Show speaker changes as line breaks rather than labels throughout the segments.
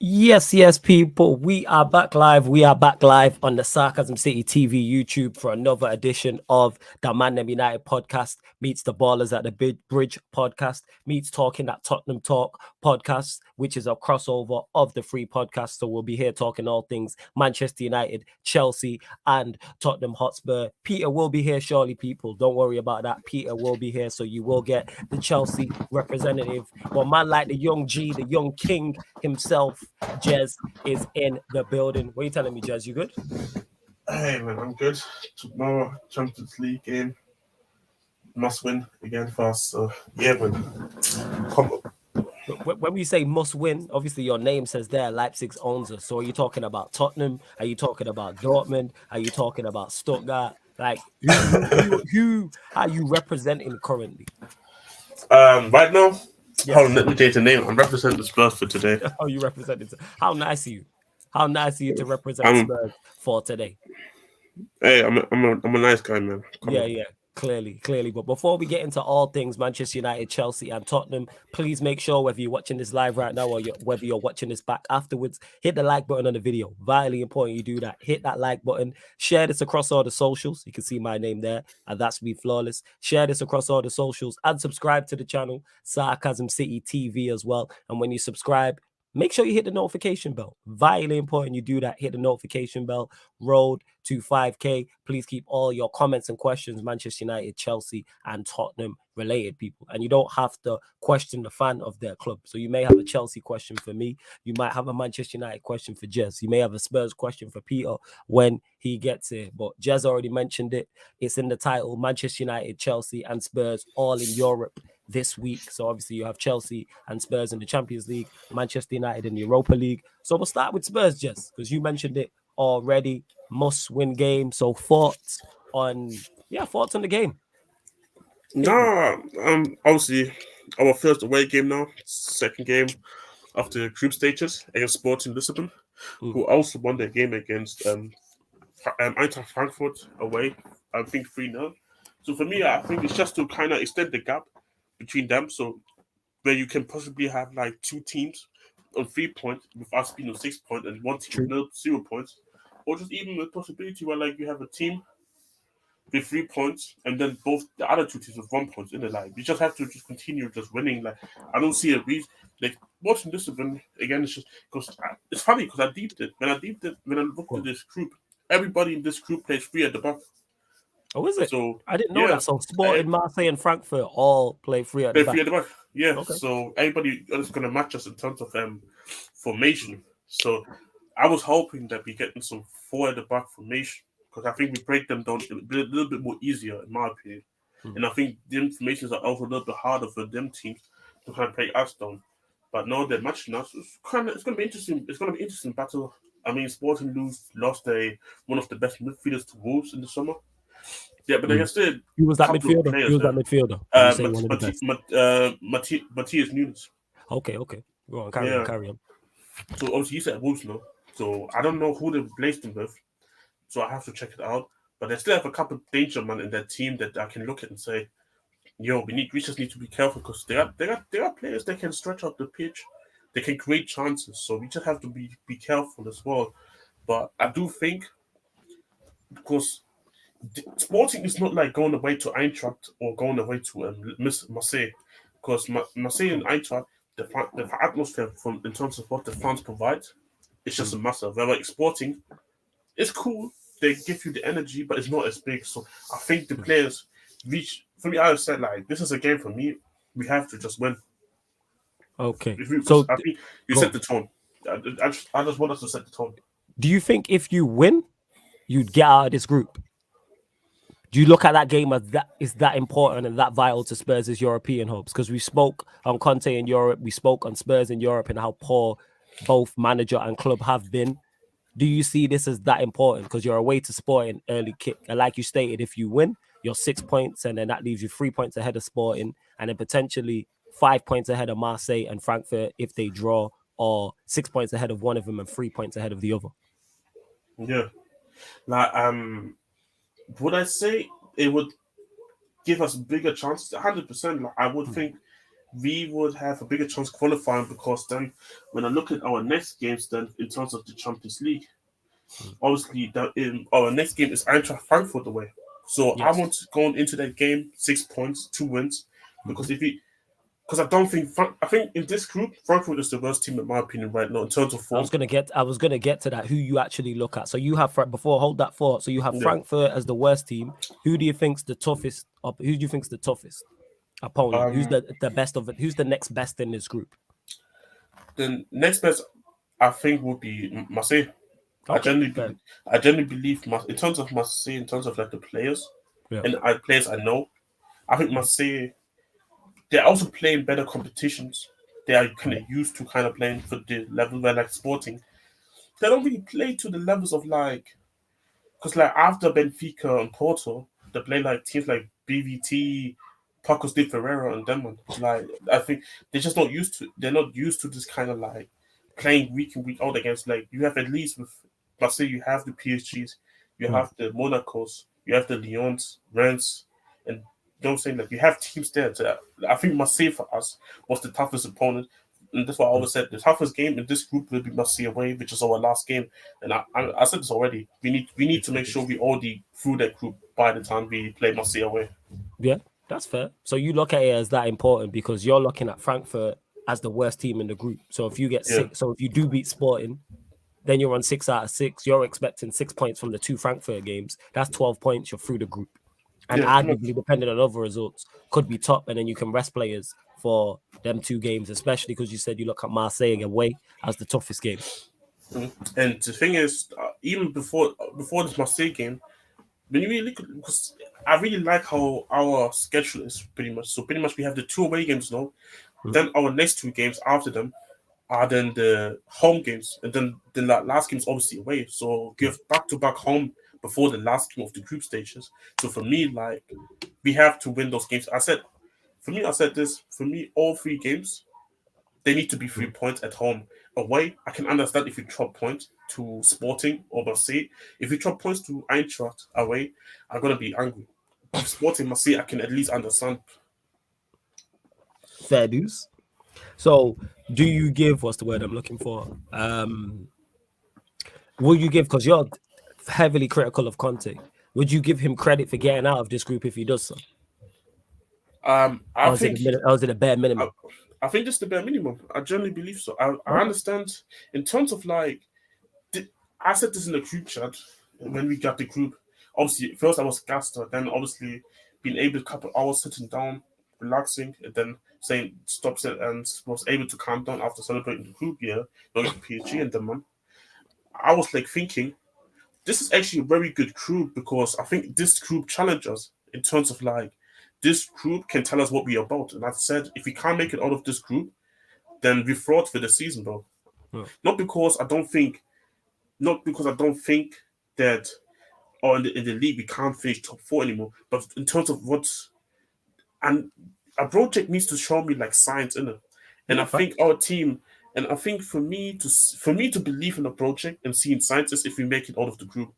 Yes, people. We are back live. We are back live on the Sarcasm City TV YouTube for another edition of the Man Them United podcast meets the Ballers at the Bridge podcast meets Talking That Tottenham Talk podcast, which is a crossover of the three podcasts. So we'll be here talking all things Manchester United, Chelsea, and Tottenham Hotspur. Peter will be here shortly, people. Don't worry about that. Peter will be here, so you will get the Chelsea representative. Well, man, like the young G, the young king himself. Jez is in the building. What are you telling me, Jez? You good?
Hey man, I'm good. Tomorrow, Champions League game, must win again for us. So yeah, man, come on.
When we say must win, obviously your name says there Leipzig owns us. So are you talking about Tottenham? Are you talking about Dortmund? Are you talking about Stuttgart? Like who are you representing currently?
Right now, hold
Yes.
on, let me change the name. I'm representing the Spurs for today.
How you representing? How nice are you? How nice are you to represent
I'm,
Spurs for today?
hey, I'm a nice guy, man. Come on.
Yeah, clearly. But before we get into all things Manchester United, Chelsea, and Tottenham, please make sure whether you're watching this live right now or whether you're watching this back afterwards, hit the like button on the video. Vitally important you do that. Hit that like button. Share this across all the socials. You can see my name there, and that's me, Flawless. Share this across all the socials and subscribe to the channel, Sarcasm City TV as well. And when you subscribe, make sure you hit the notification bell. Vitally important you do that. Hit the notification bell. Road to 5K. Please keep all your comments and questions Manchester United, Chelsea, and Tottenham related, people. And you don't have to question the fan of their club. So you may have a Chelsea question for me. You might have a Manchester United question for Jez. You may have a Spurs question for Peter when he gets here. But Jez already mentioned it. It's in the title. Manchester United, Chelsea, and Spurs all in Europe this week. So obviously you have Chelsea and Spurs in the Champions League, Manchester United in the Europa League. So we'll start with Spurs, Jez, because you mentioned it already. Must-win game. So thoughts on the game. Hit me.
Nah, obviously our first away game now, second game after group stages against Sporting Lisbon, who also won their game against Eintracht Frankfurt away. I think 3-0. So for me, I think it's just to kind of extend the gap between them. So where you can possibly have like two teams on 3 points with us being on 6 points and one team
True.
with 0 points, or just even the possibility where like you have a team with 3 points and then both the other two teams with 1 point in the line. You just have to just continue just winning. Like I don't see a reason. Like watching this event again, it's just because it's funny because I deeped it when I looked at this group. Everybody in this group plays three at the back.
Oh, is it?
So
I didn't know
yeah,
that. So Sporting, Marseille, and Frankfurt all play three at the
they're
back.
three at the back. Yeah,
Okay.
so everybody is going to match us in terms of formation. So I was hoping that we get some four at the back formation because I think we break them down a little bit more easier, in my opinion. And I think the informations are also a little bit harder for them teams to kind of play us down. But now they're matching us. It's going to be interesting. It's going to be interesting battle. I mean, Sporting lost one of the best midfielders to Wolves in the summer. Yeah, but they can still
Who was
a
that
couple of
midfielder? Who
players
was that
there.
midfielder? When you say one of the best.
Matthias Nunes.
Okay. Go on,
Yeah.
carry on.
So obviously he's at Wolves now. So I don't know who they replaced him with. So I have to check it out. But they still have a couple of danger men in their team that I can look at and say, yo, we just need to be careful because they got players that can stretch out the pitch. They can create chances. So we just have to be careful as well. But I do think because Sporting is not like going away to Eintracht or going away to Marseille, because Marseille and Eintracht, the atmosphere from in terms of what the fans provide, it's just a massive. They're like Sporting, it's cool. They give you the energy, but it's not as big. So I think the players reach. For me, I said like this is a game for me. We have to just win.
Okay.
Because
So
I think you
go
set
on.
the tone. I just want us to set the tone.
Do you think if you win, you'd get out of this group? Do you look at that game as that is that important and that vital to Spurs' European hopes? Because we spoke on Conte in Europe, we spoke on Spurs in Europe and how poor both manager and club have been. Do you see this as that important? Because you're away to Sporting early kick. And like you stated, if you win, you're 6 points, and then that leaves you 3 points ahead of Sporting, and then potentially 5 points ahead of Marseille and Frankfurt if they draw, or 6 points ahead of one of them and 3 points ahead of the other.
Yeah. Like would I say it would give us bigger chances? 100%. Like I would think we would have a bigger chance qualifying because then when I look at our next games, then in terms of the Champions League, obviously our next game is Eintracht Frankfurt away. So I
Yes.
want to go into that game 6 points, 2 wins,
Mhm.
because because I don't think I think in this group Frankfurt is the worst team in my opinion right now in terms of form.
I was gonna get to that. Who you actually look at? So you have before hold that thought. So you have
Yeah.
Frankfurt as the worst team. Who do you think's the toughest? Who do you think's the toughest opponent? Who's
Um.
the best of it? Who's the next best in this group?
The next best I think would be Marseille. I
Okay,
generally
fair.
believe, I generally believe in terms of Marseille, in terms of like the players
Yeah.
and players I know, I think
Mhm.
Marseille they're also playing better competitions. They are kind
Yeah.
of used to kind of playing for the level where like Sporting. They don't really play to the levels of like because like after Benfica and Porto, they play like teams like BVT, Pacos de Ferreira, and them. Like I think they're just not used to. They're not used to this kind of like playing week in week out against like you have at least with let's say you have the PSGs, you
Mm.
have the Monacos, you have the Lyons, Rennes, and you know what I'm saying like you have teams there. I think Marseille for us was the toughest opponent. And that's why I
Mm.
always said the toughest game in this group will be Marseille away, which is our last game. And I said this already. We need to make sure we already through that group by the time we play Marseille away.
Yeah, that's fair. So you look at it as that important because you're looking at Frankfurt as the worst team in the group. So if you get
Yeah,
six, so if you do beat Sporting, then you're on 6 out of 6. You're expecting 6 points from the two Frankfurt games. That's 12 points. You're through the group. And
yeah, pretty much.
arguably, depending on other results, could be top. And then you can rest players for them two games, especially because you said you look at Marseille away as the toughest game.
And the thing is, even before this Marseille game, when you really look, because I really like how our schedule is pretty much. So pretty much we have the two away games now.
Mm.
Then our next two games after them are then the home games, and then the last game is obviously away. So you have back to back home before the last game of the group stages. So for me, like we have to win those games. I said this. For me, all three games they need to be 3 points at home. Away, I can understand if you drop points to Sporting or Marseille. If you drop points to Eintracht away, I'm gonna be angry. With Sporting Marseille, I can at least understand.
Fair dues. So do you give, what's the word I'm looking for? Will you give, because you're heavily critical of Conte, would you give him credit for getting out of this group if he does so?
I think
Or is it a bare
I,
minimum?
I think this is the bare minimum. I generally believe so. I
Okay.
understand in terms of like I said this in the group chat when we got the group. Obviously, first I was gassed, then obviously being able a couple hours sitting down, relaxing, and then saying stop it and was able to calm down after celebrating the group year, not get the PSG and then man. I was like thinking, this is actually a very good group because I think this group challenges us in terms of like this group can tell us what we're about. And I said if we can't make it out of this group, then we fraud for the season, bro.
Hmm.
Not because I don't think not because I don't think that or in the league we can't finish top four anymore. But in terms of what's and a project needs to show me like science in it, and I
Yeah,
think
facts.
our team. And I think for me to believe in a project and seeing science is if we make it out of the group.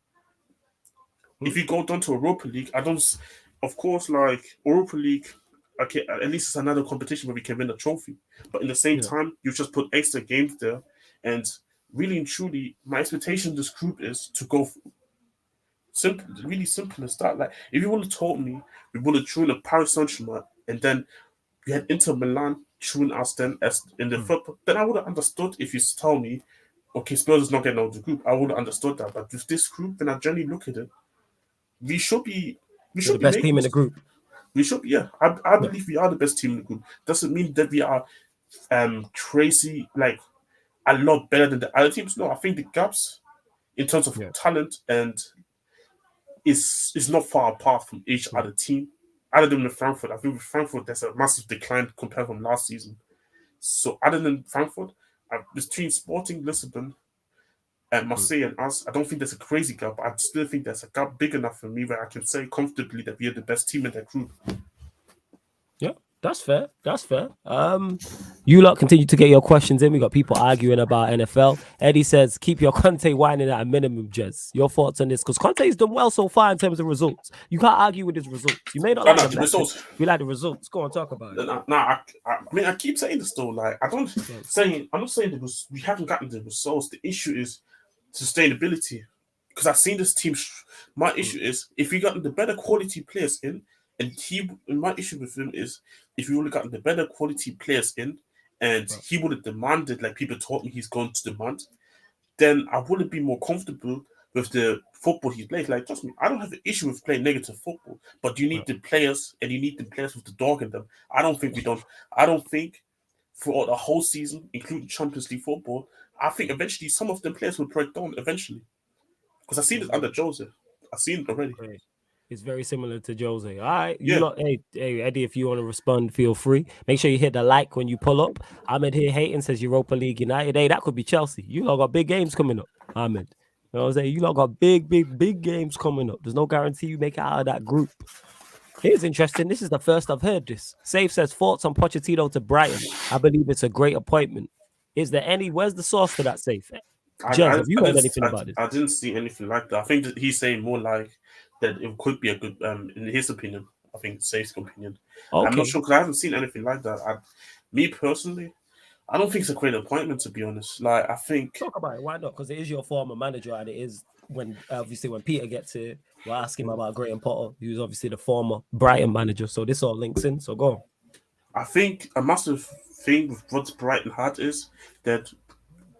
If
Hmm.
you go down to Europa League, I don't. Of course, like Europa League, okay, at least it's another competition where we can win a trophy. But in the same
Yeah.
time, you just put extra games there, and really and truly, my expectation in this group is to go simple, really simple as that. Like, if you would have told me we would have drawn a Paris Saint Germain and then we had Inter Milan chewing us then as in the
Hmm.
football, then I would have understood if you tell me, okay, Spurs is not getting out of the group. I would have understood that. But with this group, when I generally look at it, we should be we
You're
should
the
be
best
making
team in the
this.
group.
We should be, yeah. I
Yeah.
believe we are the best team in the group. Doesn't mean that we are crazy like a lot better than the other teams. No, I think the gaps in terms of
Yeah.
talent and is not far apart from each
Hmm.
other team. Other than the Frankfurt, I think with Frankfurt there's a massive decline compared from last season. So other than Frankfurt, between Sporting Lisbon and
Hmm.
Marseille and us, I don't think there's a crazy gap. I still think there's a gap big enough for me where I can say comfortably that we are the best team in that group.
Yeah. That's fair. That's fair. You lot continue to get your questions in. We got people arguing about NFL. Eddie says, keep your Conte whining at a minimum, Jez. Your thoughts on this? Because Conte's done well so far in terms of results. You can't argue with his results. You may not like the
the
method.
results.
We like the results. Go on, talk about it.
I mean, I keep saying this though. Like, I'm not saying we haven't gotten the results. The issue is sustainability. Because I've seen this team. My issue is if we gotten the better quality players in, and my issue with him is if we would have gotten the better quality players in, and he would have demanded like people taught me he's going to demand, then I wouldn't be more comfortable with the football he plays. Like, trust me, I don't have an issue with playing negative football, but you need the players, and you need the players with the dog in them. I don't think throughout the whole season, including Champions League football, I think eventually some of the players will break down eventually. Because I've seen it under Jose. I've seen it already.
Right. It's very similar to Jose. All right.
Yeah.
Hey, Eddie, if you want to respond, feel free. Make sure you hit the like when you pull up. Ahmed here hating says Europa League United. Hey, that could be Chelsea. You lot got big games coming up, Ahmed. You know what I'm saying? You lot got big games coming up. There's no guarantee you make it out of that group. Here's interesting. This is the first I've heard this. Safe says thoughts on Pochettino to Brighton. I believe it's a great appointment. Is there any? Where's the source for that, Safe? Jez, have you heard anything about this?
I didn't see anything like that. I think that he's saying more like that it could be a good, in his opinion. I think Safe's opinion. Okay. I'm not sure because I haven't seen anything like that. Me personally, I don't think it's a great appointment, to be honest. Like, I think
talk about it. Why not? Because it is your former manager, and it is when Peter gets here, we'll ask him about Graham Potter, who's obviously the former Brighton manager. So this all links in. So go on.
I think a massive thing with what Brighton had is that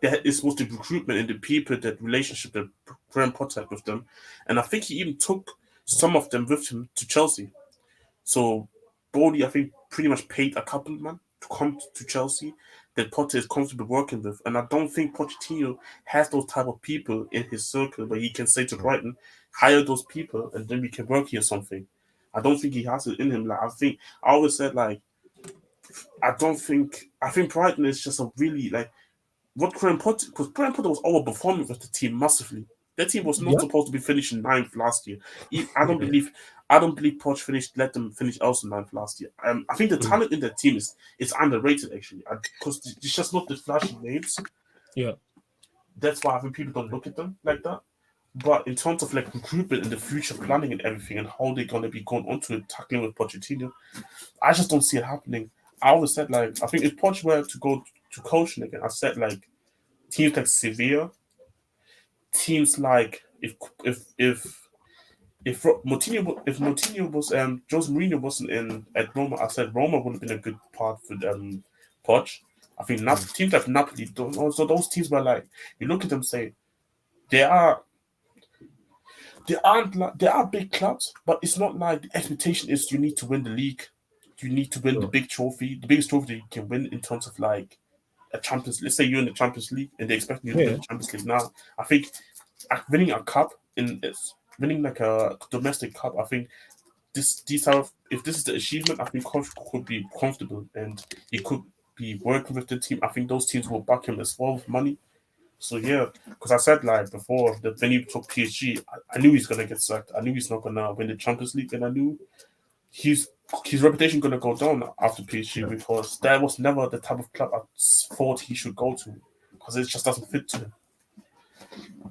it was the recruitment and the people, that relationship that Graham Potter had with them. And I think he even took some of them with him to Chelsea. So Bowley, I think, pretty much paid a couple man to come to Chelsea that Potter is comfortable working with. And I don't think Pochettino has those type of people in his circle where he can say to Brighton, hire those people and then we can work here something. I don't think he has it in him. Like, I always said, like, I think Brighton is just a really, like, what Graham Potter, because Graham Potter was overperforming with the team massively. That team was not supposed to be finishing 9th last year. I don't believe Poch let them finish also 9th last year. I think the talent in that team is underrated actually, because it's just not the flashy names.
Yeah,
that's why I think people don't look at them like that. But in terms of like recruitment and the future planning and everything and how they're gonna be going on to it, tackling with Pochettino, I just don't see it happening. I always said, like, I think if Poch were to go to coaching again, I said, like, teams like Sevilla, teams like if Moutinho was Jose Mourinho wasn't at Roma, I said Roma would have been a good part for Poch. I think teams like Napoli, so those teams were like, you look at them and say they are big clubs, but it's not like the expectation is you need to win the league. You need to win the big trophy, the biggest trophy that you can win in terms of like a Champions. Let's say you're in the Champions League and they expect you to win the Champions League. Now, I think winning a cup winning like a domestic cup. I think if this is the achievement, I think coach could be comfortable and he could be working with the team. I think those teams will back him as well with money. So yeah, because I said like before that when he took PSG, I knew he's gonna get sacked. I knew he's not gonna win the Champions League, and I knew his reputation gonna go down after PSG because that was never the type of club I thought he should go to because it just doesn't fit to him.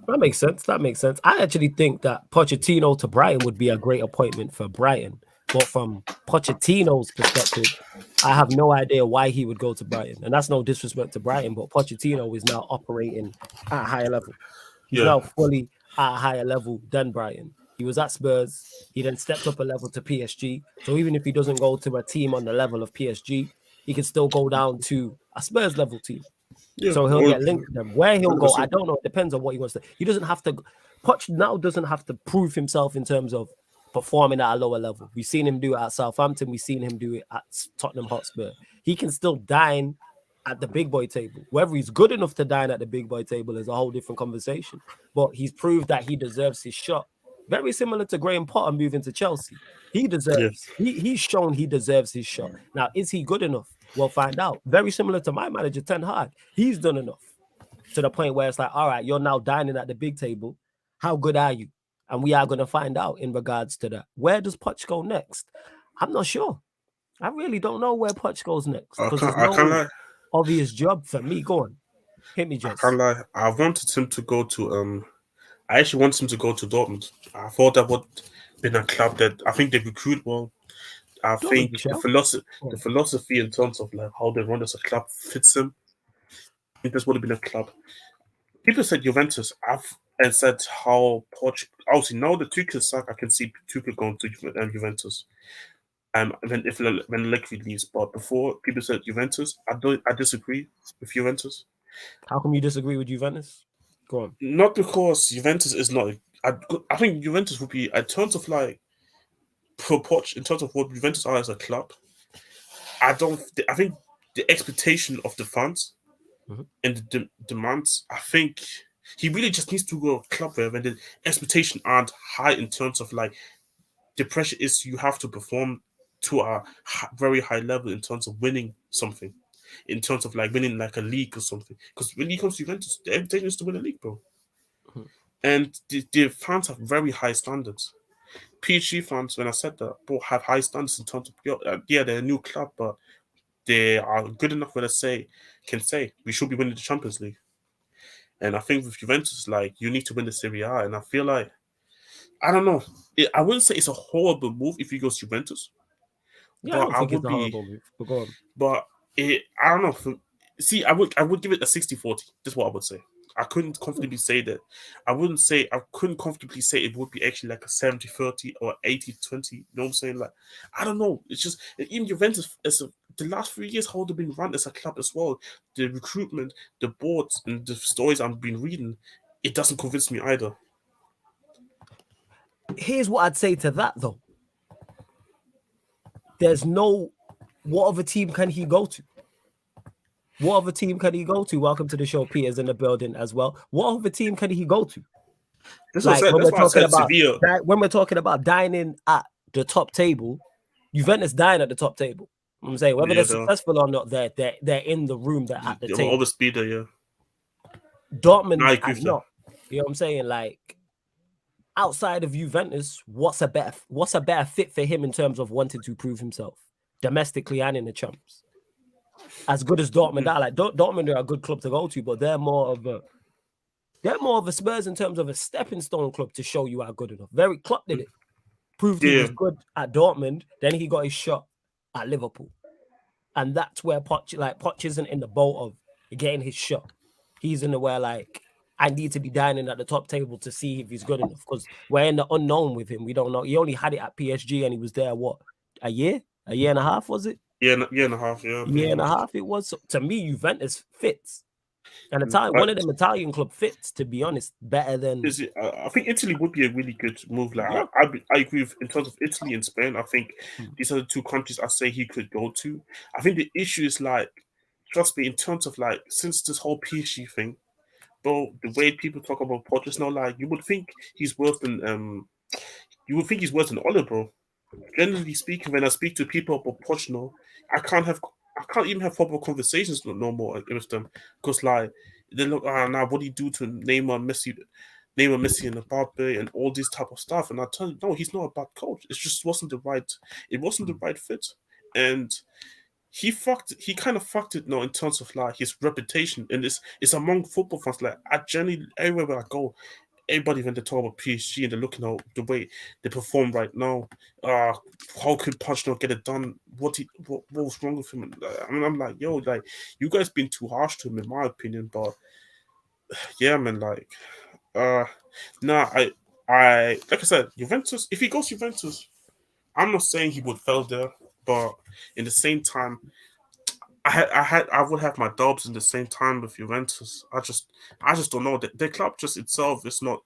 That makes sense. I actually think that Pochettino to Brighton would be a great appointment for Brighton. But from Pochettino's perspective, I have no idea why he would go to Brighton. And that's no disrespect to Brighton, but Pochettino is now operating at a higher level. He's now fully at a higher level than Brighton. He was at Spurs. He then stepped up a level to PSG. So even if he doesn't go to a team on the level of PSG, he can still go down to a Spurs level team. Yeah, so he'll get linked to them. Where he'll 100%. Go, I don't know. It depends on what he wants to. He doesn't have to. Poch now doesn't have to prove himself in terms of performing at a lower level. We've seen him do it at Southampton. We've seen him do it at Tottenham Hotspur. He can still dine at the big boy table. Whether he's good enough to dine at the big boy table is a whole different conversation. But he's proved that he deserves his shot. Very similar to Graham Potter moving to Chelsea. He deserves. He's shown he deserves his shot. Now, is he good enough? We'll find out. Very similar to my manager, Ten Hag. He's done enough to the point where it's like, all right, you're now dining at the big table. How good are you? And we are going to find out in regards to that. Where does Poch go next? I'm not sure. I really don't know where Poch goes next
I
because
can't.
there's
I can't
no
lie.
obvious job for me. Go on, hit me,
I can't
Jess.
lie. I wanted him to go to. I actually wanted him to go to Dortmund. I thought that would been a club that I think they recruit well. I
Dortmund's
think
a
the
shout.
philosophy,
Go
the
on.
philosophy in terms of like how they run as a club fits him. I think this would have been a club. People said Juventus. I've and said how Poch. Obviously, now the Tuchel sack, I can see Tuchel going to Juventus. When Allegri leaves, but before people said Juventus, I disagree with Juventus.
How come you disagree with Juventus? Go on.
Not because Juventus is not. I think Juventus would be in terms of like pro Poch, in terms of what Juventus are as a club. I don't. I think the expectation of the fans
Mhm.
and the demands. I think he really just needs to go a club where when the expectation aren't high in terms of like the pressure is you have to perform to a very high level in terms of winning something, in terms of like winning like a league or something. Because when he comes to Juventus, the expectation is to win a league, bro.
Mhm.
And the fans have very high standards. PSG fans, when I said that, bro, have high standards in terms of yeah, they're a new club, but they are good enough where they can say we should be winning the Champions League. And I think with Juventus, like you need to win the Serie A, and I feel like I don't know. I wouldn't say it's a horrible move if he goes to Juventus,
Yeah, I
but
don't think it's a horrible move. But go on.
but I don't know. See, I would give it a 60-40. That's what I would say. I couldn't comfortably say that. I couldn't comfortably say it would be actually like a 70-30 or 80-20. You know what I'm saying? Like, I don't know. It's just, even Juventus, the last 3 years, how they've been run as a club as well. The recruitment, the boards, and the stories I've been reading, it doesn't convince me either.
Here's what I'd say to that though. There's no. What other team can he go to? What other team can he go to? Welcome to the show. Peter's in the building as well. What other team can he go to? Like
That's why I said Sevilla.
when we're talking about dining at the top table, Juventus dine at the top table. I'm saying whether they're
Yeah,
successful or not, they're in the room, they're at the
they'll
table.
always be there, yeah. No, I
Dortmund
agree
are
with that.
not. You know what I'm saying? Like outside of Juventus, what's a better fit for him in terms of wanting to prove himself domestically and in the champs? As good as Dortmund are, like Dortmund are a good club to go to, but they're more of a Spurs in terms of a stepping stone club to show you are good enough. Very Klopp did it. Proved he
Yeah,
was good at Dortmund, then he got his shot at Liverpool. And that's where Poch isn't in the boat of getting his shot. He's in the where like I need to be dining at the top table to see if he's good enough because we're in the unknown with him. We don't know. He only had it at PSG and he was there what a year and a half was it?
year and a half, yeah,
A
pretty
year and a
much.
half it was. So, to me, Juventus fits. And
I,
one of them Italian club fits, to be honest, better than
I think Italy would be a really good move. Like
yeah.
I agree with in terms of Italy and Spain. I think
Hmm.
these are the two countries I say he could go to. I think the issue is like, trust me, in terms of like since this whole PSG thing, bro, the way people talk about Poch is now like you would think he's worse than Oliver, bro. Generally speaking, when I speak to people about Poch, I can't even have proper conversations no more with them because like they look now what do you do to Neymar, Messi, and Mbappe and all this type of stuff, and I tell you no, he's not a bad coach. It wasn't the
Hmm.
right fit, and he kind of fucked it now in terms of like his reputation, and it's among football fans. Like I generally everywhere where I go, everybody when they talk about PSG and they're looking at the way they perform right now, uh, how could Punch not get it done? What was wrong with him? I mean, I'm like, yo, like you guys been too harsh to him in my opinion. But yeah, man, like, uh, nah, I like I said, Juventus. If he goes Juventus, I'm not saying he would fail there, but in the same time, I would have my doubts in the same time with Juventus. I just don't know. The club just itself is not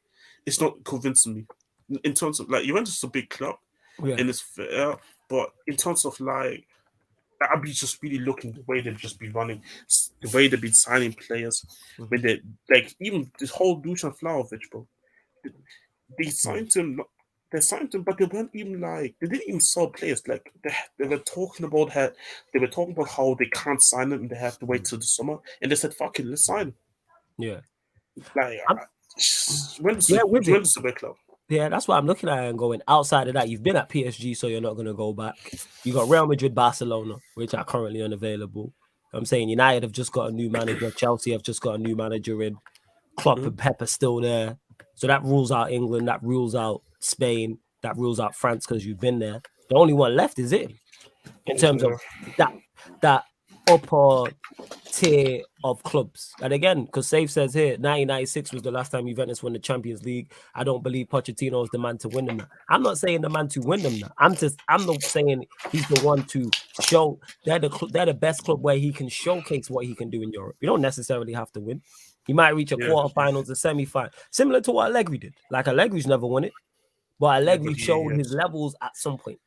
it's not convincing me. In terms of like Juventus is a big club
Yeah.
and it's fair, but in terms of like I'd be just really looking the way they've just been running, the way they've been signing players.
Hmm.
When they like even this whole Dusan Vlahovic, bro, they
Yeah.
signed him. They signed him, but they weren't even like they didn't even sell players. Like they were talking about how they can't sign him and they have to wait
Hmm.
till the summer. And they said, "Fuck it, let's sign him."
Yeah.
Like
I'm,
Juventus,
yeah, with it.
Juventus is a big club.
Yeah, that's what I'm looking at and going. Outside of that, you've been at PSG, so you're not going to go back. You got Real Madrid, Barcelona, which are currently unavailable. I'm saying United have just got a new manager. Chelsea have just got a new manager in. Klopp and Pep are still there. So that rules out England. That rules out Spain. That rules out France because you've been there. The only one left is Italy in terms of that upper tier of clubs. And again, because Safe says here, 1996 was the last time Juventus won the Champions League. I don't believe Pochettino is the man to win them that. I'm not saying the man to win them that. I'm not saying he's the one to show. They're the best club where he can showcase what he can do in Europe. You don't necessarily have to win. He might reach a quarterfinals, a semi-final, similar to what Allegri did. Like Allegri's never won it, but Allegri showed his levels at some point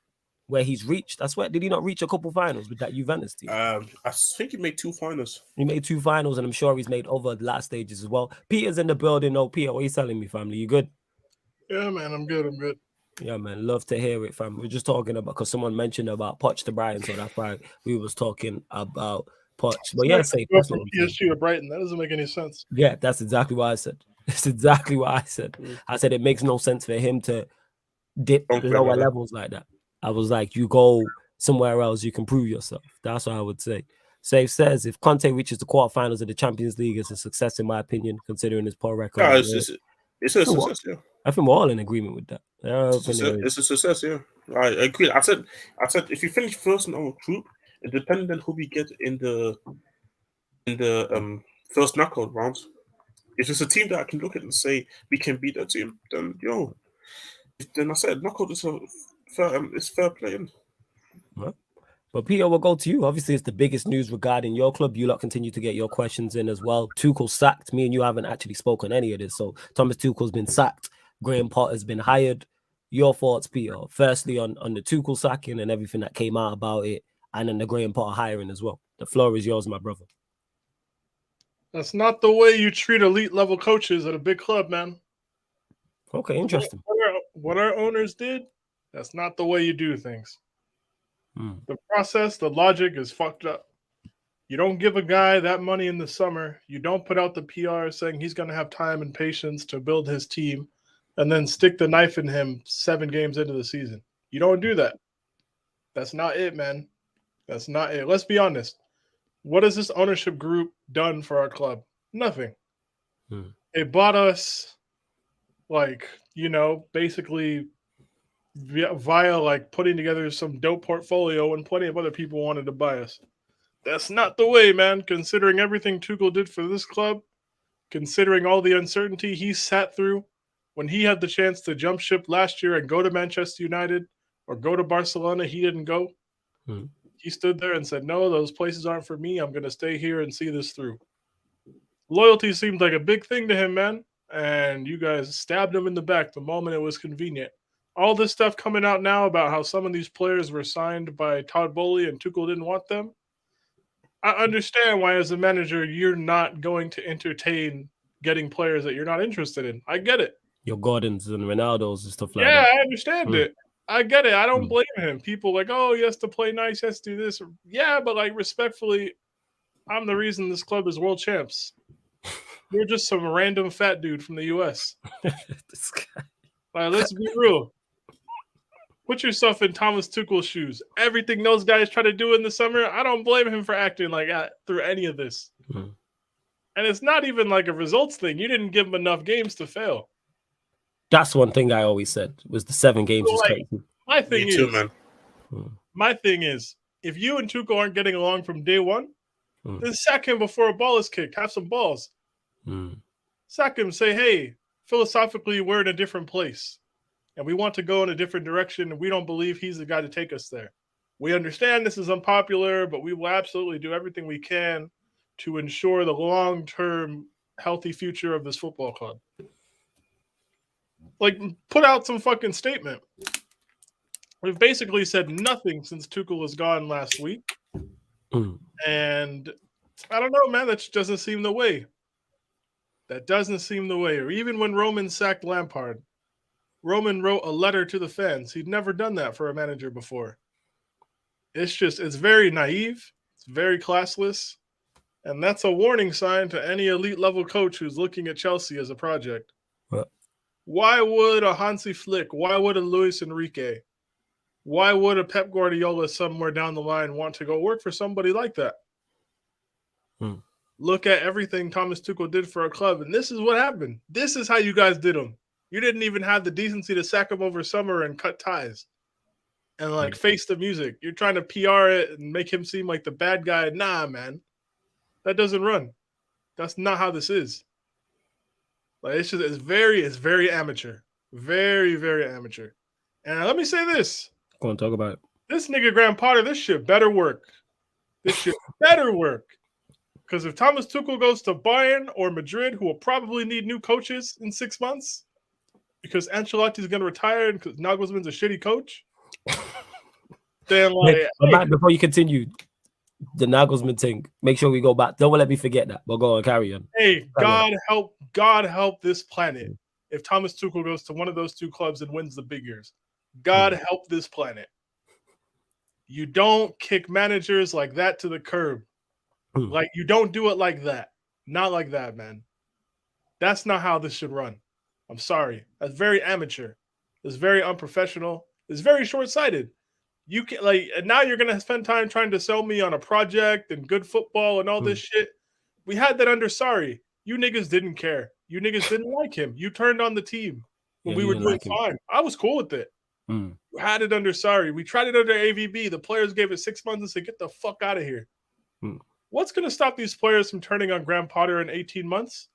where he's reached. I swear, did he not reach a couple finals with that Juventus team?
I think he made 2 finals.
He made 2 finals, and I'm sure he's made over the last stages as well. Peter's in the building. No, Peter, what are you telling me, family? You good?
Yeah, man, I'm good.
Yeah, man, love to hear it, fam. We're just talking about because someone mentioned about Poch to Brighton, so that's why we was talking about Poch. But yeah, say
go from PSG to Brighton. That doesn't make any sense.
Yeah, that's exactly what I said. That's exactly what I said. I said it makes no sense for him to dip lower levels like that. I was like, you go somewhere else, you can prove yourself. That's what I would say. Safe says if Conte reaches the quarterfinals of the Champions League, it's a success in my opinion, considering his poor record.
Yeah, it's a success. Yeah,
I think we're all in agreement with that.
It's a success. Yeah, I agree. I said if you finish first in our group, and depending on who we get in the first knockout rounds, if it's a team that I can look at and say we can beat that team, then then I said knockout is fair play.
But Peter, we'll go to you. Obviously, it's the biggest news regarding your club. You lot continue to get your questions in as well. Tuchel sacked. Me and you haven't actually spoken any of this. So Thomas Tuchel's been sacked. Graham Potter's been hired. Your thoughts, Peter? Firstly, on the Tuchel sacking and everything that came out about it, and then the Graham Potter hiring as well. The floor is yours, my brother.
That's not the way you treat elite level coaches at a big club, man.
Okay, interesting.
What our owners did, that's not the way you do things. The process, the logic is fucked up. You don't give a guy that money in the summer. You don't put out the PR saying he's going to have time and patience to build his team and then stick the knife in him 7 games into the season. You don't do that. That's not it, man. That's not it. Let's be honest. What has this ownership group done for our club? Nothing. They bought us, basically via putting together some dope portfolio when plenty of other people wanted to buy us. That's not the way, man. Considering everything Tuchel did for this club, considering all the uncertainty he sat through when he had the chance to jump ship last year and go to Manchester United or go to Barcelona, he didn't go. He stood there and said, no, those places aren't for me. I'm going to stay here and see this through. Loyalty seemed like a big thing to him, man. And you guys stabbed him in the back the moment it was convenient. All this stuff coming out now about how some of these players were signed by Todd Bowley and Tuchel didn't want them. I understand why, as a manager, you're not going to entertain getting players that you're not interested in. I get it.
Your Gordons and Ronaldos and stuff like that.
Yeah, I understand it. I get it. I don't blame him. People oh, he has to play nice, he has to do this. Yeah, but respectfully, I'm the reason this club is world champs. You're just some random fat dude from the U.S.
This guy.
Let's be real. Put yourself in Thomas Tuchel's shoes. Everything those guys try to do in the summer, I don't blame him for acting like that through any of this. And it's not even a results thing. You didn't give him enough games to fail.
That's one thing I always said was the 7 games.
My thing is, if you and Tuchel aren't getting along from day one, then sack him before a ball is kicked. Have some balls. Sack him. Say, hey, philosophically, we're in a different place. And we want to go in a different direction, and we don't believe he's the guy to take us there. We understand this is unpopular, but we will absolutely do everything we can to ensure the long-term healthy future of this football club. Put out some fucking statement. We've basically said nothing since Tuchel was gone last week. And I don't know, man, that just doesn't seem the way. That doesn't seem the way. Or even when Roman sacked Lampard, Roman wrote a letter to the fans. He'd never done that for a manager before. It's very naive. It's very classless. And that's a warning sign to any elite level coach who's looking at Chelsea as a project. Why would a Hansi Flick? Why would a Luis Enrique? Why would a Pep Guardiola somewhere down the line want to go work for somebody like that? Look at everything Thomas Tuchel did for a club, and this is what happened. This is how you guys did him. You didn't even have the decency to sack him over summer and cut ties and like face the music. You're trying to PR it and make him seem like the bad guy. Nah, man, that doesn't run. That's not how this is. Like it's very amateur, very, very amateur. And let me say this.
Go on, talk about it.
This nigga Graham Potter, this shit better work. This shit better work. Because if Thomas Tuchel goes to Bayern or Madrid, who will probably need new coaches in 6 months, because Ancelotti is going to retire and because Nagelsmann's a shitty coach, then like,
Matt, before you continue, the Nagelsmann thing, make sure we go back. Don't let me forget that. But go on, carry on.
Hey, God help this planet if Thomas Tuchel goes to one of those two clubs and wins the big years. God help this planet. You don't kick managers like that to the curb. Like, you don't do it like that. Not like that, man. That's not how this should run. I'm sorry. That's very amateur. It's very unprofessional. It's very short-sighted. You can now you're gonna spend time trying to sell me on a project and good football and all this shit. We had that under Sarri. You niggas didn't care. You niggas didn't like him. You turned on the team when we were doing fine. I was cool with it. We had it under Sarri. We tried it under AVB. The players gave it 6 months and said, "Get the fuck out of here." What's going to stop these players from turning on Graham Potter in 18 months?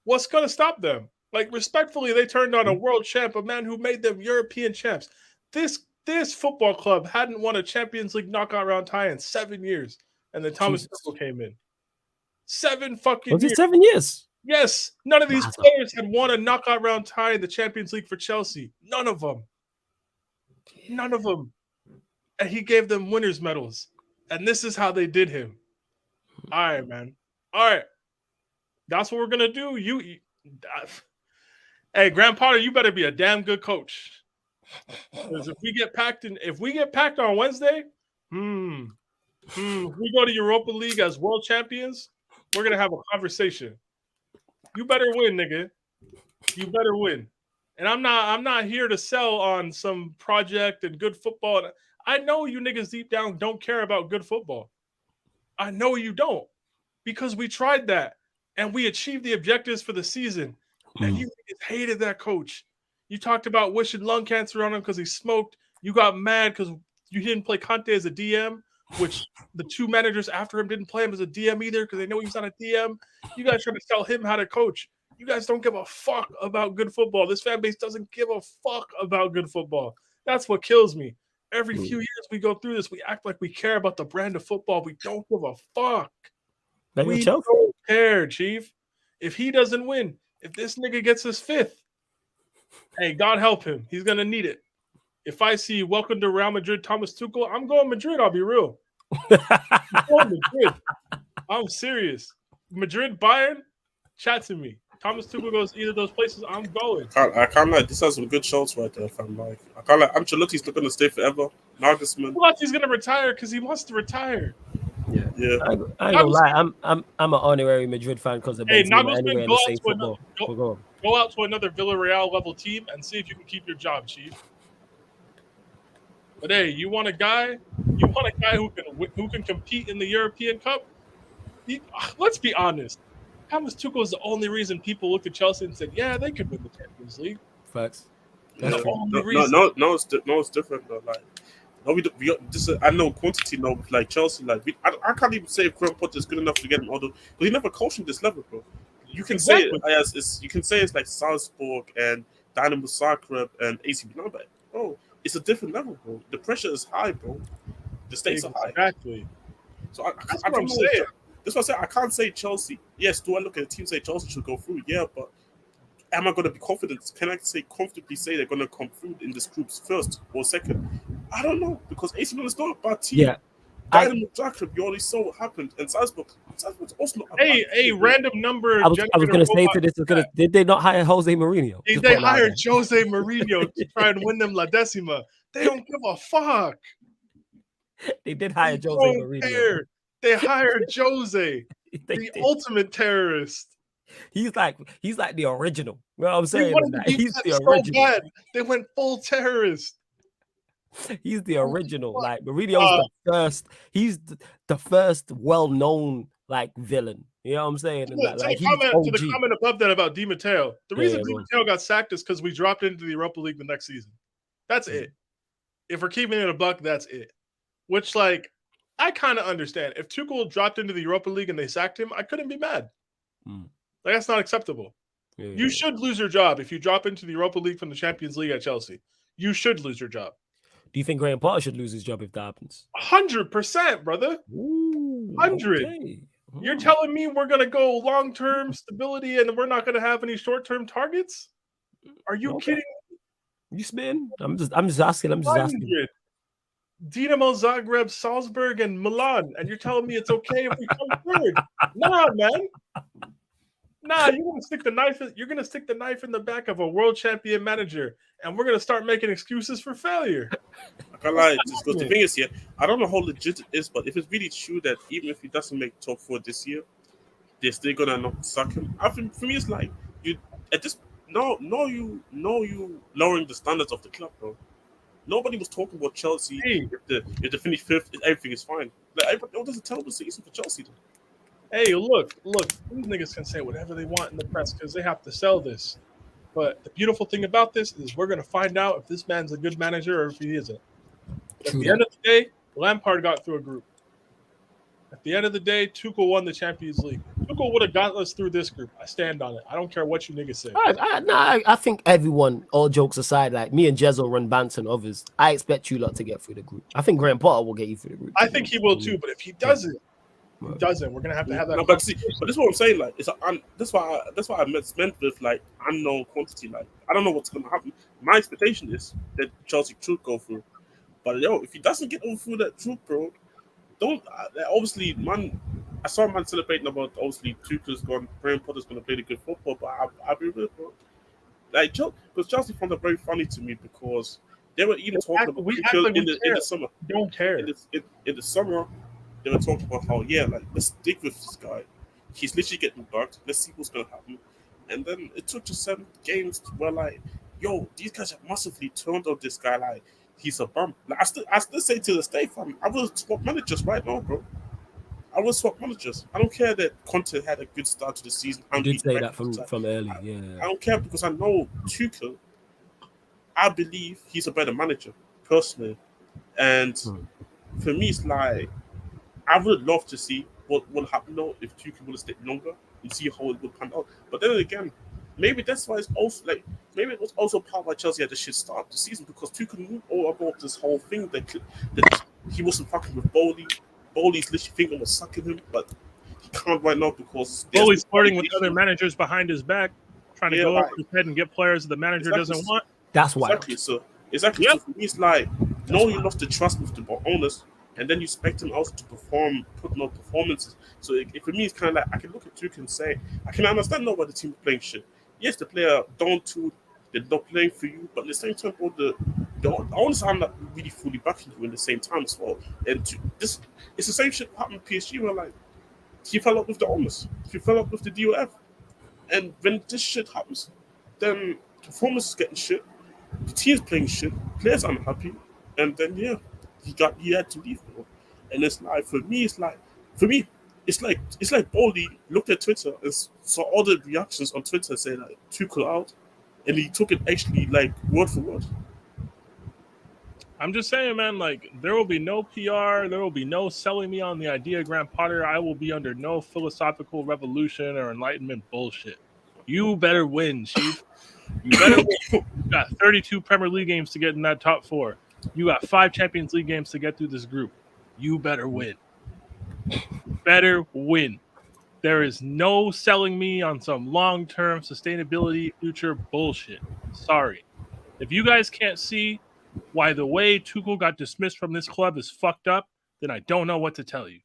What's going to stop them? Like, respectfully, they turned on a world champ, a man who made them European champs. This football club hadn't won a Champions League knockout round tie in 7 years, and then Thomas Tuchel came in. 7 fucking years.
Was it 7 years?
Yes. None of these players had won a knockout round tie in the Champions League for Chelsea. None of them. None of them. And he gave them winners' medals. And this is how they did him. All right, man. All right. That's what we're going to do. Hey, Graham Potter, you better be a damn good coach. Because if we get packed on Wednesday, if we go to Europa League as world champions, we're going to have a conversation. You better win, nigga. You better win. And I'm not here to sell on some project and good football. I know you niggas deep down don't care about good football. I know you don't, because we tried that and we achieved the objectives for the season. And you niggas hated that coach. You talked about wishing lung cancer on him because he smoked. You got mad because you didn't play Conte as a DM, which the two managers after him didn't play him as a DM either because they know he's not a DM. You guys trying to tell him how to coach. You guys don't give a fuck about good football. This fan base doesn't give a fuck about good football. That's what kills me. Every few years we go through this, we act like we care about the brand of football. We don't give a fuck. We don't care, Chief. If he doesn't win, if this nigga gets his 5th, hey, God help him. He's going to need it. If I see welcome to Real Madrid, Thomas Tuchel, I'm going Madrid. I'll be real. I'm going Madrid. I'm serious. Madrid, Bayern, chat to me. Thomas Tuchel goes either of those places, I'm going.
I can't lie. This has some good shots right there, fam. Like, I can't lie. Ancelotti's not going to stay forever. Nagelsmann.
Ancelotti's going to retire because he wants to retire.
Yeah.
I ain't gonna lie. I'm an honorary Madrid fan because of Benzema anyway.
Go out to another Villarreal level team and see if you can keep your job, Chief. But hey, you want a guy who can compete in the European Cup? Let's be honest. Thomas Tuchel is the only reason people looked at Chelsea and said, "Yeah, they could win the Champions League."
Facts.
No, it's different though. Like, no, we just I know quantity now with like Chelsea. Like, I can't even say if Graham Potter is good enough to get him out of, but he never coached at this level, bro. You can say it's like Salzburg and Dynamo Zagreb and AC Milan, but bro, it's a different level, bro. The pressure is high, bro. The stakes are high.
Exactly.
So I don't know. That's what I say. I can't say Chelsea. Yes, do I look at the team and say Chelsea should go through? Yeah, but am I going to be confident? Can I comfortably say they're going to come through in this group's first or second? I don't know, because AC Milan is not a bad team.
Yeah.
Dynamo Zagreb, you already saw what happened, and Salzburg's also not a bad team.
Random number.
I was going to say to this, did they not hire Jose Mourinho?
They hired Jose Mourinho to try and win them La Decima. They don't give a fuck.
They did hire Jose Mourinho.
They hired Jose, the ultimate terrorist.
He's like the original. You know what I'm
They
saying?
wanted to be
He's
that
the
so
original.
bad. They went full terrorist.
He's the original.
fuck?
Like Mourinho's the first. He's the first well-known like villain. You know what I'm saying? And that like he's
To the
OG.
comment above that about Di Matteo, the
Yeah,
reason
yeah,
Di
go on.
Matteo got sacked is because we dropped into the Europa League the next season. That's it. If we're keeping it a buck, that's it. Which, like, I kind of understand. If Tuchel dropped into the Europa League and they sacked him, I couldn't be mad.
Mm.
Like, that's not acceptable.
Yeah,
You should lose your job if you drop into the Europa League from the Champions League at Chelsea. You should lose your job.
Do you think Graham Potter should lose his job if that happens?
100%, brother.
Ooh,
100.
okay.
You're telling me we're going to go long-term stability and we're not going to have any short-term targets? Are you kidding?
You spin? I'm just asking. I'm just asking.
100. Dinamo Zagreb, Salzburg, and Milan, and you're telling me it's okay if we come third? Nah, man. Nah, you're gonna stick the knife. You're gonna stick the knife in the back of a world champion manager, and we're gonna start making excuses for failure.
I can't lie, just because the thing is here, I don't know how legit it is, but if it's really true that even if he doesn't make top 4 this year, they're still gonna not suck him. I think for me, it's like you at this you lowering the standards of the club, bro. Nobody was talking about Chelsea.
Hey.
If they finish 5th, everything is fine. Like, it was a terrible season for Chelsea. Though.
Hey, look, these niggas can say whatever they want in the press because they have to sell this. But the beautiful thing about this is we're going to find out if this man's a good manager or if he isn't. At the end of the day, Lampard got through a group. At the end of the day, Tuchel won the Champions League. Tuchel would have gotten us through this group. I stand on it. I don't care what you niggas say.
I think everyone, all jokes aside, like me and Jezzo run Bants and others, I expect you lot to get through the group. I think Graham Potter will get you through the group.
I think he will too, but if he doesn't, we're gonna have to have that.
No, but this is what I'm saying. Like, that's why I meant with like unknown quantity. Like, I don't know what's gonna happen. My expectation is that Chelsea should go through, but if he doesn't get through that troop, bro, don't. Obviously, man, I saw man celebrating about obviously Tuchel's gone, Graham Potter's gonna play the good football, but I'll be real, bro. Like, because Chelsea found it very funny to me because they were even talking about Tuchel in the summer.
Don't care.
In the summer. They were talking about how, let's stick with this guy. He's literally getting bugged. Let's see what's going to happen. And then it took just 7 games where, like, these guys have massively turned on this guy. Like, he's a bum. Like, I still say to this day, fam, I will swap managers right now, bro. I will swap managers. I don't care that Conte had a good start to the season.
You did say that from early,
I don't care because I know Tuchel. I believe he's a better manager, personally. And for me, it's like, I would love to see what will happen though if Tuchel would have stayed longer and see how it would pan out. But then again, maybe that's why it's also like maybe it was also part of why Chelsea had a shit start the season because Tuchel knew all about this whole thing that he wasn't fucking with Bowley. Bowley's literally thinking was sucking him, but he can't right now because
Bowley's flirting with other managers behind his back, trying to go over his head and get players the manager doesn't want.
That's why.
So for me, it's like you lost the trust with the owners. And then you expect him also to put more performances. So for me, it's kind of like I can look at Tuchel and say, I can understand now why the team is playing shit. Yes, the player they're not playing for you, but at the same time, the owners are not really fully backing you in the same time as well. And it's the same shit happened with PSG where like he fell up with the owners, he fell up with the DOF, and when this shit happens, then performance is getting shit, the team's playing shit, players are unhappy, and then he had to leave, bro. And it's like for me, it's like Bowley looked at Twitter and saw all the reactions on Twitter saying like Tuchel out, and he took it actually like word for word.
I'm just saying, man, like there will be no PR, there will be no selling me on the idea of Graham Potter. I will be under no philosophical revolution or enlightenment bullshit. You better win, Chief. You better win. You got 32 Premier League games to get in that top 4. You got 5 Champions League games to get through this group. You better win. Better win. There is no selling me on some long-term sustainability future bullshit. Sorry. If you guys can't see why the way Tuchel got dismissed from this club is fucked up, then I don't know what to tell you.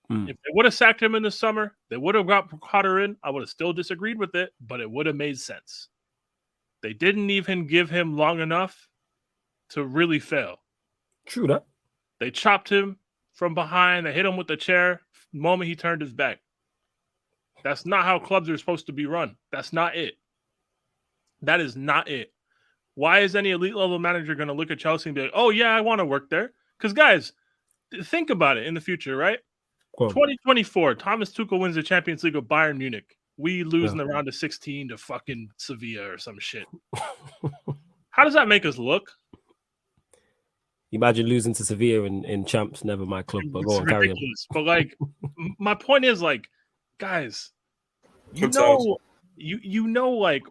If they would have sacked him in the summer, they would have got Potter in, I would have still disagreed with it, but it would have made sense. They didn't even give him long enough to really fail.
True that.
They chopped him from behind. They hit him with the chair the moment he turned his back. That's not how clubs are supposed to be run. That's not it. That is not it. Why is any elite level manager going to look at Chelsea and be like, oh, yeah, I want to work there? Because, guys, think about it in the future, right? 2024, Thomas Tuchel wins the Champions League with Bayern Munich. We lose in the round of 16 to fucking Sevilla or some shit. How does that make us look?
Imagine losing to Sevilla in champs, never my club. But go on, carry on.
But like, my point is, like, guys, you know, like,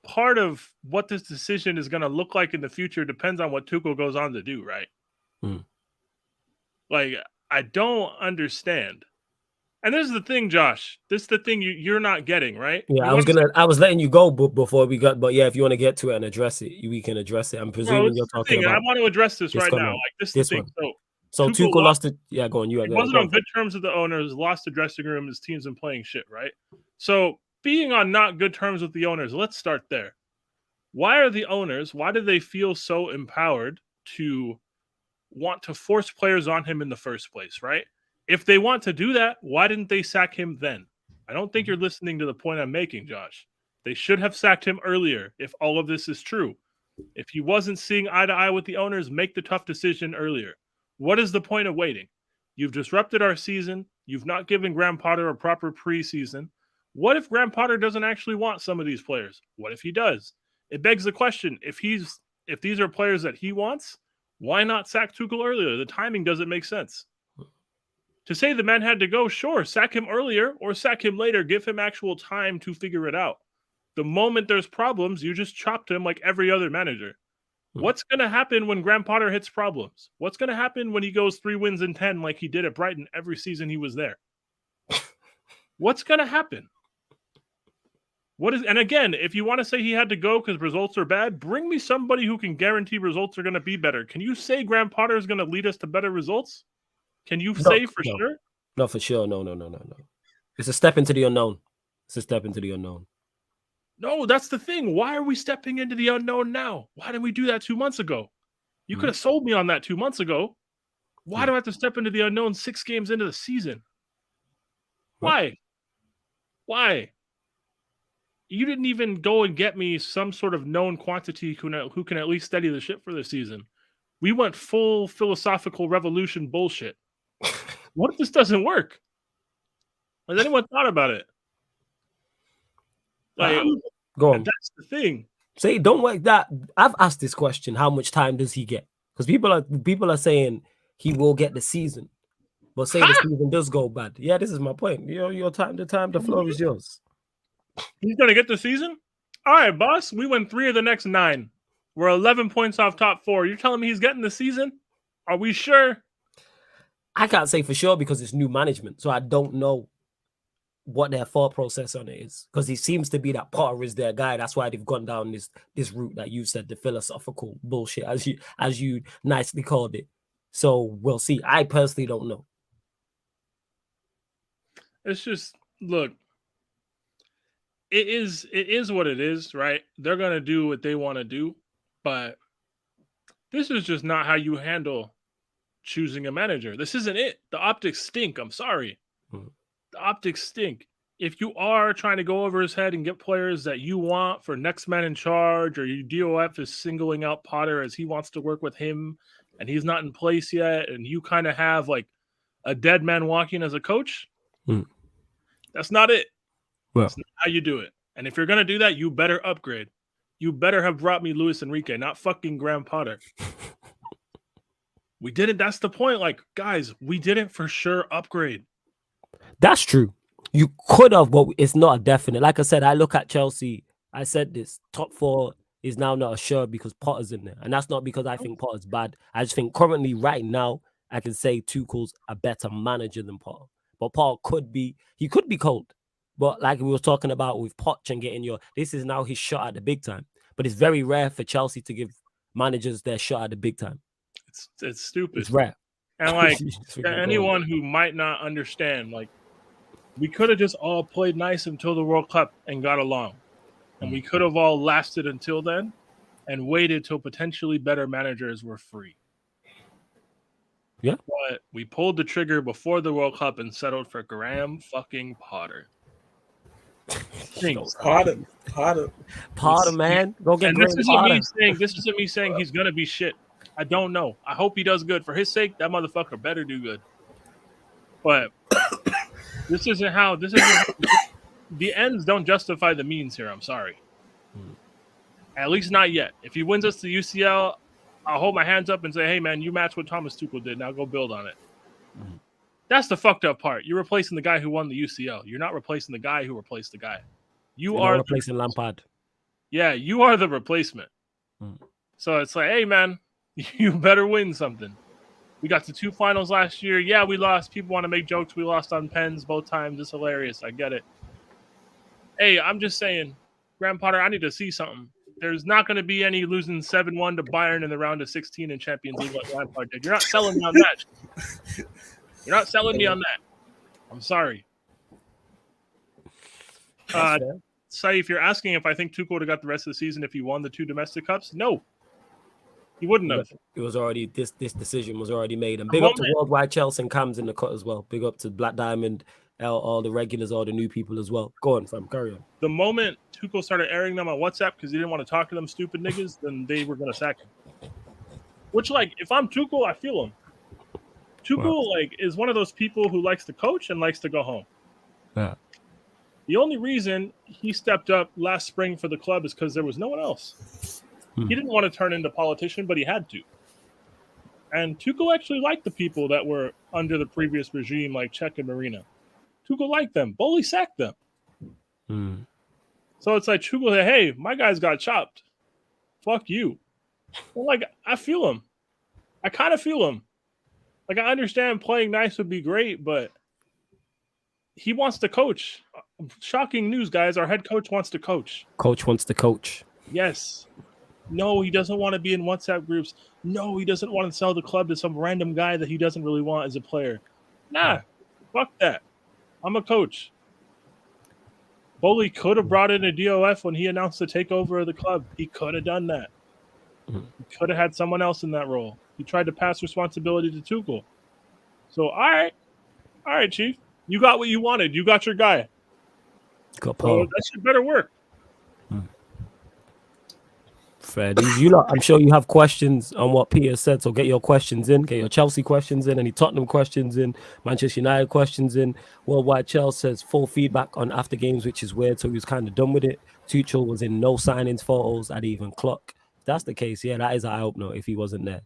part of what this decision is going to look like in the future depends on what Tuchel goes on to do, right? Like, I don't understand. And this is the thing, Josh. This is the thing you're not getting, right?
Yeah, I was letting you go before we got, but yeah, if you want to get to it and address it, we can address it. I'm presuming you're talking about.
I want to address this right now. Like, this is the thing.
So Tuchel lost it. Yeah, go on. He
wasn't on good terms with the owners. Lost the dressing room. His team's been playing shit, right? So being on not good terms with the owners. Let's start there. Why are the owners? Why do they feel so empowered to want to force players on him in the first place, right? If they want to do that, why didn't they sack him then? I don't think you're listening to the point I'm making, Josh. They should have sacked him earlier if all of this is true. If he wasn't seeing eye to eye with the owners, make the tough decision earlier. What is the point of waiting? You've disrupted our season. You've not given Graham Potter a proper preseason. What if Graham Potter doesn't actually want some of these players? What if he does? It begs the question, if these are players that he wants, why not sack Tuchel earlier? The timing doesn't make sense. To say the man had to go, sure, sack him earlier or sack him later. Give him actual time to figure it out. The moment there's problems, you just chopped him like every other manager. What's going to happen when Graham Potter hits problems? What's going to happen when he goes 3 wins in 10 like he did at Brighton every season he was there? What's going to happen? And again, if you want to say he had to go because results are bad, bring me somebody who can guarantee results are going to be better. Can you say Graham Potter is going to lead us to better results? Can you say for sure?
No, for sure. No. It's a step into the unknown.
No, that's the thing. Why are we stepping into the unknown now? Why didn't we do that 2 months ago? You could have sold me on that 2 months ago. Why do I have to step into the unknown 6 games into the season? Why? You didn't even go and get me some sort of known quantity who can at least steady the ship for the season. We went full philosophical revolution bullshit. What if this doesn't work? Has anyone thought about it? Like,
go on.
That's the thing.
Say, don't work that. I've asked this question: how much time does he get? Because people are saying he will get the season, but say the season does go bad. Yeah, this is my point. Your time, the floor is yours.
He's gonna get the season. All right, boss. We won 3 of the next 9. We're 11 points off top 4. You're telling me he's getting the season? Are we sure?
I can't say for sure because it's new management, so I don't know what their thought process on it is. Because he seems to be that Potter is their guy. That's why they've gone down this route that you said, the philosophical bullshit, as you nicely called it. So we'll see. I personally don't know.
It's just, look, it is what it is, right? They're gonna do what they want to do, but this is just not how you handle choosing a manager. This isn't it. The optics stink. I'm sorry. The optics stink. If you are trying to go over his head and get players that you want for next man in charge, or you DOF is singling out Potter as he wants to work with him and he's not in place yet, and you kind of have like a dead man walking as a coach, that's not it. Well, that's not how you do it. And if you're going to do that, you better upgrade. You better have brought me Luis Enrique, not fucking Graham Potter. We didn't. That's the point. Like, guys, we didn't for sure upgrade.
That's true. You could have, but it's not a definite. Like I said, I look at Chelsea. I said this top 4 is now not a sure because Potter's in there. And that's not because I think Potter's bad. I just think currently, right now, I can say Tuchel's a better manager than Potter. But Potter could be cold. But like we were talking about with Poch and getting this is now his shot at the big time. But it's very rare for Chelsea to give managers their shot at the big time.
It's stupid.
It's rare.
And like anyone who might not understand, like, we could have just all played nice until the World Cup and got along. And we could have all lasted until then and waited till potentially better managers were free.
Yeah.
But we pulled the trigger before the World Cup and settled for Graham fucking Potter. Stinks.
Pardon,
man. Go get
And
Graham Potter.
this isn't me saying he's gonna be shit. I don't know. I hope he does good. For his sake, that motherfucker better do good. But this isn't how the ends don't justify the means here. I'm sorry. At least not yet. If he wins us the UCL, I'll hold my hands up and say, hey man, you match what Thomas Tuchel did. Now go build on it. That's the fucked up part. You're replacing the guy who won the UCL. You're not replacing the guy who replaced the guy. You are
replacing Lampard.
Yeah, you are the replacement. So it's like, hey, man, you better win something. We got to 2 finals last year. Yeah, we lost. People want to make jokes. We lost on pens both times. It's hilarious. I get it. Hey, I'm just saying, Graham Potter, I need to see something. There's not going to be any losing 7-1 to Bayern in the round of 16 in Champions League like Lampard did. You're not selling me on that. You're not selling me on that. I'm sorry. Say, if you're asking if I think Tuchel would have got the rest of the season if he won the 2 domestic cups, no. He wouldn't have.
It was already this decision was already made. And big up to Worldwide Chelsea and Cam's in the cut as well. Big up to Black Diamond, all the regulars, all the new people as well. Go on, fam, carry on.
The moment Tuchel started airing them on WhatsApp because he didn't want to talk to them stupid niggas, then they were gonna sack him. Which, like, if I'm Tuchel, I feel him. Tuchel, like, is one of those people who likes to coach and likes to go home.
Yeah.
The only reason he stepped up last spring for the club is because there was no one else. He didn't want to turn into a politician, but he had to. And Tuchel actually liked the people that were under the previous regime, like Czech and Marina. Tuchel liked them. Bowley sacked them. So it's like Tuchel said, hey, my guys got chopped. Fuck you. Well, like, I feel him. I kind of feel him. Like, I understand playing nice would be great, but he wants to coach. Shocking news, guys. Our head coach wants to coach.
Coach wants to coach.
Yes. No, he doesn't want to be in WhatsApp groups. No, he doesn't want to sell the club to some random guy that he doesn't really want as a player. Nah, fuck that. I'm a coach. Bowley could have brought in a DOF when he announced the takeover of the club. He could have done that. He could have had someone else in that role. He tried to pass responsibility to Tuchel. So, all right, Chief. You got what you wanted. You got your guy.
Got
so that should better work.
Fair. I'm sure you have questions on what Peter said, so get your questions in. Get your Chelsea questions in, any Tottenham questions in, Manchester United questions in. Worldwide Chelsea says full feedback on after games, which is weird, so he was kind of done with it. Tuchel was in no signings photos at even clock. If that's the case, yeah, that is an eye-opener if he wasn't there.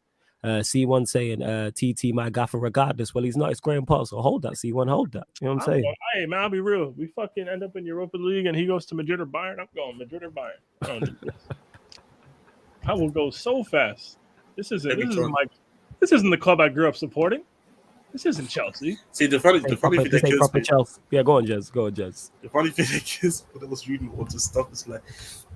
C1 saying, TT, my gaffer regardless. Well, he's not. It's Graham Potter, so hold that, C1, hold that. You know what I'm saying?
Hey, man, I'll be real. We fucking end up in Europa League and he goes to Madrid or Bayern. I'm going Madrid or Bayern. I don't do this. I will go so fast. This isn't the club I grew up supporting. This isn't Chelsea.
See, the funny thing is,
Chelsea. Yeah, go on, Jez. Go on, Jez.
The funny thing is, what I was reading all this stuff is like,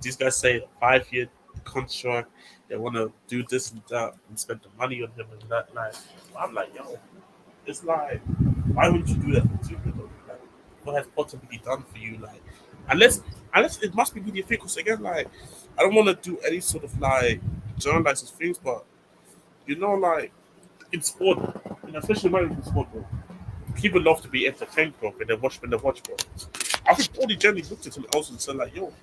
these guys say 5-year contract. They want to do this and that and spend the money on him and that. Like, I'm like, yo, it's like, why would you do that for Tuchel? Like, what has Potter really done for you? Like, unless it must be really fair. Because again, like, I don't want to do any sort of like journalizing things, but you know, like in sport, and especially American sport, bro, people love to be entertained, bro, when they watch, bro. I think all the generally looked at him also and said, like, yo,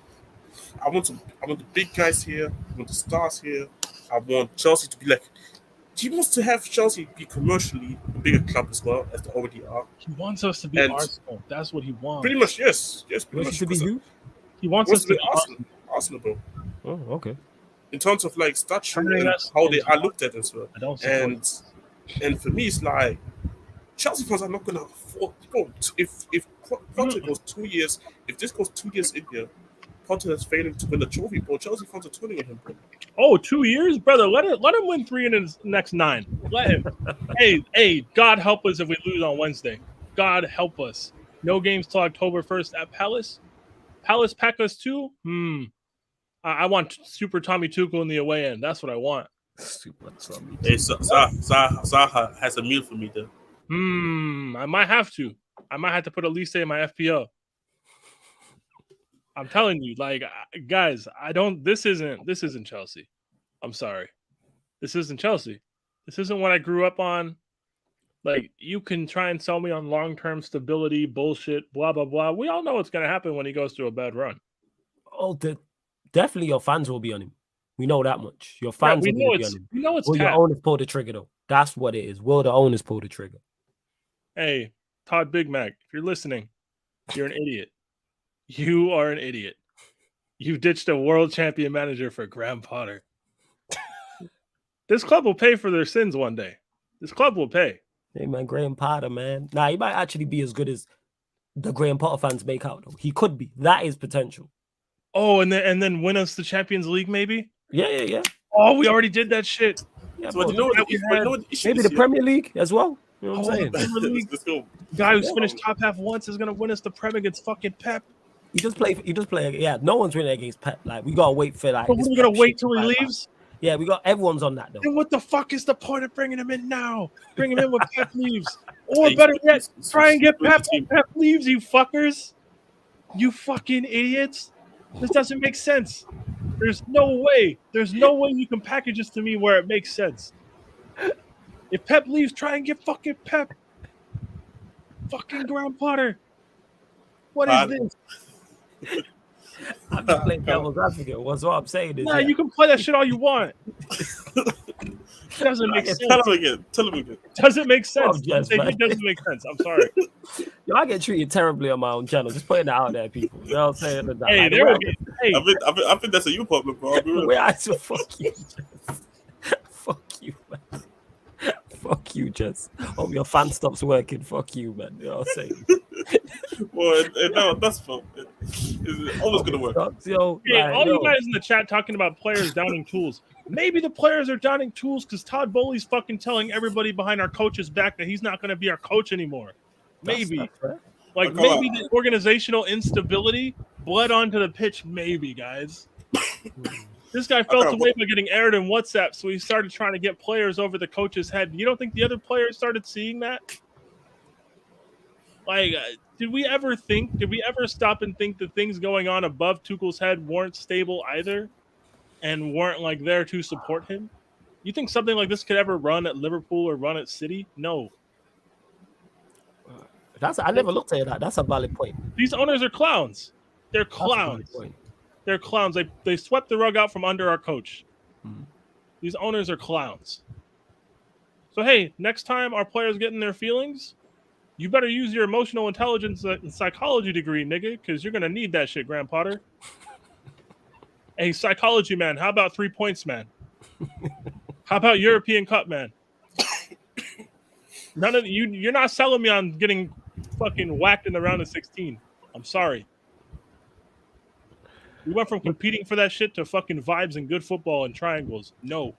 I want the big guys here, I want the stars here, I want Chelsea to be like. He wants to have Chelsea be commercially a bigger club as well as they already are.
He wants us to be Arsenal. That's what he wants.
Pretty much, yes. Pretty much.
To be who?
He wants us to be
Arsenal, bro.
Oh, okay.
In terms of like stature and how they are looked at as well. And for me, it's like Chelsea fans are not gonna afford. Bro, if Potter goes 2 years, if this goes 2 years in here, Potter is failing to win a trophy, bro. Chelsea fans are twinning with him, bro.
Oh, 2 years, brother. Let him win 3 in his next 9. Let him. hey, God help us if we lose on Wednesday. God help us. No games till October 1st at Palace. Palace pack us too. I want Super Tommy Tuchel in the away end. That's what I want.
Super Tommy.
Hey, Zaha has a meal for me though.
I might have to. I might have to put Elise in my FPO. I'm telling you, like, guys, this isn't Chelsea. I'm sorry. This isn't Chelsea. This isn't what I grew up on. Like, you can try and sell me on long-term stability, bullshit, blah, blah, blah. We all know what's going to happen when he goes through a bad run.
Oh, definitely your fans will be on him. We know that much. Your
Yeah,
fans
we
are going
know
to be
it's
on him.
we know it's
Will your
cap.
owners pull the trigger, though? That's what it is. Will the owners pull the trigger?
Hey, Todd Big Mac, if you're listening, you're an idiot. You are an idiot. You ditched a world champion manager for Graham Potter. This club will pay for their sins one day. This club will pay.
Hey, man, Graham Potter, man. Nah, he might actually be as good as the Graham Potter fans make out, though. He could be. That is potential.
Oh, and then win us the Champions League, maybe?
Yeah.
Oh, we already did that shit.
Yeah,
So,
bro.
the issue
Maybe
is
the
here?
Premier League as well. You know what
Oh,
I'm saying?
the Premier League.
Let's go.
Guy who's finished top half once is gonna win us the Prem against fucking Pep.
You just play. Yeah, no one's winning against Pep. Like, we gotta wait for like.
But
this
we're gonna
Pep
wait
shit
till
to
he
fight back.
leaves.
Yeah, everyone's on that though.
Then what the fuck is the point of bringing him in now? Bring him in when Pep leaves, or better yet, try and get Pep when Pep leaves. You fuckers, you fucking idiots. This doesn't make sense. There's no way you can package this to me where it makes sense. If Pep leaves, try and get fucking Pep. Fucking Graham Potter. What is this?
I'm just playing devil's advocate. What's what I'm saying is,
Nah, you can play that shit all you want. It doesn't make sense.
Tell him again.
Doesn't make sense.
Oh, yes,
It
man.
doesn't make sense. I'm sorry.
yo, I get treated terribly on my own channel. Just putting that out there, people. You know what I'm saying? Like,
Hey,
the
there
way
we go. Hey,
I think that's a you problem, bro. I'll be
the
real.
way I so fuck you, Jess. Fuck you, man. Fuck you, Jess. Hope your fan stops working. Fuck you, man. You know what I'm saying?
Well, no, that's fun. It's always gonna work.
Sucks, yo.
hey,
Like,
all
yo.
you guys in the chat talking about players downing tools. Maybe the players are downing tools because Todd Bowley's fucking telling everybody behind our coach's back that he's not going to be our coach anymore. Maybe.
That's fair.
Like, maybe the organizational instability bled onto the pitch. Maybe, guys. This guy felt away by getting aired in WhatsApp, so he started trying to get players over the coach's head. You don't think the other players started seeing that? Like, did we ever stop and think that things going on above Tuchel's head weren't stable either and weren't, like, there to support him? You think something like this could ever run at Liverpool or run at City? No.
I never looked at that. That's a valid point.
These owners are clowns. They're
That's a valid
clowns.
point.
They're clowns. They swept the rug out from under our coach.
Mhm.
These owners are clowns. So, hey, next time our players get in their feelings, you better use your emotional intelligence and psychology degree, nigga, because you're going to need that shit, Graham Potter. Hey, psychology, man. How about 3 points, man? How about European Cup, man? None of you're not selling me on getting fucking whacked in the round of 16. I'm sorry. We went from competing for that shit to fucking vibes and good football and triangles. No,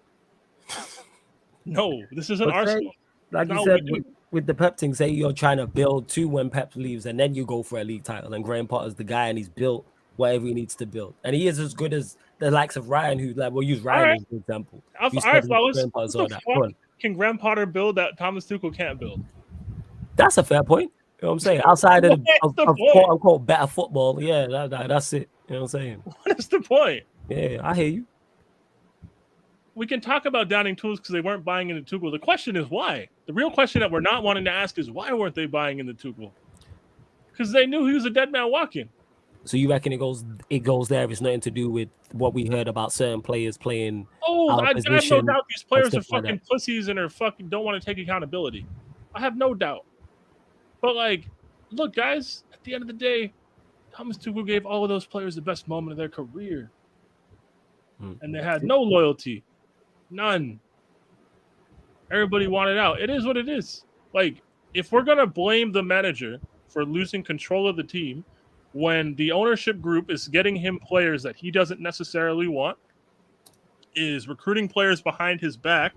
this isn't
But
Arsenal.
Like
That's
you
not
said,
what we do.
with the Pep thing, say you're trying to build to when Pep leaves, and then you go for a league title. And Graham Potter's the guy, and he's built whatever he needs to build, and he is as good as the likes of Ryan, who like we'll use Ryan as an example.
All
You
right,
said
fellas.
Graham
What
Potter's
the
all that.
fuck
Go on.
can Graham Potter build that Thomas Tuchel can't build?
That's a fair point. You know what I'm saying? Outside of,
What's the
of
point?
quote unquote better football, yeah, that's it. You know what I'm saying?
What is the point?
Yeah, I hear you.
We can talk about downing tools because they weren't buying into Tuchel. The question is why. The real question that we're not wanting to ask is why weren't they buying into Tuchel? Because they knew he was a dead man walking.
So you reckon it goes there? It's nothing to do with what we heard about certain players playing.
Oh,
out of
I have no
position
doubt these players are
stuff like
fucking
that.
pussies and are fucking don't want to take accountability. I have no doubt. But like, look, guys, at the end of the day, Thomas Tuchel gave all of those players the best moment of their career. And they had no loyalty. None. Everybody wanted out. It is what it is. Like, if we're gonna blame the manager for losing control of the team when the ownership group is getting him players that he doesn't necessarily want, is recruiting players behind his back,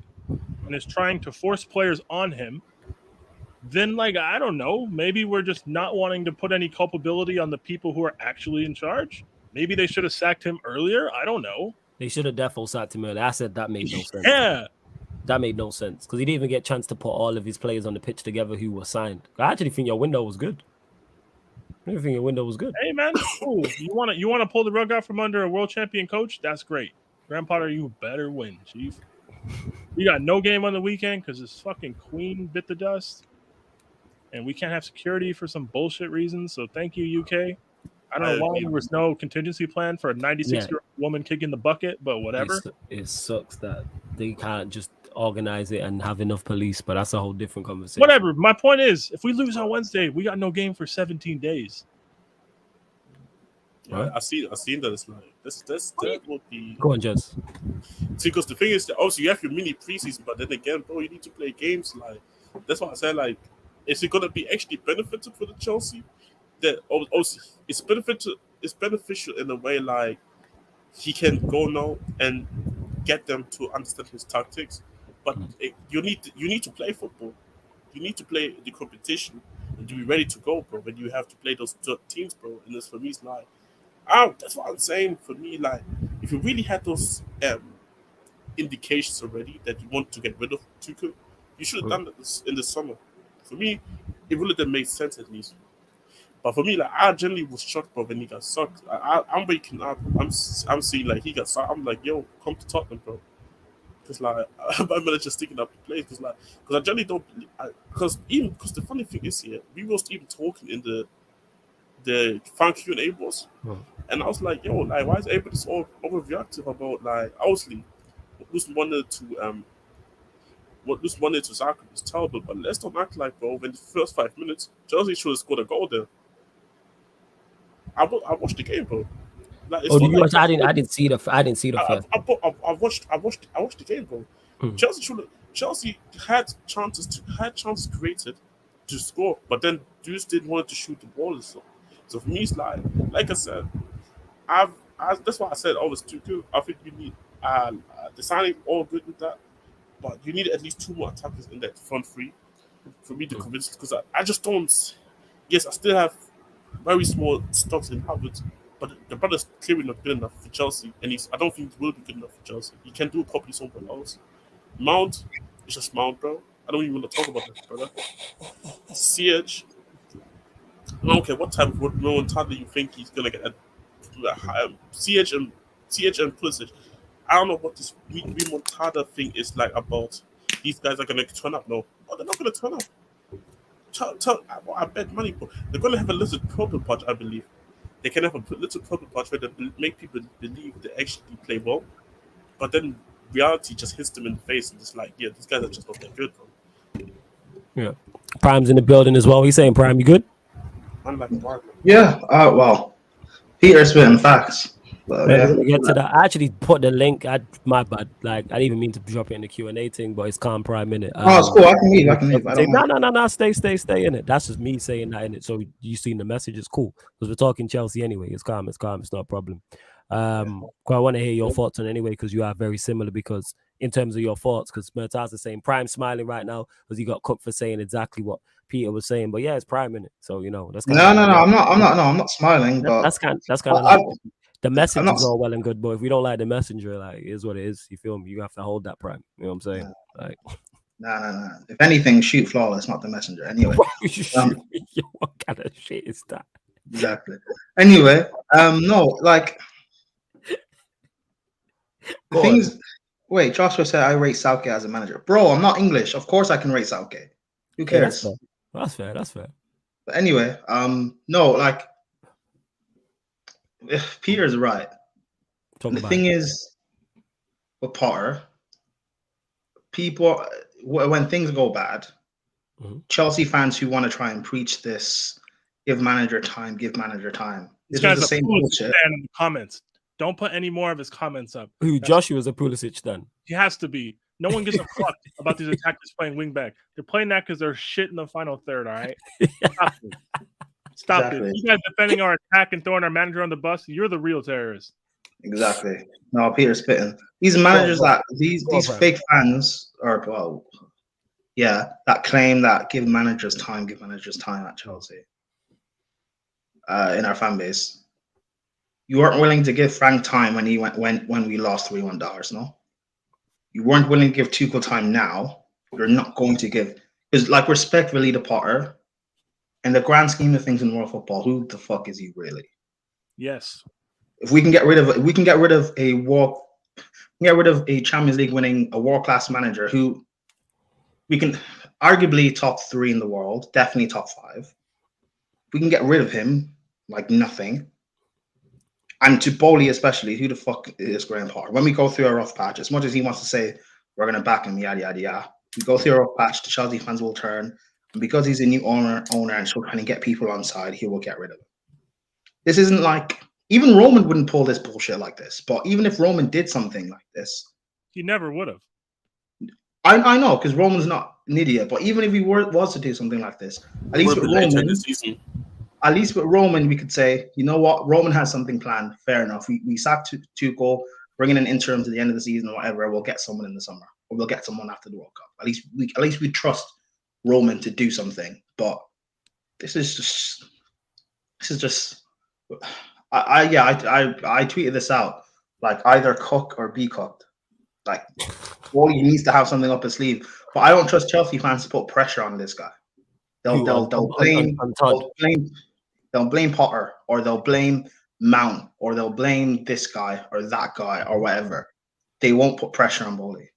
and is trying to force players on him, then, like, I don't know, maybe we're just not wanting to put any culpability on the people who are actually in charge. Maybe they should have sacked him earlier. I don't know.
They should have definitely sacked him earlier. I said that made no sense.
Yeah.
That made no sense because he didn't even get a chance to put all of his players on the pitch together who were signed. I actually think your window was good. I think your window was good.
Hey, man, cool. You want to pull the rug out from under a world champion coach? That's great. Graham Potter, you better win, Chief. We got no game on the weekend because this fucking queen bit the dust, and we can't have security for some bullshit reasons. So thank you, UK. I don't know why there was no contingency plan for a 96-year-old woman kicking the bucket, but whatever.
It sucks that they can't just organize it and have enough police, but that's a whole different conversation.
Whatever. My point is, if we lose on Wednesday, we got no game for 17 days.
Yeah, I seen that. It's like that would be.
Go on, Jess.
See, because the thing is that also you have your mini preseason, but then again, bro, you need to play games. Like that's why I said, like, is it gonna be actually beneficial for the Chelsea? That also it's beneficial in a way, like he can go now and get them to understand his tactics. But you need to play football. You need to play the competition and to be ready to go, bro. When you have to play those teams, bro. And this for me is like. That's what I'm saying. For me, like, if you really had those indications already that you want to get rid of Tuchel, you should have done that in the summer. For me, it really didn't make sense at least. But for me, like, I generally was shocked, bro, when he got sucked. I'm waking up. I'm seeing like he got sucked. I'm like, yo, come to Tottenham, bro. Because like my manager's sticking up the place. Because I generally don't believe. Because the funny thing is here, we was even talking in the fan Q&A was. And I was like, yo, like, why is everybody so overreactive about, like, obviously, what Lucy wanted to Zagreb is terrible, but let's not act like, bro, when the first 5 minutes, Chelsea should have scored a goal there. I watched the game, bro. Like,
did you watch? I didn't see the. I didn't see the first.
I watched the game, bro. Chelsea had chances created to score, but then Deuce didn't want to shoot the ball and stuff. So for me, it's like I said, that's why I said, it's too good. I think we need the signing all good with that, but you need at least 2 more attackers in that front three for me to convince. Because I just don't. Yes, I still have very small stocks in Harvard, but the brother's clearly not good enough for Chelsea, and I don't think he will be good enough for Chelsea. He can do it properly somewhere else. Mount is just Mount, bro. I don't even want to talk about that, brother. CH. I don't care what type of remontada you think he's gonna get. CH and Pulisic. I don't know what this remontada thing is like about. These guys are gonna turn up. No, they're not gonna turn up. I bet money, bro. They're gonna have a little purple patch, I believe. They can have a little purple patch where they make people believe they actually play well, but then reality just hits them in the face and it's like, yeah, these guys are just not that good, bro.
Yeah, Prime's in the building as well. What are you saying, Prime? You good?
Yeah, well, Peter's spitting facts. But,
get to that. I actually put the link. My bad. Like I didn't even mean to drop it in the Q&A thing, but it's Calm Prime in it.
It's cool. I can leave.
No. Stay in it. That's just me saying that in it. So you seen the message. It's cool because we're talking Chelsea anyway. It's calm. It's not a problem. I want to hear your thoughts on it anyway because you are very similar. Because in terms of your thoughts, because Murtaz's saying Prime smiling right now because he got cooked for saying exactly what Peter was saying, but yeah, it's Prime in it. So you know that's
no. I'm not smiling. But
that's kind of like the message is all well and good, but if we don't like the messenger, like it is what it is. You feel me? You have to hold that, Prime. You know what I'm saying? Like,
no. If anything, shoot flawless, not the messenger. Anyway,
what kind of shit is that?
Exactly. Anyway, no, like the thing is. Wait, Joshua said I rate Southgate as a manager. Bro, I'm not English. Of course I can rate Southgate. Who cares?
Yeah, that's fair.
But anyway, no, like Peter's right. The thing is with Potter, people when things go bad, Chelsea fans who want to try and preach this, give manager time. This is the same bullshit.
In the comments. Don't put any more of his comments up.
Who Joshua's a Pulisic then?
He has to be. No one gives a fuck about these attackers playing wingback. They're playing that because they're shit in the final third, all right? Stop it. You guys defending our attack and throwing our manager on the bus, you're the real terrorist.
Exactly. No, Peter's spitting. These managers these fake fans that claim that give managers time at Chelsea. In our fan base. You weren't willing to give Frank time when we lost 3-1, no? You weren't willing to give Tuchel time now. You're not going to give because respectfully to Potter, in the grand scheme of things in world football, who the fuck is he really?
Yes.
If we can get rid of a walk, get rid of a Champions League winning, a world-class manager who we can arguably top 3 in the world, definitely top 5. We can get rid of him like nothing. And to Bowley especially, who the fuck is Graham Potter? When we go through a rough patch, as much as he wants to say we're going to back him, yada, yada, yada, we go through a rough patch, the Chelsea fans will turn. And because he's a new owner and still trying to get people on side, he will get rid of him. This isn't like, even Roman wouldn't pull this bullshit like this. But even if Roman did something like this,
he never would have.
I know, because Roman's not an idiot. But even if he was to do something like this, at least with Roman, we could say, you know what, Roman has something planned. Fair enough. We sacked Tuchel, bringing an interim to the end of the season or whatever. We'll get someone in the summer, or we'll get someone after the World Cup. At least we trust Roman to do something. But this is just. I tweeted this out, like either cook or be cooked. Like, Wally needs to have something up his sleeve. But I don't trust Chelsea fans to put pressure on this guy. They'll blame Potter, or they'll blame Mount, or they'll blame this guy or that guy or whatever. They won't put pressure on Bowley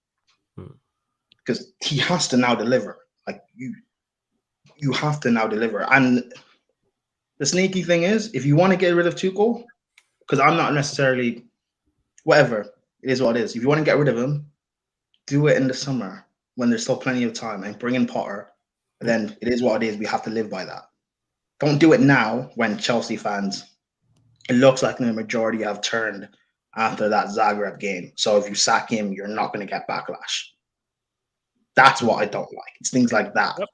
because he has to now deliver. Like you have to now deliver. And the sneaky thing is, if you want to get rid of Tuchel, because I'm not necessarily whatever, it is what it is. If you want to get rid of him, do it in the summer when there's still plenty of time, and bring in Potter. And then it is what it is. We have to live by that. Don't do it now when Chelsea fans, it looks like the majority have turned after that Zagreb game. So if you sack him, you're not going to get backlash. That's what I don't like. It's things like that.
Yep.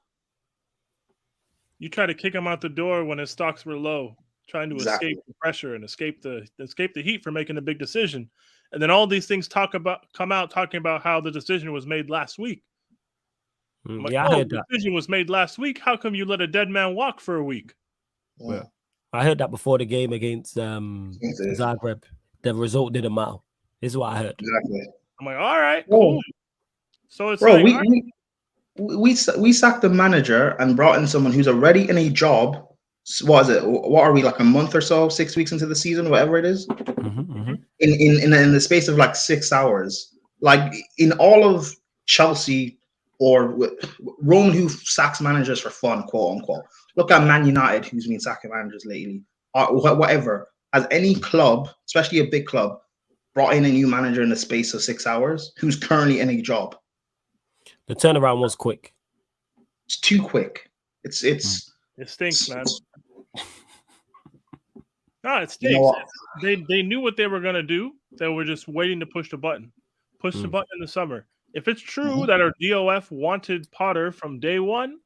You try to kick him out the door when his stocks were low, trying to escape the pressure and escape the heat for making a big decision. And then all these things come out talking about how the decision was made last week.
I heard that.
The decision was made last week. How come you let a dead man walk for a week?
Yeah. I heard that before the game against Zagreb. The result didn't matter. This is what I heard.
Exactly.
I'm like, all right, cool. So it's
we sacked the manager and brought in someone who's already in a job. What is it? What are we, like a month or so, 6 weeks into the season, whatever it is? In the space of like 6 hours, like in all of Chelsea or Roman, who sacks managers for fun, quote unquote. Look at Man United, who's been sacking managers lately. Whatever. Has any club, especially a big club, brought in a new manager in the space of 6 hours who's currently in a job?
The turnaround was quick.
It's too quick. It
stinks, man. No, it stinks. You know, they knew what they were gonna do. They were just waiting to push the button. Push the button in the summer. If it's true that our DOF wanted Potter from day one,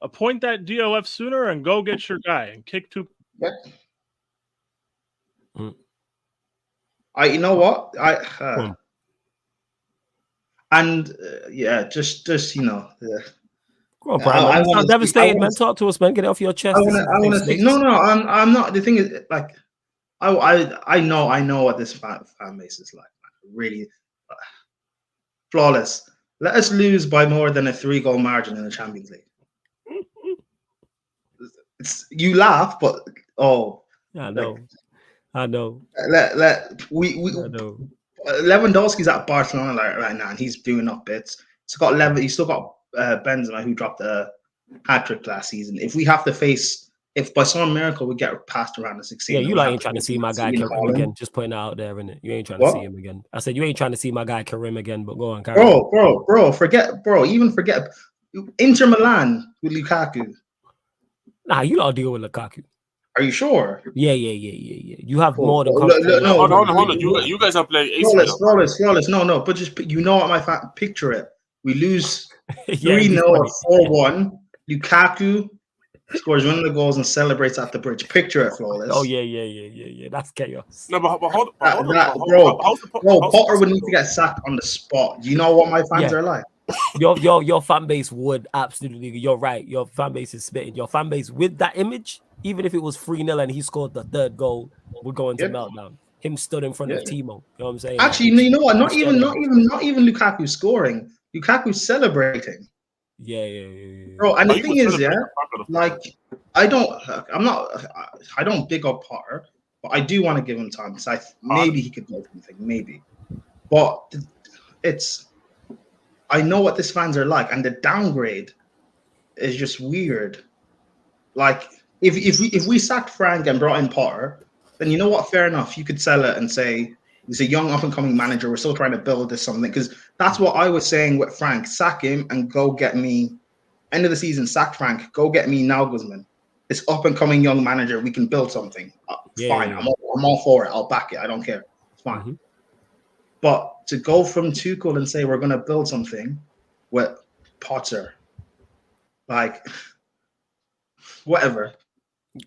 appoint that DOF sooner and go get your guy and kick two.
You know what? Just you know.
Go on, Brian. I'm devastated, man. Talk to us, man. Get it off your chest.
I want to see. No, I'm not. The thing is, like, I know what this fan base is like. Really flawless. Let us lose by more than a 3-goal margin in the Champions League. You laugh, but
I know. I know.
We Lewandowski's at Barcelona right now, and he's doing up bits. He's still got Benzema, who dropped a hat trick last season. If by some miracle we get passed around the 16,
ain't trying to see my guy Karim again. Just putting it out there, innit? You ain't trying to see him again. I said you ain't trying to see my guy Karim again. But go on, Karim.
Bro, forget Inter Milan with Lukaku.
Nah, you don't deal with Lukaku.
Are you sure?
Yeah. You have more than
hold on. You guys are playing AC.
Flawless. No, but just you know what picture it. We lose 3-0 or 4-1. Lukaku scores one of the goals and celebrates at the bridge. Picture it, Flawless.
Oh yeah. That's chaos.
No, but hold on.
Bro, Potter would need to get sacked on the spot. Do you know what my fans are like?
Your fan base would absolutely. You're right. Your fan base is spitting. Your fan base with that image, even if it was 3-0 and he scored the third goal, would go into meltdown. Him stood in front of Timo. You know what I'm saying?
Actually, you know what? Not even Lukaku scoring. Lukaku celebrating.
Yeah.
Bro, and the thing is, like I don't big up Potter, but I do want to give him time because maybe he could do something. Maybe. But I know what these fans are like, and the downgrade is just weird. Like, if we sacked Frank and brought in Potter, then you know what? Fair enough. You could sell it and say he's a young up and coming manager. We're still trying to build this something, because that's what I was saying with Frank. Sack him and go get me. End of the season, sack Frank. Go get me Nagelsmann. This up and coming young manager. We can build something. Fine. I'm all for it. I'll back it. I don't care. It's fine.
Mm-hmm.
But to go from Tuchel and say we're going to build something with Potter, like, whatever.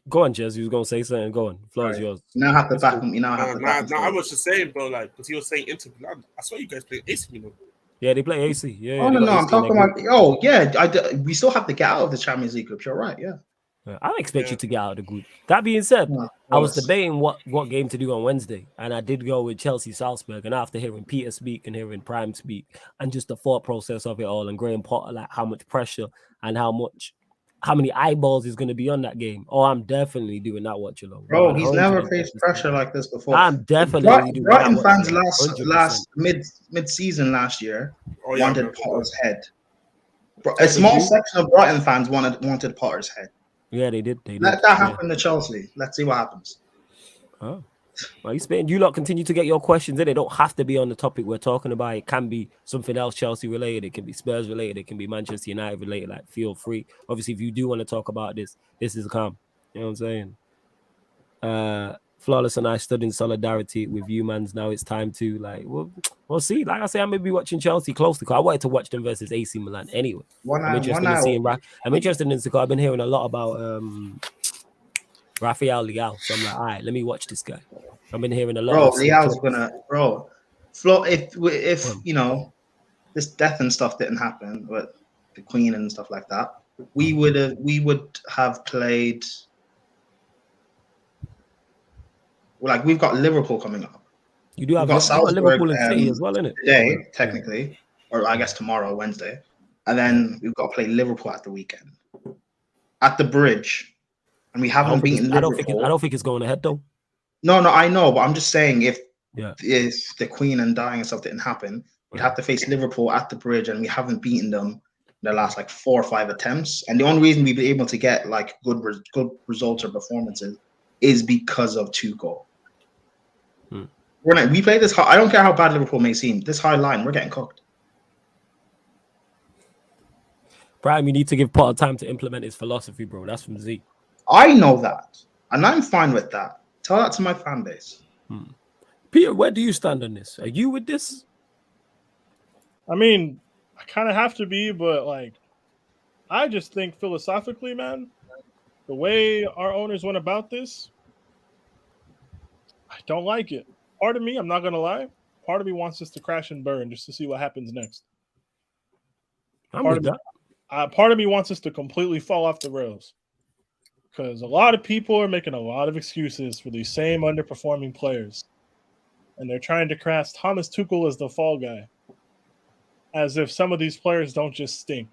Go on, Jez. You was gonna say something. Go on. Floor is yours.
You now have to back him. You now have to back him.
I was just saying, bro, like, because he was saying Inter Milan. I swear you guys play AC Milan.
Yeah, they play AC. Yeah.
Oh no, I'm talking about. Oh yeah, we still have to get out of the Champions League group. You're right. Yeah.
I don't expect you to get out of the group. That being said, I was debating what game to do on Wednesday, and I did go with Chelsea Salzburg. And after hearing Peter speak and hearing Prime speak, and just the thought process of it all, and Graham Potter, like how much pressure and how many eyeballs is going to be on that game. Oh, I'm definitely doing that watch along.
Bro, he's never faced pressure like this before.
I'm definitely doing
Brighton
that
fans
watch
last mid-season last year wanted Potter's head. A small section of Brighton fans wanted Potter's head.
Yeah, they did.
Let that happen to Chelsea. Let's see what happens.
Oh. Well, you lot continue to get your questions in. They don't have to be on the topic we're talking about. It can be something else Chelsea related. It can be Spurs related. It can be Manchester United related. Like, feel free. Obviously, if you do want to talk about this is calm. You know what I'm saying? Flawless and I stood in solidarity with you, mans. Now it's time to we'll see. Like I say, I'm gonna be watching Chelsea closely because I wanted to watch them versus AC Milan anyway. I'm interested in seeing. I'm interested in this because I've been hearing a lot about Rafael Leao. So I'm like, all right, let me watch this guy. I've been hearing a lot.
Bro, Leao's gonna Flo. If you know this death and stuff didn't happen with the Queen and stuff like that, we would have played. Like, we've got Liverpool coming up.
You do have Liverpool and City as well, innit?
Today, technically, or I guess tomorrow, Wednesday, and then we've got to play Liverpool at the weekend at the Bridge, and we haven't beaten Liverpool.
I don't think it's going ahead though.
No, I know, but I'm just saying if the Queen and dying and stuff didn't happen, we'd have to face Liverpool at the Bridge, and we haven't beaten them in the last 4 or 5 attempts. And the only reason we've been able to get good results or performances is because of Tuchel. We play this high. I don't care how bad Liverpool may seem. This high line, we're getting cooked.
Brian, you need to give Potter time to implement his philosophy, bro. That's from Z.
I know that, and I'm fine with that. Tell that to my fan base.
Peter, where do you stand on this? Are you with this?
I mean, I kind of have to be, but I just think philosophically, man, the way our owners went about this, I don't like it. Part of me, I'm not going to lie, part of me wants us to crash and burn just to see what happens next. Part of me wants us to completely fall off the rails. Because a lot of people are making a lot of excuses for these same underperforming players. And they're trying to cast Thomas Tuchel as the fall guy. As if some of these players don't just stink.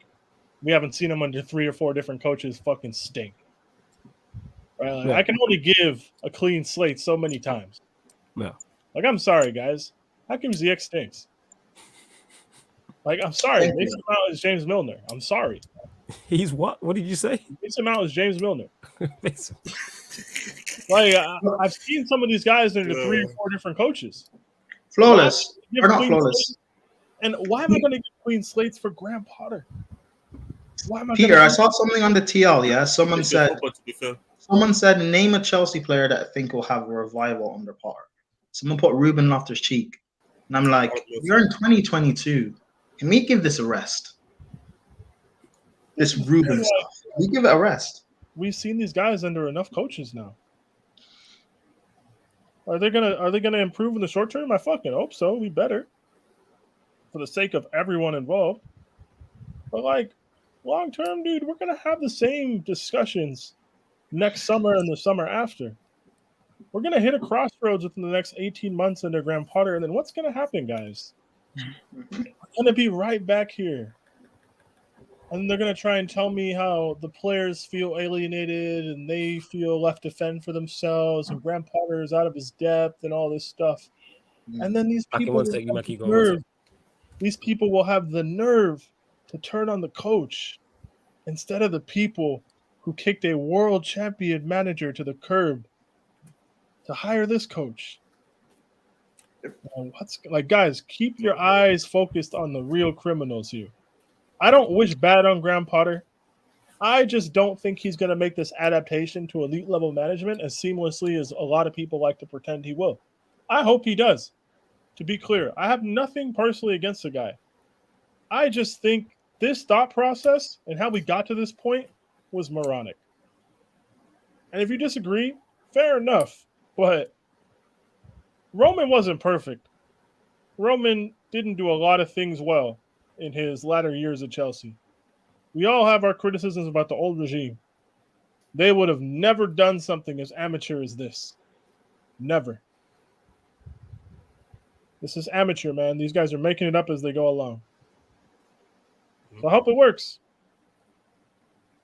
We haven't seen them under 3 or 4 different coaches fucking stink. Right? I can only give a clean slate so many times.
Yeah.
I'm sorry, guys. Hakim Ziyech stinks. I'm sorry. Mason Mount is James Milner. I'm sorry.
He's what? What did you say?
Mason Mount is James Milner. I've seen some of these guys under 3 or 4 different coaches.
Flawless. Or not flawless.
And why am I going to get clean slates for Graham Potter?
Peter, I saw something on the TL, yeah? Someone said, name a Chelsea player that I think will have a revival under Potter. Someone put Ruben Loftus-Cheek. And I'm like, you're in 2022. Can we give this a rest? This Ruben stuff. We give it a rest.
We've seen these guys under enough coaches now. Are they gonna improve in the short term? I fucking hope so. We better. For the sake of everyone involved. But long term, dude, we're gonna have the same discussions next summer and the summer after. We're gonna hit a crossroads within the next 18 months under Graham Potter, and then what's gonna happen, guys? We're gonna be right back here. And they're going to try and tell me how the players feel alienated and they feel left to fend for themselves and Graham Potter is out of his depth and all this stuff. And then these
I can
people
one
will
sec, you
have
might keep
the
going. One sec.
nerve. These people will have the nerve to turn on the coach instead of the people who kicked a world champion manager to the curb to hire this coach. What's like, guys? Keep your eyes focused on the real criminals here. I don't wish bad on Graham Potter. I just don't think he's going to make this adaptation to elite level management as seamlessly as a lot of people like to pretend he will. I hope he does. To be clear, I have nothing personally against the guy. I just think this thought process and how we got to this point was moronic. And if you disagree, fair enough. But Roman wasn't perfect. Roman didn't do a lot of things well in his latter years at Chelsea. We all have our criticisms about the old regime. They would have never done something as amateur as this. Never. This is amateur, man. These guys are making it up as they go along. So I hope it works.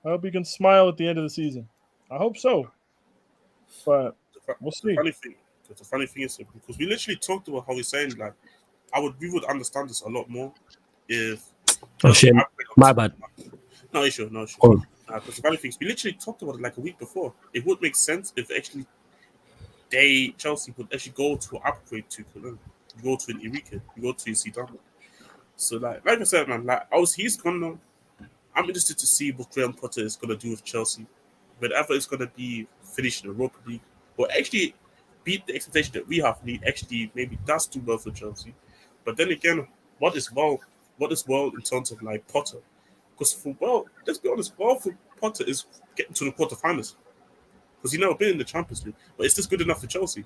I hope you can smile at the end of the season. I hope so. But we'll see.
The funny thing is because we literally talked about how we're saying like we would understand this a lot more if
Oh shit, my bad.
No issue.
Oh.
Because the funny thing is we literally talked about it like a week before. It would make sense if actually Chelsea would actually go to upgrade to go to an Enrique, go to Zidane. So like I said, man, like he's gone now. I'm interested to see what Graham Potter is gonna do with Chelsea. Whatever it's gonna be, finish in the Europa League, or actually beat the expectation that we have. He actually maybe does do well for Chelsea. But then again, what is well in terms of like Potter? Because let's be honest, for Potter is getting to the quarterfinals. Because he's never been in the Champions League. But is this good enough for Chelsea?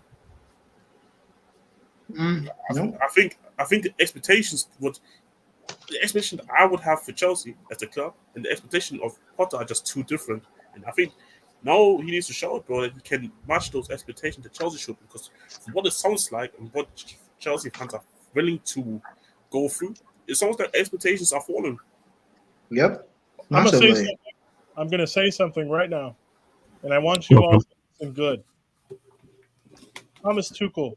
No.
I think the expectation I would have for Chelsea as a club and the expectation of Potter are just too different. And I think now he needs to show it, bro, that he can match those expectations that Chelsea should. Because from what it sounds like and what Chelsea fans are willing to go through, it sounds like expectations are falling.
Yep.
I'm gonna say something right now, and I want you all to listen good. Thomas Tuchel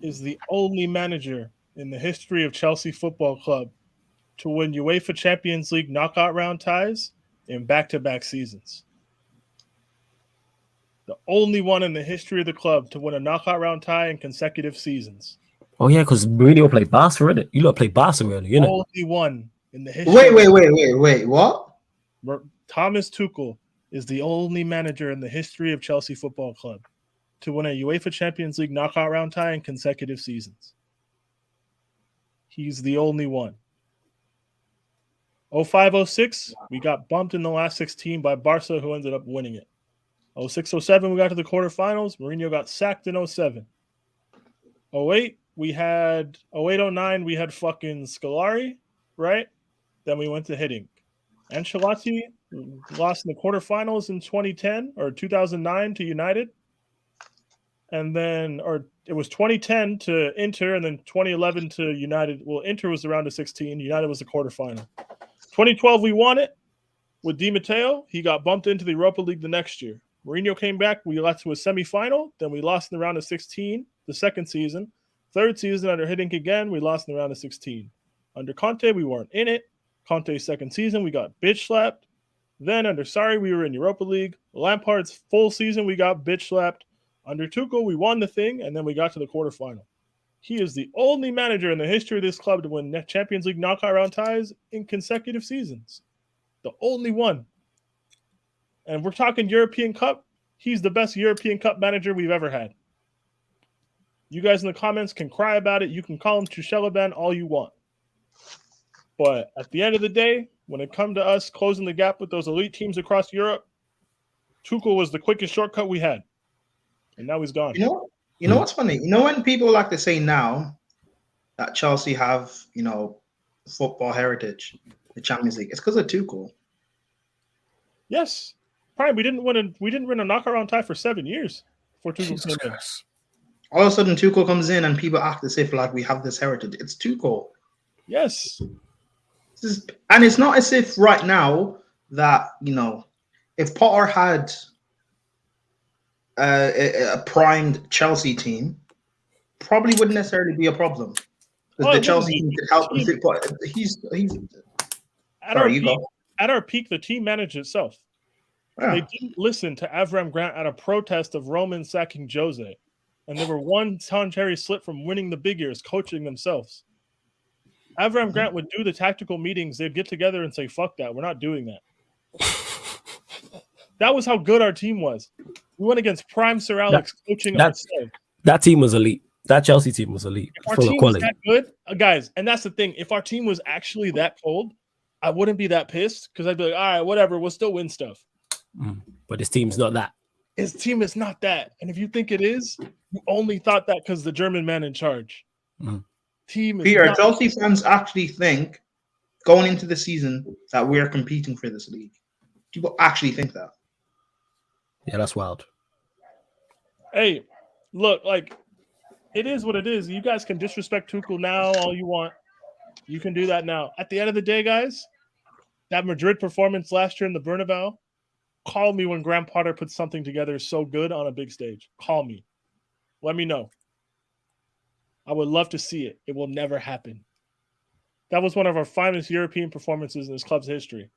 is the only manager in the history of Chelsea Football Club to win UEFA Champions League knockout round ties in back-to-back seasons. The only one in the history of the club to win a knockout round tie in consecutive seasons.
Oh yeah, because Mourinho played Barca, innit? You lot played Barca earlier, innit?
Only one in the history.
Wait. What?
Thomas Tuchel is the only manager in the history of Chelsea Football Club to win a UEFA Champions League knockout round tie in consecutive seasons. He's the only one. 05-06, we got bumped in the last 16 by Barca, who ended up winning it. 06-07, we got to the quarterfinals. Mourinho got sacked in 07. 08, we had 08-09, we had fucking Scolari, right? Then we went to Hiddink. Ancelotti lost in the quarterfinals in 2010 or 2009 to United. And then, or it was 2010 to Inter, and then 2011 to United. Well, Inter was the round of 16. United was the quarterfinal. 2012, we won it with Di Matteo. He got bumped into the Europa League the next year. Mourinho came back. We got to a semifinal. Then we lost in the round of 16 the second season. Third season under Hiddink again, we lost in the round of 16. Under Conte, we weren't in it. Conte's second season, we got bitch slapped. Then under Sarri, we were in Europa League. Lampard's full season, we got bitch slapped. Under Tuchel, we won the thing, and then we got to the quarterfinal. He is the only manager in the history of this club to win Champions League knockout round ties in consecutive seasons. The only one. And we're talking European Cup. He's the best European Cup manager we've ever had. You guys in the comments can cry about it. You can call him Tuchelaban all you want. But at the end of the day, when it comes to us closing the gap with those elite teams across Europe, Tuchel was the quickest shortcut we had. And now he's gone.
You know what's funny? You know when people like to say now that Chelsea have, football heritage, the Champions League, it's because of Tuchel.
Yes. Probably we didn't win a knockout round tie for 7 years before Tuchel came in.
All of a sudden Tuchel comes in and people act as if like we have this heritage. It's Tuchel.
Yes.
And it's not as if right now that, if Potter had a primed Chelsea team, probably wouldn't necessarily be a problem. Because the Chelsea team could help him. But he's sorry, you go.
At our peak, the team managed itself.
Yeah.
They didn't listen to Avram Grant at a protest of Roman sacking Jose. And they were one solitary slip from winning the big years, coaching themselves. Avram Grant would do the tactical meetings. They'd get together and say, fuck that. We're not doing that. That was how good our team was. We went against prime Sir Alex coaching ourselves.
That team was elite. That Chelsea team was elite.
If our team was that good, guys, and that's the thing. If our team was actually that cold, I wouldn't be that pissed because I'd be like, all right, whatever. We'll still win stuff.
But his team's not that.
His team is not that. And if you think it is, you only thought that because the German man in charge. Team is
Peter, Chelsea fans actually think going into the season that we're competing for this league. People actually think that.
Yeah, that's wild.
Hey, look, like, it is what it is. You guys can disrespect Tuchel now all you want. You can do that now. At the end of the day, guys, that Madrid performance last year in the Bernabeu, call me when Graham Potter puts something together so good on a big stage. Call me. Let me know. I would love to see it. It will never happen. That was one of our finest European performances in this club's history.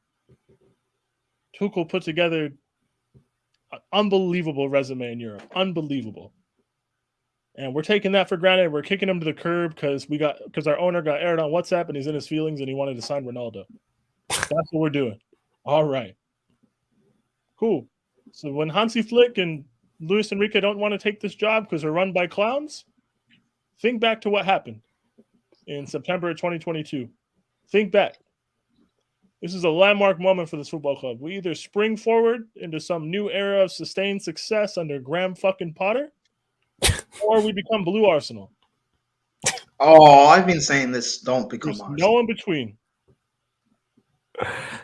Tuchel put together an unbelievable resume in Europe. Unbelievable. And we're taking that for granted. We're kicking him to the curb because our owner got aired on WhatsApp and he's in his feelings and he wanted to sign Ronaldo. That's what we're doing. All right. Cool. So when Hansi Flick and Luis Enrique don't want to take this job because they're run by clowns, think back to what happened in September of 2022. Think back. This is a landmark moment for this football club. We either spring forward into some new era of sustained success under Graham fucking Potter, or we become Blue Arsenal.
Oh, I've been saying this. Don't become Arsenal.
No in between.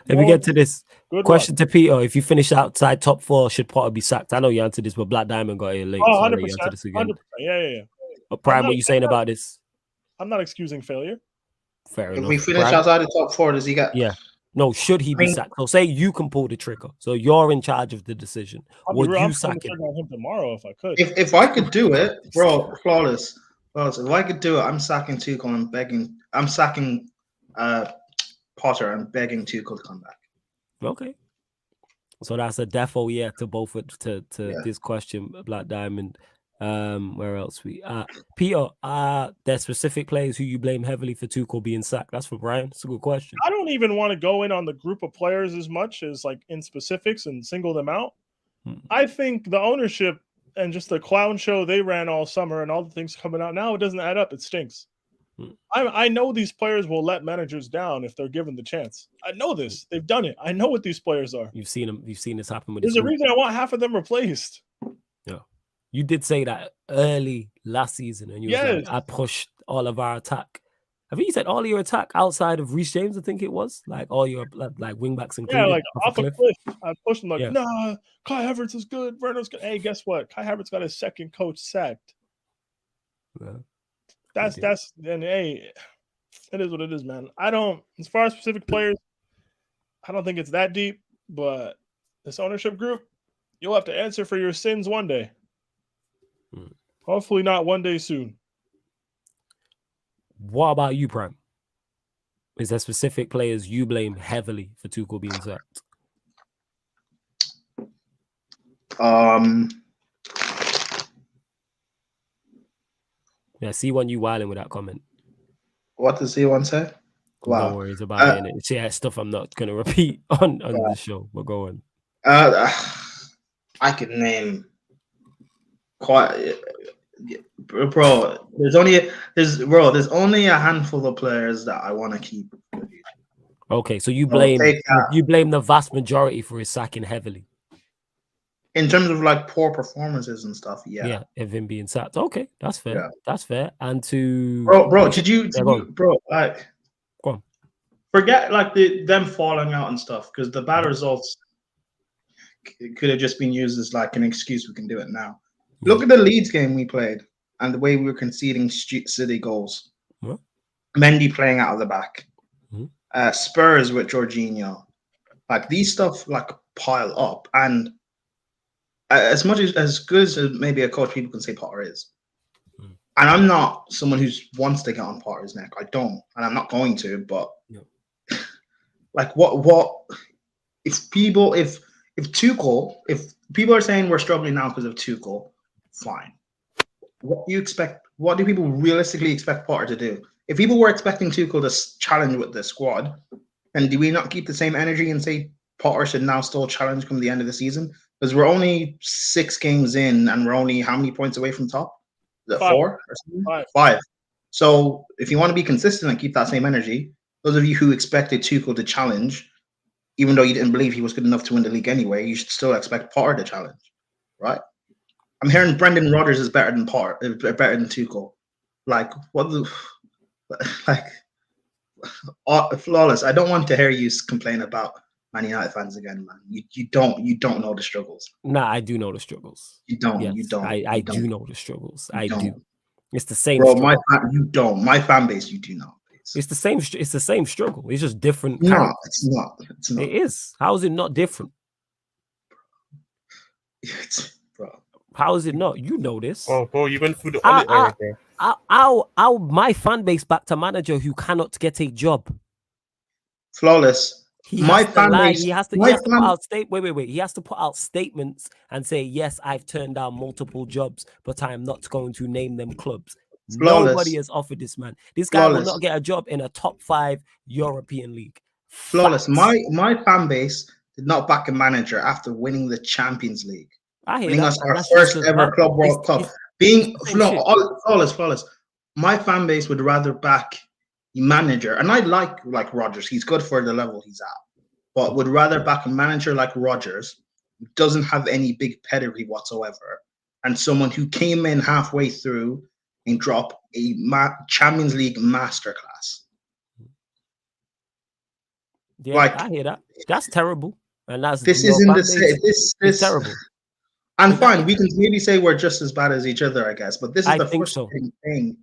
If we get to this question to Peter, if you finish outside top 4, should Potter be sacked? I know you answered this, but Black Diamond got here late.
Oh, 100%. 100%. Yeah.
But Prime, what are you saying about this?
I'm not excusing failure.
Fair enough.
If we finish outside the top 4, does he get...
Yeah. No, should he be sacked? So say you can pull the trigger. So you're in charge of the decision. Would you sack him?
On him tomorrow if I could.
If I could do it, bro, flawless. If I could do it, I'm sacking Tuchel and begging. I'm sacking Potter and begging Tuchel to come back.
Okay. So that's a defo, yeah, to both to this question, Black Diamond. Where else Peter, there's specific players who you blame heavily for Tuchel being sacked. That's for Brian. It's a good question.
I don't even want to go in on the group of players as much as like in specifics and single them out. I think the ownership and just the clown show they ran all summer and all the things coming out now, it doesn't add up. It stinks. I know these players will let managers down if they're given the chance. I know this. They've done it. I know what these players are.
You've seen them. You've seen this happen with.
There's a reason I want half of them replaced.
Yeah. You did say that early last season, and you was like, I pushed all of our attack. I think you said all of your attack outside of Reece James. I think it was like all your like wingbacks included.
Yeah, like off a cliff. I pushed him like, nah, Kai Havertz is good. Werner's good. Hey, guess what? Kai Havertz got his second coach sacked.
Yeah.
That's and hey, it is what it is, man. I don't, as far as specific players, I don't think it's that deep. But this ownership group, you'll have to answer for your sins one day. Hopefully not one day soon.
What about you, Prime? Is there specific players you blame heavily for Tuchel being sacked? Yeah, C1 you wilding with that comment.
What does C1 say?
Wow. No worries about it. It's stuff I'm not going to repeat on the show, but go on.
I could name quite... Bro, there's only a handful of players that I want to keep.
Okay, so you blame the vast majority for his sacking heavily.
In terms of like poor performances and stuff,
yeah, of him being sacked. Okay, that's fair. Yeah. That's fair. And to
bro, did you like
go on.
Forget like them falling out and stuff because the bad results could have just been used as like an excuse. We can do it now. Look at the Leeds game we played and the way we were conceding silly goals. Mendy playing out of the back. Spurs with Jorginho. Like these stuff like pile up. And as much as good as maybe a coach people can say Potter is, and I'm not someone who wants to get on Potter's neck. I don't, and I'm not going to. But like, what if people if Tuchel, if people are saying we're struggling now because of Tuchel, fine. What do you expect? What do people realistically expect Potter to do? If people were expecting Tuchel to challenge with the squad, then do we not keep the same energy and say Potter should now still challenge come the end of the season? Because we're only 6 games in and we're only how many points away from top? Is it 4 or something? 5. So if you want to be consistent and keep that same energy, those of you who expected Tuchel to challenge, even though you didn't believe he was good enough to win the league anyway, you should still expect Potter to challenge, right? I'm hearing Brendan Rodgers is better than Potter, better than Tuchel. Like, what the... Like, flawless. I don't want to hear you complain about Man United fans again, man. You don't know the struggles.
Nah, I do know the struggles.
You don't.
Yes,
You don't.
I do know the struggles.
You
I
don't.
do. It's the same.
Bro,
struggle.
you don't. My fan base, you do not.
It's the same. It's the same struggle. It's just different.
No, it's not. It's not.
It is. How is it not different?
Bro.
How is it not? You know this.
Oh, bro, you went through the Oli era, bro.
How my fan base backed a manager who cannot get a job?
Flawless. My fan base.
He has to put out He has to put out statements and say, yes, I've turned down multiple jobs, but I am not going to name them clubs.
Flawless.
Nobody has offered this man. This guy will not get a job in a top 5 European league.
Flawless. My fan base did not back a manager after winning the Champions League.
I hear
winning
that.
us our first ever Club World Cup. Being flawless. My fan base would rather back the manager, and I like Rodgers. He's good for the level he's at, but would rather back a manager like Rodgers, who doesn't have any big pedigree whatsoever, and someone who came in halfway through and dropped a Champions League masterclass.
Yeah, I hear that. That's terrible, and that's
this is in the this
terrible.
And fine, we can maybe say we're just as bad as each other, I guess. But this is the frustrating thing.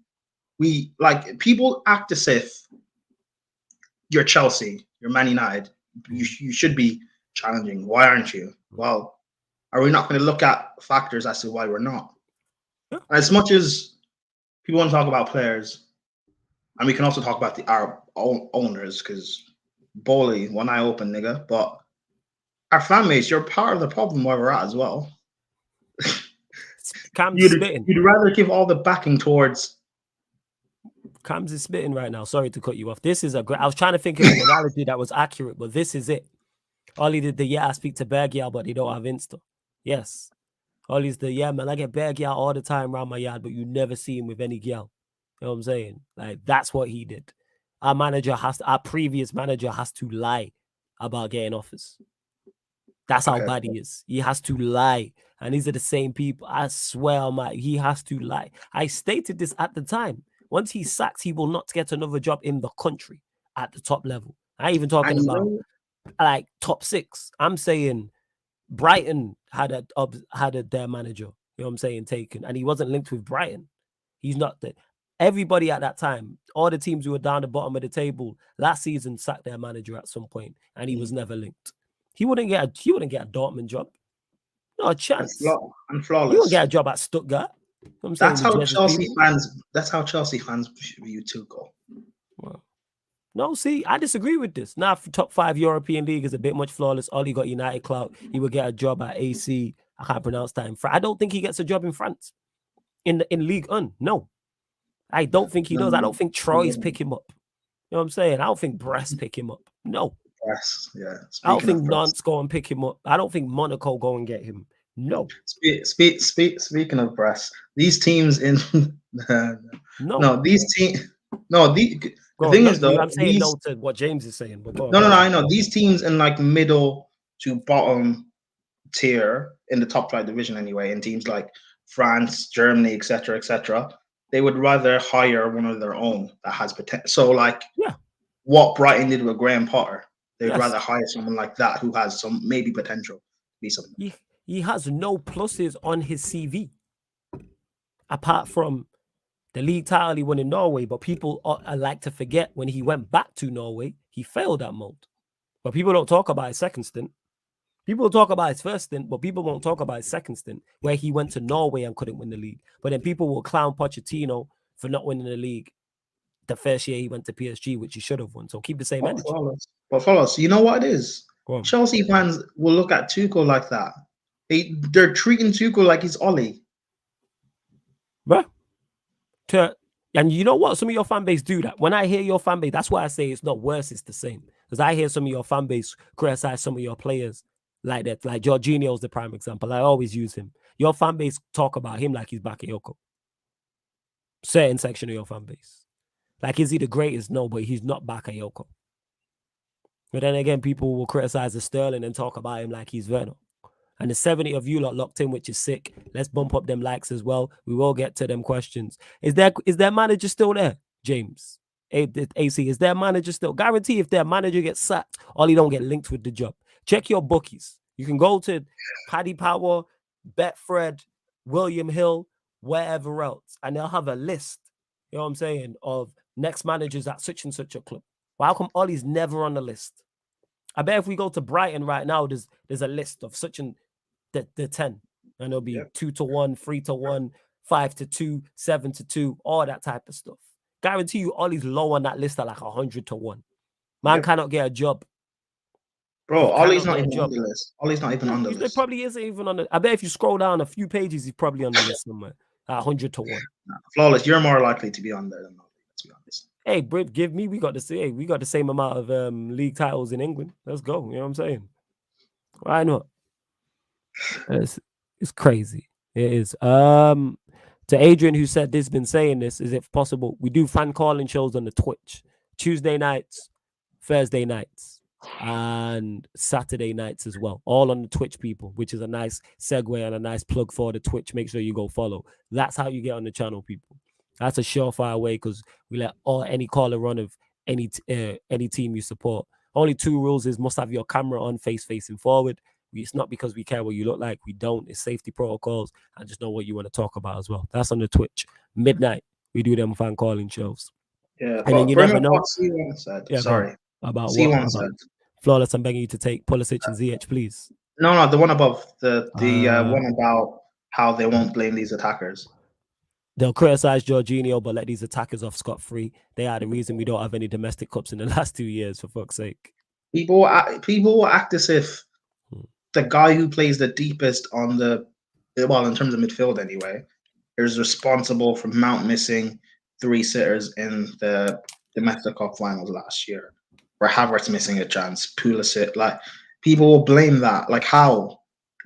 We people act as if you're Chelsea, you're Man United. You should be challenging. Why aren't you? Well, are we not going to look at factors as to why we're not? As much as people want to talk about players, and we can also talk about our owners, because Bowley, one eye open, nigga. But our fan base, you're part of the problem where we're at as well. You'd rather give all the backing towards.
Cam's is spitting right now. Sorry to cut you off. This is a great. I was trying to think of an analogy that was accurate, but this is it. Ollie did I speak to Bergia, but they don't have Insta. Yes. Ollie's man, I get Bergia all the time around my yard, but you never see him with any girl. You know what I'm saying? Like, that's what he did. Our previous manager has to lie about getting offers. That's how bad he is. He has to lie. And these are the same people. I swear, he has to lie. I stated this at the time. Once he's sacked, he will not get another job in the country at the top level. I ain't even talking about like top 6. I'm saying Brighton had their manager, you know what I'm saying, taken, and he wasn't linked with Brighton. He's not there. Everybody at that time, all the teams who were down the bottom of the table last season sacked their manager at some point, and he was never linked. He wouldn't get a Dortmund job. No chance.
And flawless.
He wouldn't get a job at Stuttgart.
That's how Chelsea fans view Tuchel.
Well, no, see, I disagree with this. Now, top 5 European league is a bit much flawless. Ollie got United clout. He would get a job at AC. I can't pronounce that in France. I don't think he gets a job in France. In Ligue 1. No. I don't think he does. I don't think Troyes pick him up. You know what I'm saying? I don't think Brest pick him up. No.
Brest, yeah.
I don't think Nantes go and pick him up. I don't think Monaco go and get him. No.
Speaking of Brest, these teams in the thing is though,
I'm saying no to what James is saying. But
no, I know these teams in like middle to bottom tier in the top 5 division anyway, and teams like France, Germany, etc., they would rather hire one of their own that has potential. So what Brighton did with Graham Potter, they'd rather hire someone like that who has some maybe potential to be something.
He has no pluses on his CV apart from the league title he won in Norway. But people like to forget when he went back to Norway, he failed that mold. But people don't talk about his second stint. People talk about his first stint, but people won't talk about his second stint, where he went to Norway and couldn't win the league. But then people will clown Pochettino for not winning the league the first year he went to PSG, which he should have won. So keep the same energy.
But fellas, you know what it is? Chelsea fans will look at Tuchel like that. They're treating Tuchel like he's Ollie.
Bruh. And you know what? Some of your fan base do that. When I hear your fan base, that's why I say it's not worse, it's the same. Because I hear some of your fan base criticize some of your players like that. Like Jorginho's the prime example. I always use him. Your fan base talk about him like he's Bakayoko. Certain section of your fan base. Like, is he the greatest? No, but he's not Bakayoko. But then again, people will criticize the Sterling and talk about him like he's Werner. And the 70 of you lot locked in, which is sick. Let's bump up them likes as well. We will get to them questions. Is their manager still there, James? AC, is their manager still? Guarantee if their manager gets sacked, Ollie don't get linked with the job. Check your bookies. You can go to Paddy Power, Betfred, William Hill, wherever else, and they'll have a list, you know what I'm saying, of next managers at such and such a club. Well, how come Ollie's never on the list? I bet if we go to Brighton right now, there's a list of such and the 10, and it'll be 2-1, 3-1, 5-2, 7-2, all that type of stuff. Guarantee you, Ollie's low on that list at like 100-1. Man cannot get a job.
Bro, Ollie's not even on the list. Ollie's not even on the list.
It probably isn't even on the. I bet if you scroll down a few pages, he's probably on the list somewhere at 100-1.
Flawless, you're more likely to be on there than Ollie. Let's be honest.
Hey, Brit, give me. We got the same amount of league titles in England. Let's go. You know what I'm saying? Why not? It's crazy. It is. To Adrian, who said this, been saying this, is it possible we do fan calling shows on the Twitch Tuesday nights, Thursday nights, and Saturday nights as well, all on the Twitch, people, which is a nice segue and a nice plug for the Twitch. Make sure you go follow. That's how you get on the channel, people. That's a surefire way, because we let any caller run of any team you support. Only 2 rules is must have your camera on, facing forward. It's not because we care what you look like. We don't. It's safety protocols. And just know what you want to talk about as well. That's on the Twitch. Midnight, we do them fan calling shows.
Yeah,
and then you never know.
C1 said.
Yeah,
sorry.
About
C1
what?
said.
Flawless, I'm begging you to take Pulisic and ZH, please.
No, the one above. The one about how they won't blame these attackers.
They'll criticize Jorginho, but let these attackers off scot-free. They are the reason we don't have any domestic cups in the last 2 years, for fuck's sake.
People will act as if the guy who plays the deepest on in terms of midfield anyway, is responsible for Mount missing 3 sitters in the domestic cup finals last year, or Havertz missing a chance, Pulisic. Like, people will blame that. Like, how?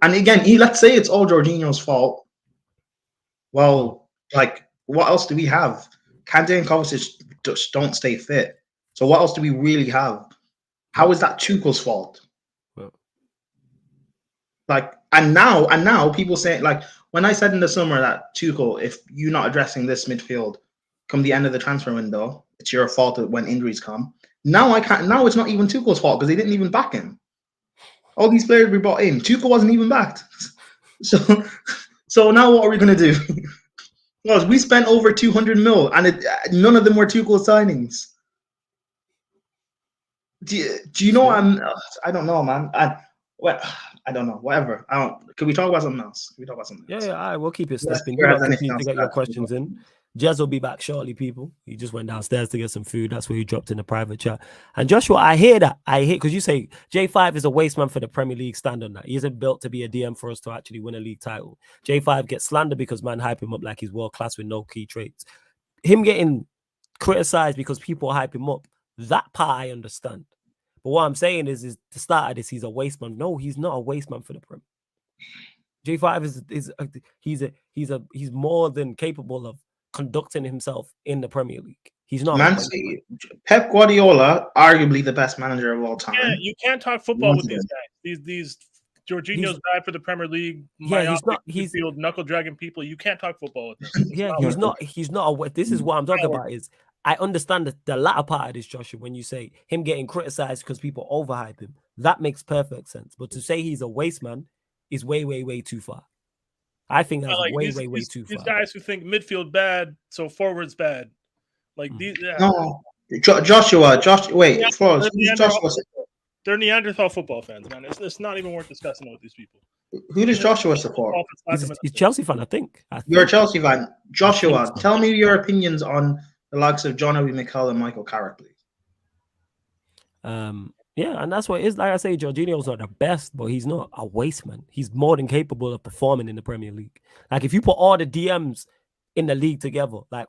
And again, let's say it's all Jorginho's fault. Well, like, what else do we have? Kante and Kovacic just don't stay fit. So what else do we really have? How is that Tuchel's fault? Like, and now people say, like, when I said in the summer that Tuchel, if you're not addressing this midfield come the end of the transfer window, it's your fault when injuries come. Now it's not even Tuchel's fault, because they didn't even back him. All these players we brought in, Tuchel wasn't even backed. So now what are we gonna do? Well, we spent over 200 mil, and none of them were Tuchel signings. Do you know? I don't know, man. I don't know. Whatever. Can we talk about something else?
Yeah. All right, we'll keep it stepping. You continue to get your questions in. Jez will be back shortly, people. He just went downstairs to get some food. That's where he dropped in the private chat. And Joshua, I hear that. Because you say J5 is a waste man for the Premier League. Stand on that. He isn't built to be a DM for us to actually win a league title. J5 gets slandered because man hype him up like he's world class with no key traits. Him getting criticized because people hype him up, that part I understand. But what I'm saying is the start of this, he's a waste man. No, he's not a waste man for the Premier. J5 he's more than capable of conducting himself in the Premier League. He's not.
Man City, Pep Guardiola, arguably the best manager of all time.
Yeah, you can't talk football with these guys. These Jorginho's bad for the Premier League.
Yeah, he's
field knuckle dragging people. You can't talk football with them.
Yeah, he's not. This is what I'm talking about. Is I understand the latter part of this, Joshua, when you say him getting criticized because people overhype him. That makes perfect sense. But to say he's a waste man is way, way, way too far. I think that's way too far.
These guys who think midfield bad, so forward's bad. Like these.
No, Joshua. Wait,
yeah,
Flores, who's Joshua?
They're Neanderthal football fans, man. It's not even worth discussing with these people.
Who does Joshua support?
He's Chelsea fan, I think.
You're a Chelsea fan. Joshua, tell me your opinions on the likes of John Obi Mikel and Michael Carrick, please.
Yeah, and that's what it is. Like I say, Jorginho's not the best, but he's not a waste man. He's more than capable of performing in the Premier League. Like if you put all the DMs in the league together, like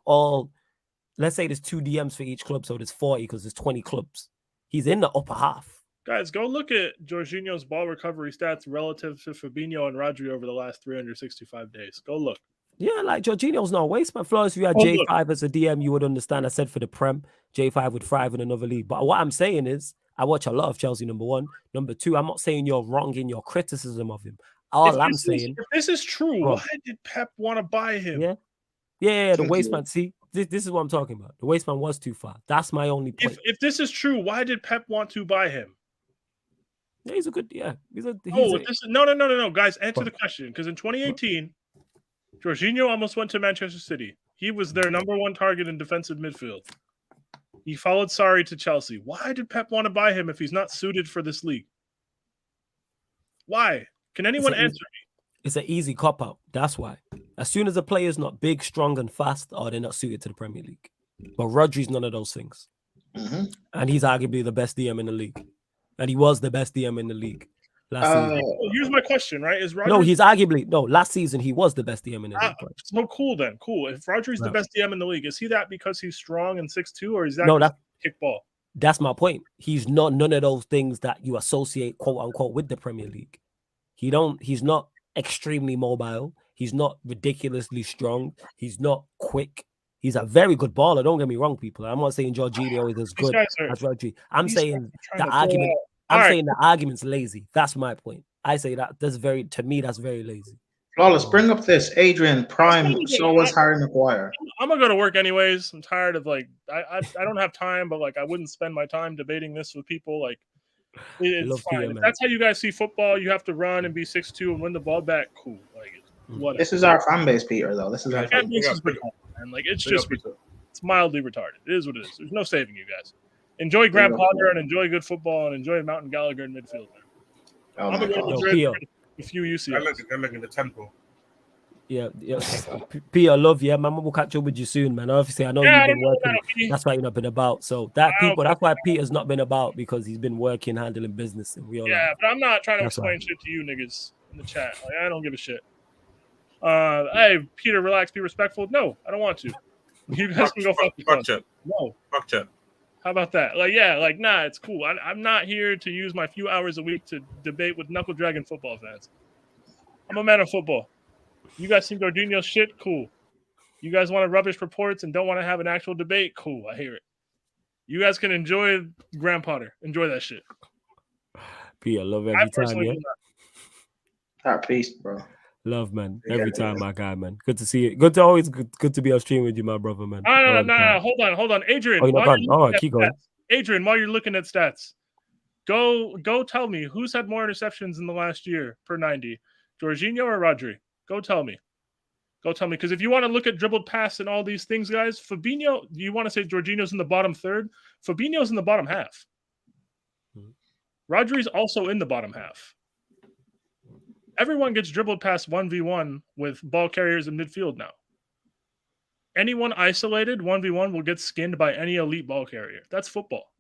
let's say there's 2 DMs for each club, so there's 40 because there's 20 clubs. He's in the upper half.
Guys, go look at Jorginho's ball recovery stats relative to Fabinho and Rodri over the last 365 days. Go look.
Yeah, like Jorginho's not a waste man. Flores, if you had J5 as a DM, you would understand. I said for the Prem, J5 would thrive in another league. But what I'm saying is, I watch a lot of Chelsea, number one. Number two, I'm not saying you're wrong in your criticism of him.
If this is true, why did Pep want to buy him?
Yeah, the waste man. See, this is what I'm talking about. The waste man was too far. That's my only point.
If this is true, why did Pep want to buy him?
Yeah, he's a good.
No, guys, answer the question. Because in 2018, Jorginho almost went to Manchester City. He was their number one target in defensive midfield. He followed Sarri to Chelsea. Why did Pep want to buy him if he's not suited for this league? Why? Can anyone answer me?
It's an easy cop-out. That's why. As soon as a player's not big, strong, and fast, they're not suited to the Premier League. But Rodri's none of those things. Mm-hmm. And he's arguably the best DM in the league. And he was the best DM in the league last season.
Here's my question, right? Is Rodri...
No, last season he was the best DM in the league.
So cool then. Cool. If Rodri's the best DM in the league, is he that because he's strong and 6'2", or is that kick ball?
That's my point. He's not none of those things that you associate, quote unquote, with the Premier League. He's not extremely mobile. He's not ridiculously strong. He's not quick. He's a very good baller. Don't get me wrong, people. I'm not saying Jorginho is as good as Rodri. I'm saying the argument. I'm saying the argument's lazy. That's my point. I say that's very lazy.
Flawless, bring up this Adrian Prime. So was Harry Maguire.
I'm gonna go to work anyways. I'm tired of I don't have time, but I wouldn't spend my time debating this with people. It's fine. If that's how you guys see football, you have to run and be 6'2" and win the ball back. Cool. Whatever.
This is our fan base, Peter. Though this is our fan base.
It's mildly retarded. It is what it is. There's no saving you guys. Enjoy Graham Potter and enjoy good football and enjoy Mountain Gallagher in midfield. I'm gonna go to Madrid a few UCLs.
I'm looking at the temple.
Yeah. Peter, I love you. My mum will catch up with you soon, man. Obviously, I know you've been working. That's why you've not been about. So that's why Peter's not been about, because he's been working, handling business. And
but I'm not trying to explain shit to you niggas in the chat. I don't give a shit. Hey, Peter, relax, be respectful. No, I don't want to. You guys can go fuck yourself. No.
Fuck chat.
How about that? Nah, it's cool. I'm not here to use my few hours a week to debate with Knuckle Dragon football fans. I'm a man of football. You guys think Jorginho's shit? Cool. You guys want to rubbish reports and don't want to have an actual debate? Cool, I hear it. You guys can enjoy Graham Potter. Enjoy that shit.
Peter, love every time, yeah?
At peace, bro.
Love, man. Every time, my guy, man. Good to see you. Good to be on stream with you, my brother, man.
No. Hold on. Adrian.
Keep going.
Adrian, while you're looking at stats, go tell me who's had more interceptions in the last year per 90, Jorginho or Rodri? Go tell me. Because if you want to look at dribbled pass and all these things, guys, Fabinho, you want to say Jorginho's in the bottom third? Fabinho's in the bottom half. Rodri's also in the bottom half. Everyone gets dribbled past 1v1 with ball carriers in midfield now. Anyone isolated 1v1 will get skinned by any elite ball carrier. That's football.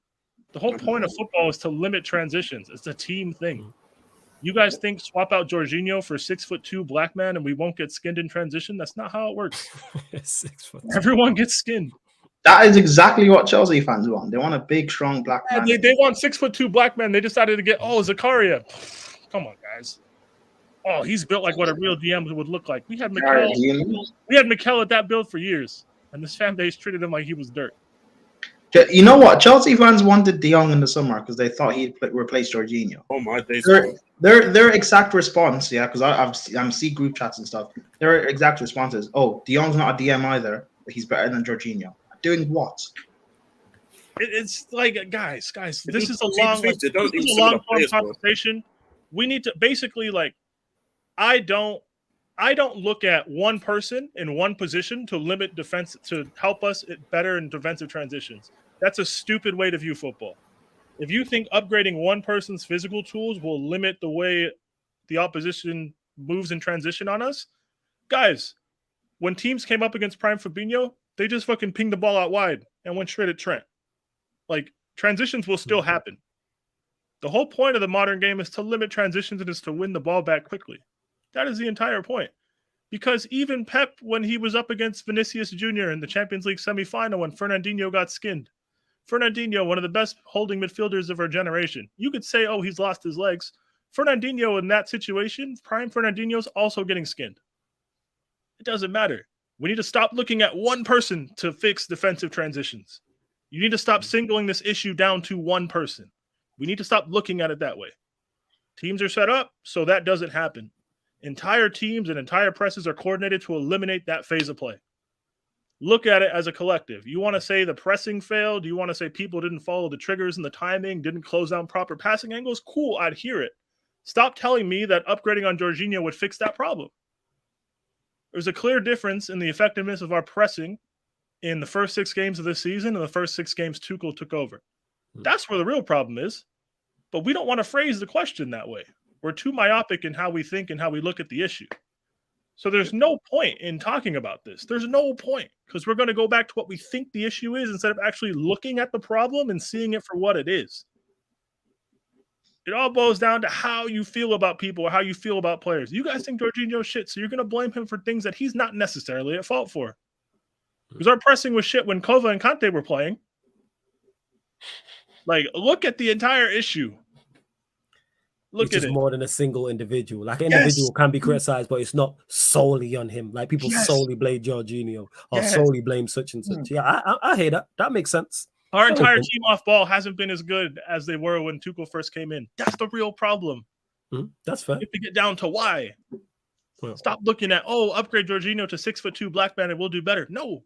The whole point of football is to limit transitions. It's a team thing. You guys think swap out Jorginho for 6'2" black man and we won't get skinned in transition? That's not how it works. 6'2". Everyone gets skinned.
That is exactly what Chelsea fans want. They want a big, strong black man.
They want 6'2" black man. They decided to get Zakaria. Come on, guys. Oh, he's built like what a real DM would look like. We had Mikel at that build for years, and this fan base treated him like he was dirt.
You know what? Chelsea fans wanted De Jong in the summer because they thought he'd replace Jorginho.
Oh my days!
Their exact response, because I'm see group chats and stuff. Their exact response is, "Oh, De Jong's not a DM either, but he's better than Jorginho." Doing what?
It's guys, this is a long conversation. We need to basically I don't look at one person in one position to limit defense to help us better in defensive transitions. That's a stupid way to view football. If you think upgrading one person's physical tools will limit the way the opposition moves in transition on us, guys, when teams came up against Prime Fabinho, they just fucking pinged the ball out wide and went straight at Trent. Like, transitions will still happen. The whole point of the modern game is to limit transitions and is to win the ball back quickly. That is the entire point. Because even Pep, when he was up against Vinicius Jr. in the Champions League semifinal when Fernandinho got skinned, Fernandinho, one of the best holding midfielders of our generation. You could say, oh, he's lost his legs. Fernandinho in that situation, prime Fernandinho's also getting skinned. It doesn't matter. We need to stop looking at one person to fix defensive transitions. You need to stop singling this issue down to one person. We need to stop looking at it that way. Teams are set up so that doesn't happen. Entire teams and entire presses are coordinated to eliminate that phase of play. Look at it as a collective. You want to say the pressing failed? You want to say people didn't follow the triggers and the timing, didn't close down proper passing angles? Cool, I'd hear it. Stop telling me that upgrading on Jorginho would fix that problem. There's a clear difference in the effectiveness of our pressing in the first 6 games of this season and the first 6 games Tuchel took over. That's where the real problem is. But we don't want to phrase the question that way. We're too myopic in how we think and how we look at the issue. So there's no point in talking about this. There's no point because we're going to go back to what we think the issue is instead of actually looking at the problem and seeing it for what it is. It all boils down to how you feel about people or how you feel about players. You guys think Jorginho's shit, so you're going to blame him for things that he's not necessarily at fault for. Because our pressing was shit when Kova and Kante were playing. Like, look at the entire issue. Look
it's
at it.
More than a single individual. Like, an individual can be criticized, but it's not solely on him. Like, people solely blame Jorginho or solely blame such and such. Yeah, I hear that. That makes sense.
Our entire team off ball hasn't been as good as they were when Tuchel first came in. That's the real problem.
That's fair.
You have to get down to why. Well, stop looking at, upgrade Jorginho to 6'2" black man and we'll do better. No.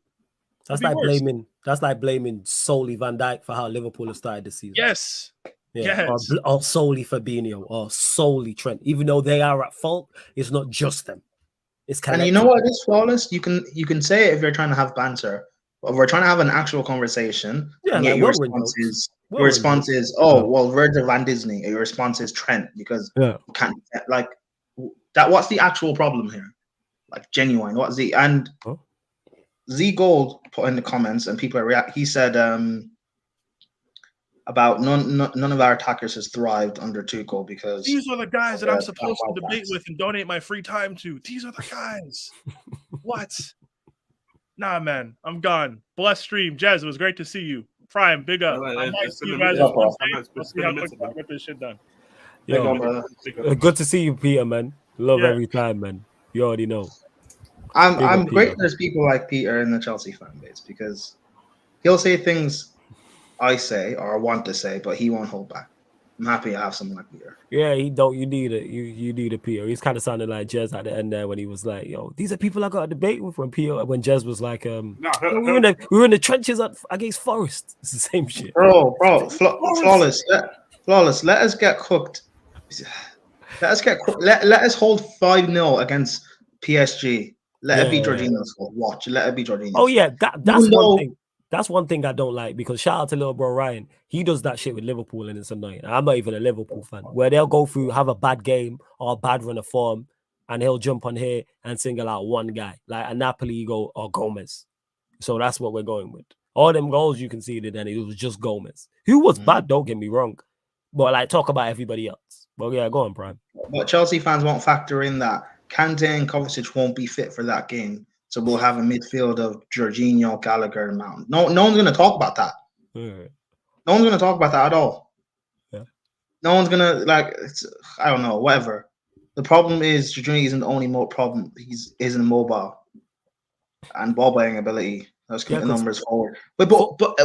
That's like blaming. That's like blaming solely Van Dijk for how Liverpool have started the season.
Yes.
Yeah. Yes. Or solely Fabinho or solely Trent. Even though they are at fault, it's not just them. It's
and you know what is flawless? You can say it if you're trying to have banter. But if we're trying to have an actual conversation, and yet your response is, Virgil van Disney. Your response is Trent because you can't like that. What's the actual problem here? Like, genuine. What's the Z Gold put in the comments and people are react. He said about none of our attackers has thrived under Tuchel because
these are the guys that I'm supposed to debate with and donate my free time to. These are the guys. What? Nah, man, I'm gone. Bless stream, Jez. It was great to see you. Prime, big up. I might see you guys. Let's see how quick I get this shit done.
Yo, good to see you, Peter, man. Love every time, man. You already know.
I'm grateful there's people like Peter in the Chelsea fan base because he'll say things I say or want to say, but he won't hold back. I'm happy to have someone like Peter.
Yeah, he don't. You need it. You need a Peter. He's kind of sounded like Jez at the end there when he was like, "Yo, these are people I got a debate with." When Jez was like, we were in the trenches against Forest. It's the same shit,
bro. Flawless. Let us get cooked. Let us hold 5-0 against PSG. Let it be Jorginho's fault. Watch. Let it be Jorginho's.
Oh yeah, that's one thing. That's one thing I don't like because shout out to little bro Ryan. He does that shit with Liverpool and it's annoying. I'm not even a Liverpool fan. Where they'll go through, have a bad game or a bad run of form, and he'll jump on here and single out one guy like a Napoli or Gomez. So that's what we're going with. All them goals you conceded, and it was just Gomez, who was bad. Don't get me wrong, but like talk about everybody else. But yeah, go on, Prime.
But Chelsea fans won't factor in that Kante and Kovacic won't be fit for that game. So we'll have a midfield of Jorginho, Gallagher, and Mount. No one's going to talk about that. No one's going to talk about that at all.
Yeah.
No one's going to, I don't know, whatever. The problem is Jorginho isn't the only problem. He isn't mobile and ball playing ability. Let's commit numbers forward. But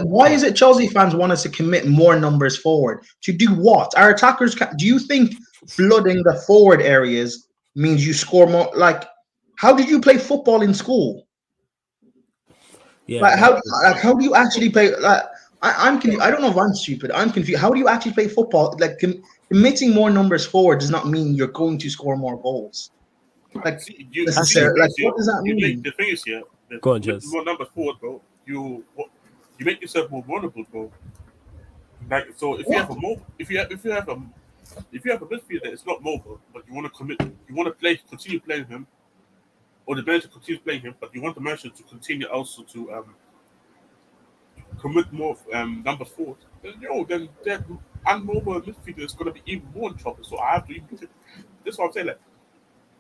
why is it Chelsea fans want us to commit more numbers forward? To do what? Our attackers, do you think flooding the forward areas means you score more? Like, how did you play football in school? Yeah. How do you actually play? Like, I'm confused. I don't know if I'm stupid. I'm confused. How do you actually play football? Like, committing more numbers forward does not mean you're going to score more goals. Like, what does that mean?
The thing is,
go on, Jess.
More numbers forward, bro. You make yourself more vulnerable, bro. Like, so if you have a midfielder that's not mobile, but you want to commit, you want to continue playing him, or the manager continue playing him, but you want the manager to continue also to commit more number four, then that unmobile midfielder is going to be even more in trouble. So I have to even look at this. Is what I'm saying. Like,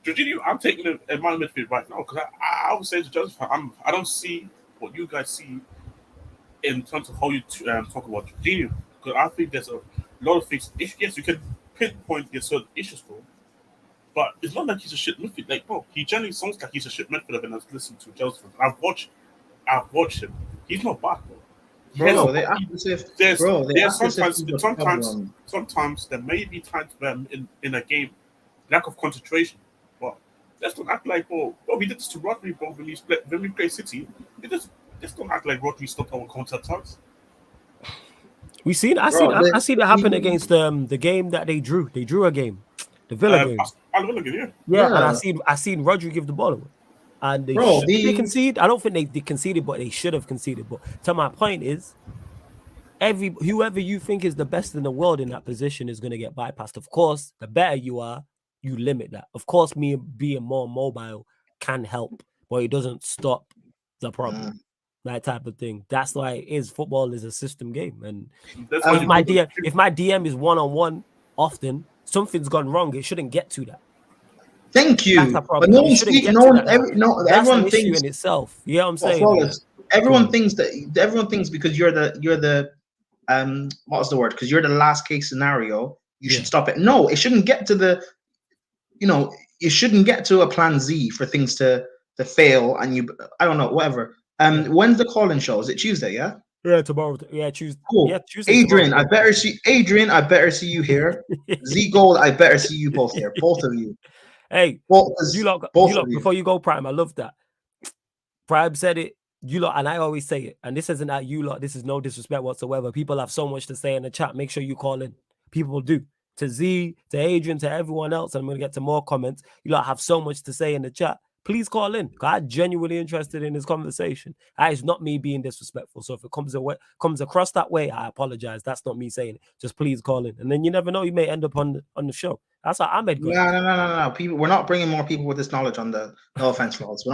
Jorginho, I'm taking him in my midfield right now because I would say to Joseph, I don't see what you guys see in terms of how you talk about Jorginho, because I think there's a lot of things. Yes, you can pinpoint your certain issues for him, but it's not like he's a shit midfielder. Like, bro, he generally sounds like he's a shit midfielder when I listen to Joseph. I've watched him. He's not bad, bro.
Bro, they act as if
sometimes there may be times where in a game, lack of concentration. But let's not act like, bro, we did this to Rodri, bro, when we play City. Let's don't act like Rodri stopped our counter attacks.
I seen it happen against the game that they drew. They drew a game, the Villa game.
Yeah,
and I seen Rodri give the ball away. And they concede. I don't think they conceded, but they should have conceded. But to my point is, whoever you think is the best in the world in that position is going to get bypassed. Of course, the better you are, you limit that. Of course, me being more mobile can help, but it doesn't stop the problem. That type of thing. That's why it is. Football is a system game, and if my DM is 1-on-1 often, something's gone wrong. It shouldn't get to that.
Thank you. But no one speaks. Everyone thinks
in itself. Yeah, I'm saying.
Everyone thinks because you're the what's the word? Because you're the last case scenario. You should stop it. No, it shouldn't get to the. It shouldn't get to a plan Z for things to fail, and I don't know, whatever. When's the call-in show? Is it Tuesday? Yeah.
Yeah, tomorrow. Yeah, Tuesday.
Cool.
Yeah, Tuesday.
Adrian, I better see you here. Z Gold, I better see you both here. Both of you.
Hey, you lot, before you go, Prime, I love that. Prime said it, you lot, and I always say it, and this isn't at you lot, this is no disrespect whatsoever. People have so much to say in the chat. Make sure you call in. People do. To Z, to Adrian, to everyone else, and I'm going to get to more comments. You lot have so much to say in the chat. Please call in. I'm genuinely interested in this conversation. It's not me being disrespectful. So if it comes across that way, I apologize. That's not me saying it. Just please call in. And then you never know, you may end up on the show. That's how Ahmed got.
No. People, we're not bringing more people with this knowledge on the. No offense, Ross.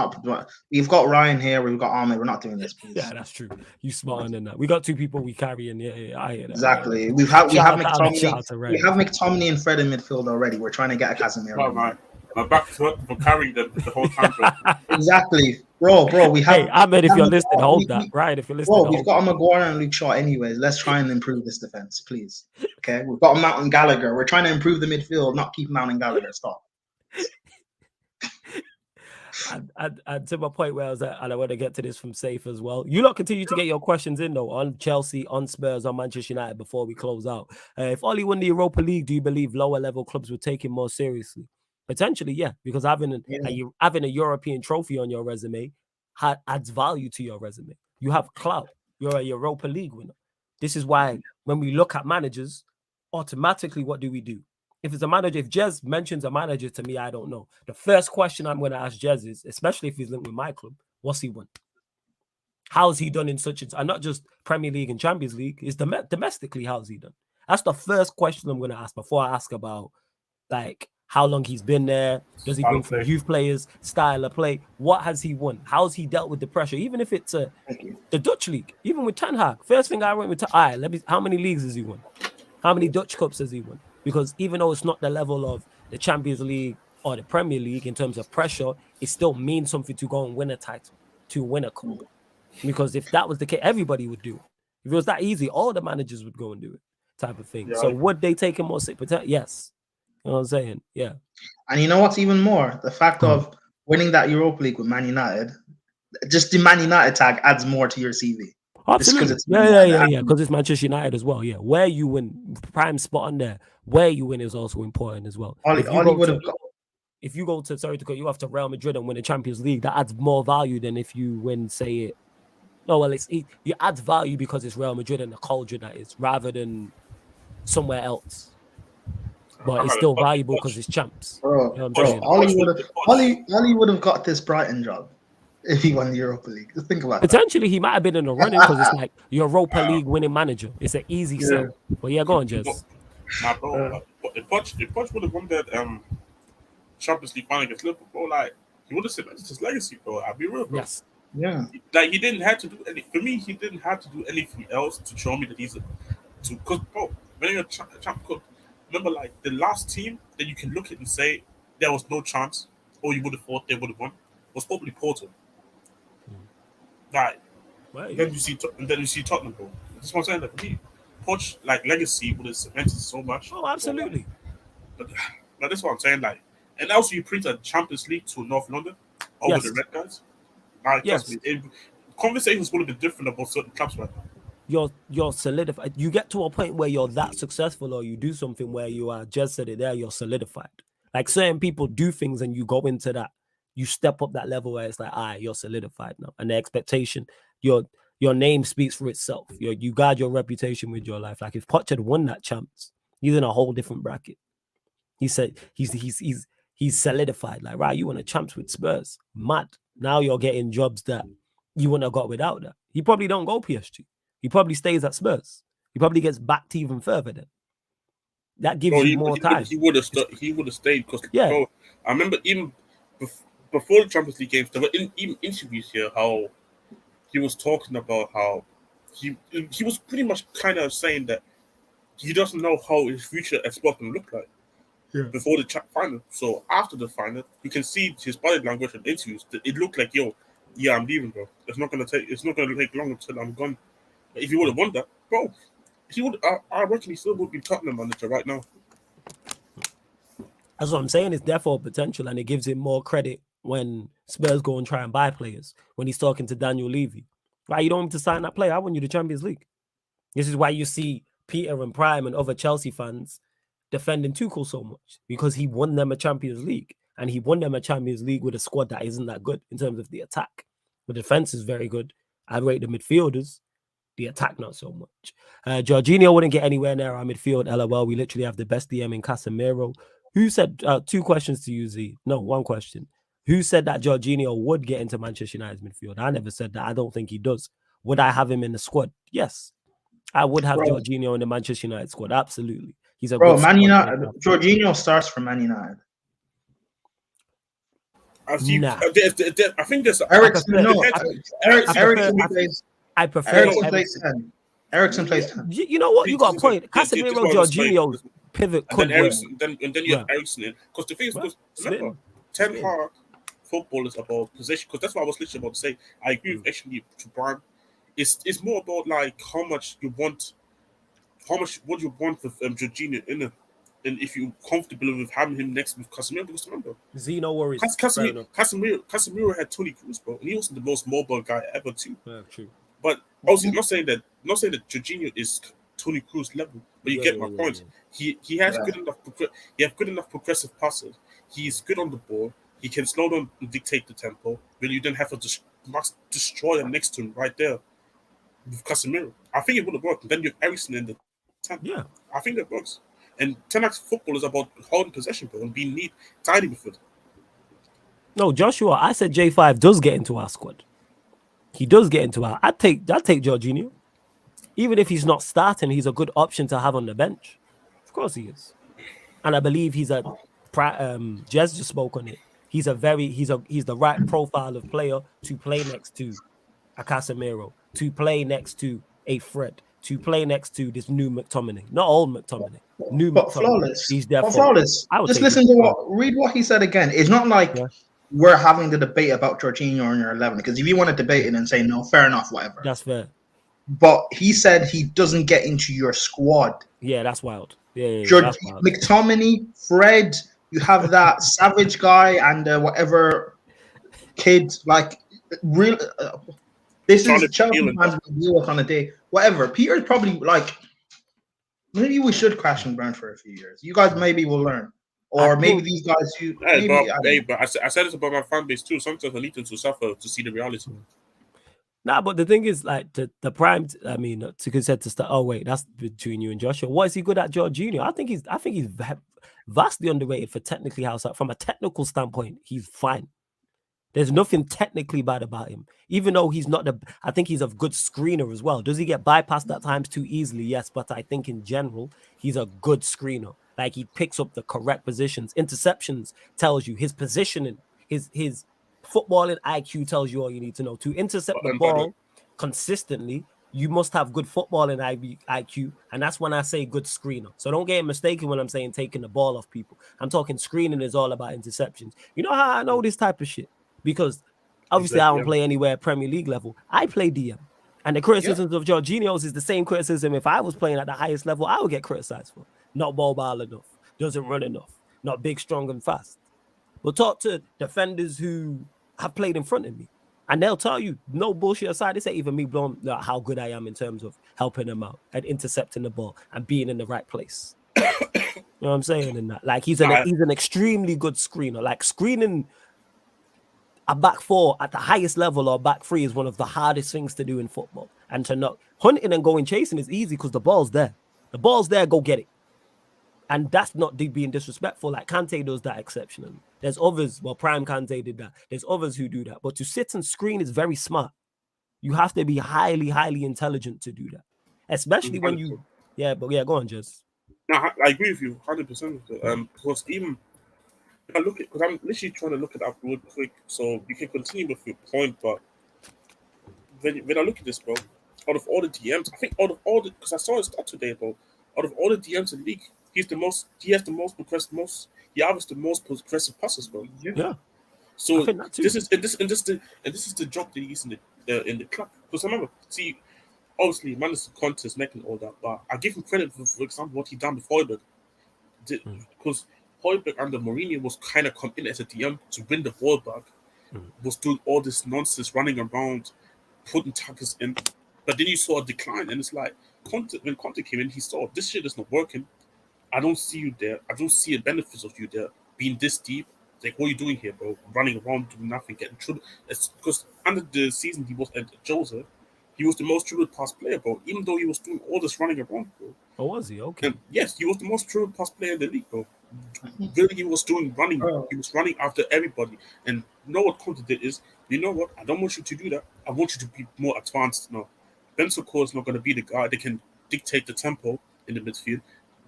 We've got Ryan here. We've got Ahmed. We're not doing this, please.
Yeah, that's true. You smarter than that. We got two people we carry in. Yeah, I hear that.
Exactly. We have McTominay. We have McTominay and Fred in midfield already. We're trying to get a Casemiro.
My back to it for carrying them the whole time.
Exactly, bro. We have.
Hey, Ahmed, if you're listening, hold that. Right, if you're listening,
bro, we've got a Maguire and Luke Shaw anyways. Let's try and improve this defense, please. Okay, we've got a Mount and Gallagher. We're trying to improve the midfield, not keep Mount and Gallagher. Stop.
And to my point where I was at, and I want to get to this from Safe as well. You lot continue to get your questions in though on Chelsea, on Spurs, on Manchester United before we close out. If Oli won the Europa League, do you believe lower level clubs would take him more seriously? Potentially, yeah, because having a European trophy on your resume adds value to your resume. You have clout. You're a Europa League winner. This is why when we look at managers, automatically, what do we do? If it's a manager, if Jez mentions a manager to me, I don't know. The first question I'm going to ask Jez is, especially if he's linked with my club, what's he won? How's he done in and not just Premier League and Champions League, is domestically, how's he done? That's the first question I'm going to ask before I ask about, like, how long he's been there, does he bring from youth players, style of play, what has he won, how's he dealt with the pressure, even if it's the Dutch league, even with Ten Hag. First thing I went with, how many leagues has he won? How many Dutch Cups has he won? Because even though it's not the level of the Champions League or the Premier League in terms of pressure, it still means something to go and win a title, to win a cup. Because if that was the case, everybody would do it. If it was that easy, all the managers would go and do it, type of thing. Yeah. So would they take him more sick? Yes. You know what I'm saying? Yeah.
And you know what's even more? The fact of winning that Europa League with Man United, just the Man United tag adds more to your CV.
Absolutely. Yeah. Because it's Manchester United as well. Yeah. Where you win, prime spot on there, where you win is also important as well. If you go to, sorry to cut you off, to Real Madrid and win the Champions League, that adds more value than if you win, say it. No, well, it adds value because it's Real Madrid and the culture that is, rather than somewhere else. But it's still valuable because it's champs.
Bro, Ollie would have got this Brighton job if he won the Europa League. Just think about that.
Potentially, he might have been in the running because it's like Europa League winning manager. It's an easy sell. But yeah, go on, Jez.
Nah, bro. If Poch would have won that Champions League final against Liverpool, bro, like he would have cemented his legacy, bro. I'll be real, bro.
Yes.
Yeah.
Like he didn't have to do any. For me, he didn't have to do anything else to show me that he's because bro, when you're a champ, remember like the last team that you can look at and say there was no chance, or you would have thought they would have won, was probably Porto. Like then you see Tottenham, bro. That's what I'm saying. Like for me, Poch like legacy would have cemented so much.
Oh, absolutely.
But that's what I'm saying. Like, and also you print a Champions League to North London over the Red Guys. Like, trust me, conversations would have been different about certain clubs right now.
You're solidified. You get to a point where you're that successful, or you do something where you are just said it there. You're solidified. Like certain people do things, and you go into that. You step up that level where it's like, you're solidified now, and the expectation, your name speaks for itself. You guard your reputation with your life. Like if Poch had won that champs, he's in a whole different bracket. He said he's solidified. Like, right, you won a champs with Spurs. Mad. Now you're getting jobs that you wouldn't have got without that. He probably don't go PSG. He probably stays at Spurs. He probably gets backed even further then. That gives you more time.
He would have stayed because bro, I remember even before the Champions League games, there were even interviews here how he was talking about how he was pretty much kind of saying that he doesn't know how his future at Spurs can look like. Before the final. So after the final, you can see his body language and interviews. It looked like, I'm leaving, bro. It's not gonna take long until I'm gone. But if he would have won that, bro, he would. I reckon he still would be Tottenham manager right now.
That's what I'm saying. It's therefore potential, and it gives him more credit when Spurs go and try and buy players. When he's talking to Daniel Levy, right? You don't want to sign that player. I want you to Champions League. This is why you see Peter and Prime and other Chelsea fans defending Tuchel so much, because he won them a Champions League, and he won them a Champions League with a squad that isn't that good in terms of the attack. The defense is very good. I rate the midfielders, the attack not so much. Jorginho wouldn't get anywhere near our midfield. LOL. We literally have the best DM in Casemiro. Who said 2 questions to you, Z? No, 1 question. Who said that Jorginho would get into Manchester United's midfield? I never said that. I don't think he does. Would I have him in the squad? Yes, I would have Jorginho in the Manchester United squad. Absolutely. He's a
Man United. Jorginho starts for Man United.
I think there's
Eriksen.
I prefer
Eriksen plays 10.
You know what? You got a point. Casemiro, Jorginho pivot could
win. Then you have Eriksen in. Because the thing is, remember, Ten Hag football is about position. Because that's what I was literally about to say. I agree with actually to Brian. It's more about like how much you want with Jorginho in it, and if you're comfortable with having him next with Casemiro. Because remember,
no worries.
Casemiro had Toni Kroos, bro, and he wasn't the most mobile guy ever too.
Yeah, true.
But obviously, not saying that Jorginho is Toni Kroos level, but you get my point. He has good enough progressive passes. He's good on the ball. He can slow down and dictate the tempo. But you don't have to destroy him next to him right there with Casemiro. I think it would have worked. And then you have Eriksen in the 10.
Yeah,
I think that works. And Ten Hag's football is about holding possession, bro, and being neat, tidy with it.
No, Joshua, I said J5 does get into our squad. He does get into our. I'd take Jorginho. Even if he's not starting, he's a good option to have on the bench. Of course he is. And I believe he's a Jez just spoke on it. He's the right profile of player to play next to a Casemiro, to play next to a Fred, to play next to this new McTominay. Not old McTominay. New
but
McTominay.
Flawless.
He's there.
Flawless. Just listen to read what he said again. It's not like we're having the debate about Jorginho in your 11, because if you want to debate it and say no, fair enough, whatever.
That's fair.
But he said he doesn't get into your squad.
Yeah, that's wild. Yeah,
that's wild. McTominay, Fred, you have that Savage guy and whatever kid, like real. This is Chelsea fans we deal with on a day. Whatever. Peter's probably like, maybe we should crash and burn for a few years. You guys maybe will learn. Or maybe these guys who.
But I said this about my fan base too. Sometimes I need them to suffer to see the reality.
Nah, but the thing is, like the prime. I mean, to said to start. Oh wait, that's between you and Joshua. What is he good at, Jorginho? I think he's vastly underrated for technically how. From a technical standpoint, he's fine. There's nothing technically bad about him, even though he's not I think he's a good screener as well. Does he get bypassed at times too easily? Yes, but I think in general he's a good screener. Like he picks up the correct positions. Interceptions tells you his positioning, his footballing IQ tells you all you need to know. To intercept the ball consistently, you must have good footballing IQ, and that's when I say good screener. So don't get mistaken when I'm saying taking the ball off people. I'm talking screening is all about interceptions. You know how I know this type of shit? Because obviously I don't play anywhere Premier League level. I play DM. And the criticisms of Jorginho's is the same criticism if I was playing at the highest level, I would get criticized for. Not mobile enough, doesn't run enough, not big, strong, and fast. We'll talk to defenders who have played in front of me. And they'll tell you, no bullshit aside, they say even me blowing how good I am in terms of helping them out and intercepting the ball and being in the right place. You know what I'm saying? And that, like he's an extremely good screener. Like screening a back four at the highest level or back three is one of the hardest things to do in football. And to not hunting and going chasing is easy because the ball's there. The ball's there, go get it. And that's not being disrespectful. Like Kante does that exceptionally. There's others, well, Prime Kante did that. There's others who do that. But to sit and screen is very smart. You have to be highly, highly intelligent to do that. Especially when you, go on, Jez.
No, I agree with you 100%. Because even if I look at, because I'm literally trying to look it up real quick, so you can continue with your point. But when I look at this, bro, out of all the DMs, I think out of all the, because I saw his stat today, bro, out of all the DMs in the league, he has the most progressive passes, bro.
Yeah.
So this is the job that he's in the club. Because remember, see, obviously, man is the contest, neck and all that, but I give him credit for example, what he done with Højbjerg. Because Højbjerg under Mourinho was kind of come in as a DM to win the ball back, was doing all this nonsense, running around, putting tackles in. But then you saw a decline, and it's like, when Conte came in, he saw this shit is not working. I don't see you there. I don't see the benefits of you there being this deep. It's like, what are you doing here, bro? Running around, doing nothing, getting trouble. It's because under the season he was at Jose, he was the most dribble pass player, bro. Even though he was doing all this running around, bro.
Oh, was he? Okay.
And yes, he was the most dribble pass player in the league, bro. Really, he was doing running. He was running after everybody. And you know what Conte did is, you know what? I don't want you to do that. I want you to be more advanced now. Bentancur is not going to be the guy that can dictate the tempo in the midfield,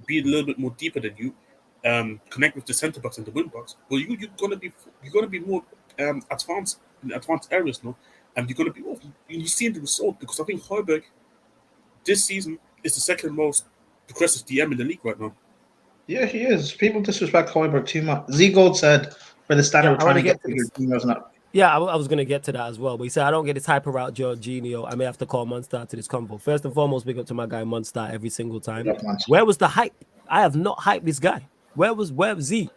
be a little bit more deeper than you, connect with the centre backs and the wing backs. Well, you're gonna be more advanced in advanced areas now, and you're gonna be more. You see the result because I think Højbjerg this season is the second most progressive DM in the league right now.
Yeah, he is. People disrespect Højbjerg too much. Z Gold said for the standard we're trying to get Jorginho's not.
Yeah, I was going to get to that as well. But he said, I don't get this hype around Jorginho. I may have to call Munster to this convo. First and foremost, big up to my guy Munster every single time. Where was the hype? I have not hyped this guy. Where was Z?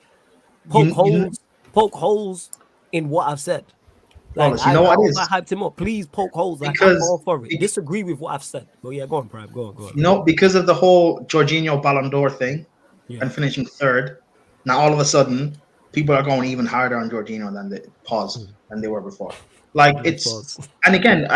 Poke holes in what I've said. Like,
you know what it is?
I hyped him up. Please poke holes. Like, I'm all for it. Disagree with what I've said. But yeah, go on, Prime. Go on.
You know, because of the whole Jorginho Ballon d'Or thing and finishing third, now all of a sudden, people are going even harder on Jorginho than they were before. Like and again,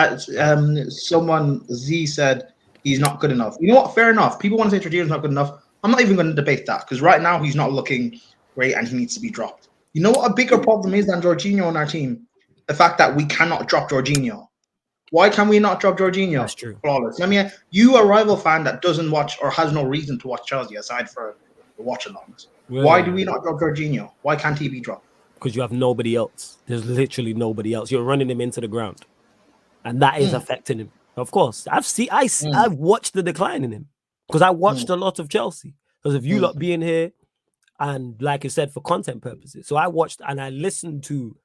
someone Z said he's not good enough. You know what? Fair enough. People want to say Jorginho's not good enough. I'm not even going to debate that because right now he's not looking great and he needs to be dropped. You know what a bigger problem is than Jorginho on our team? The fact that we cannot drop Jorginho. Why can we not drop Jorginho?
That's true.
Flawless. I mean, you a rival fan that doesn't watch or has no reason to watch Chelsea aside for the watch-alongs. Why do we not drop Jorginho? Why can't he be dropped?
Because you have nobody else. There's literally nobody else. You're running him into the ground, and that is affecting him. Of course, I've watched the decline in him because I watched a lot of Chelsea because of you lot being here, and like I said, for content purposes. So I watched and I listened to.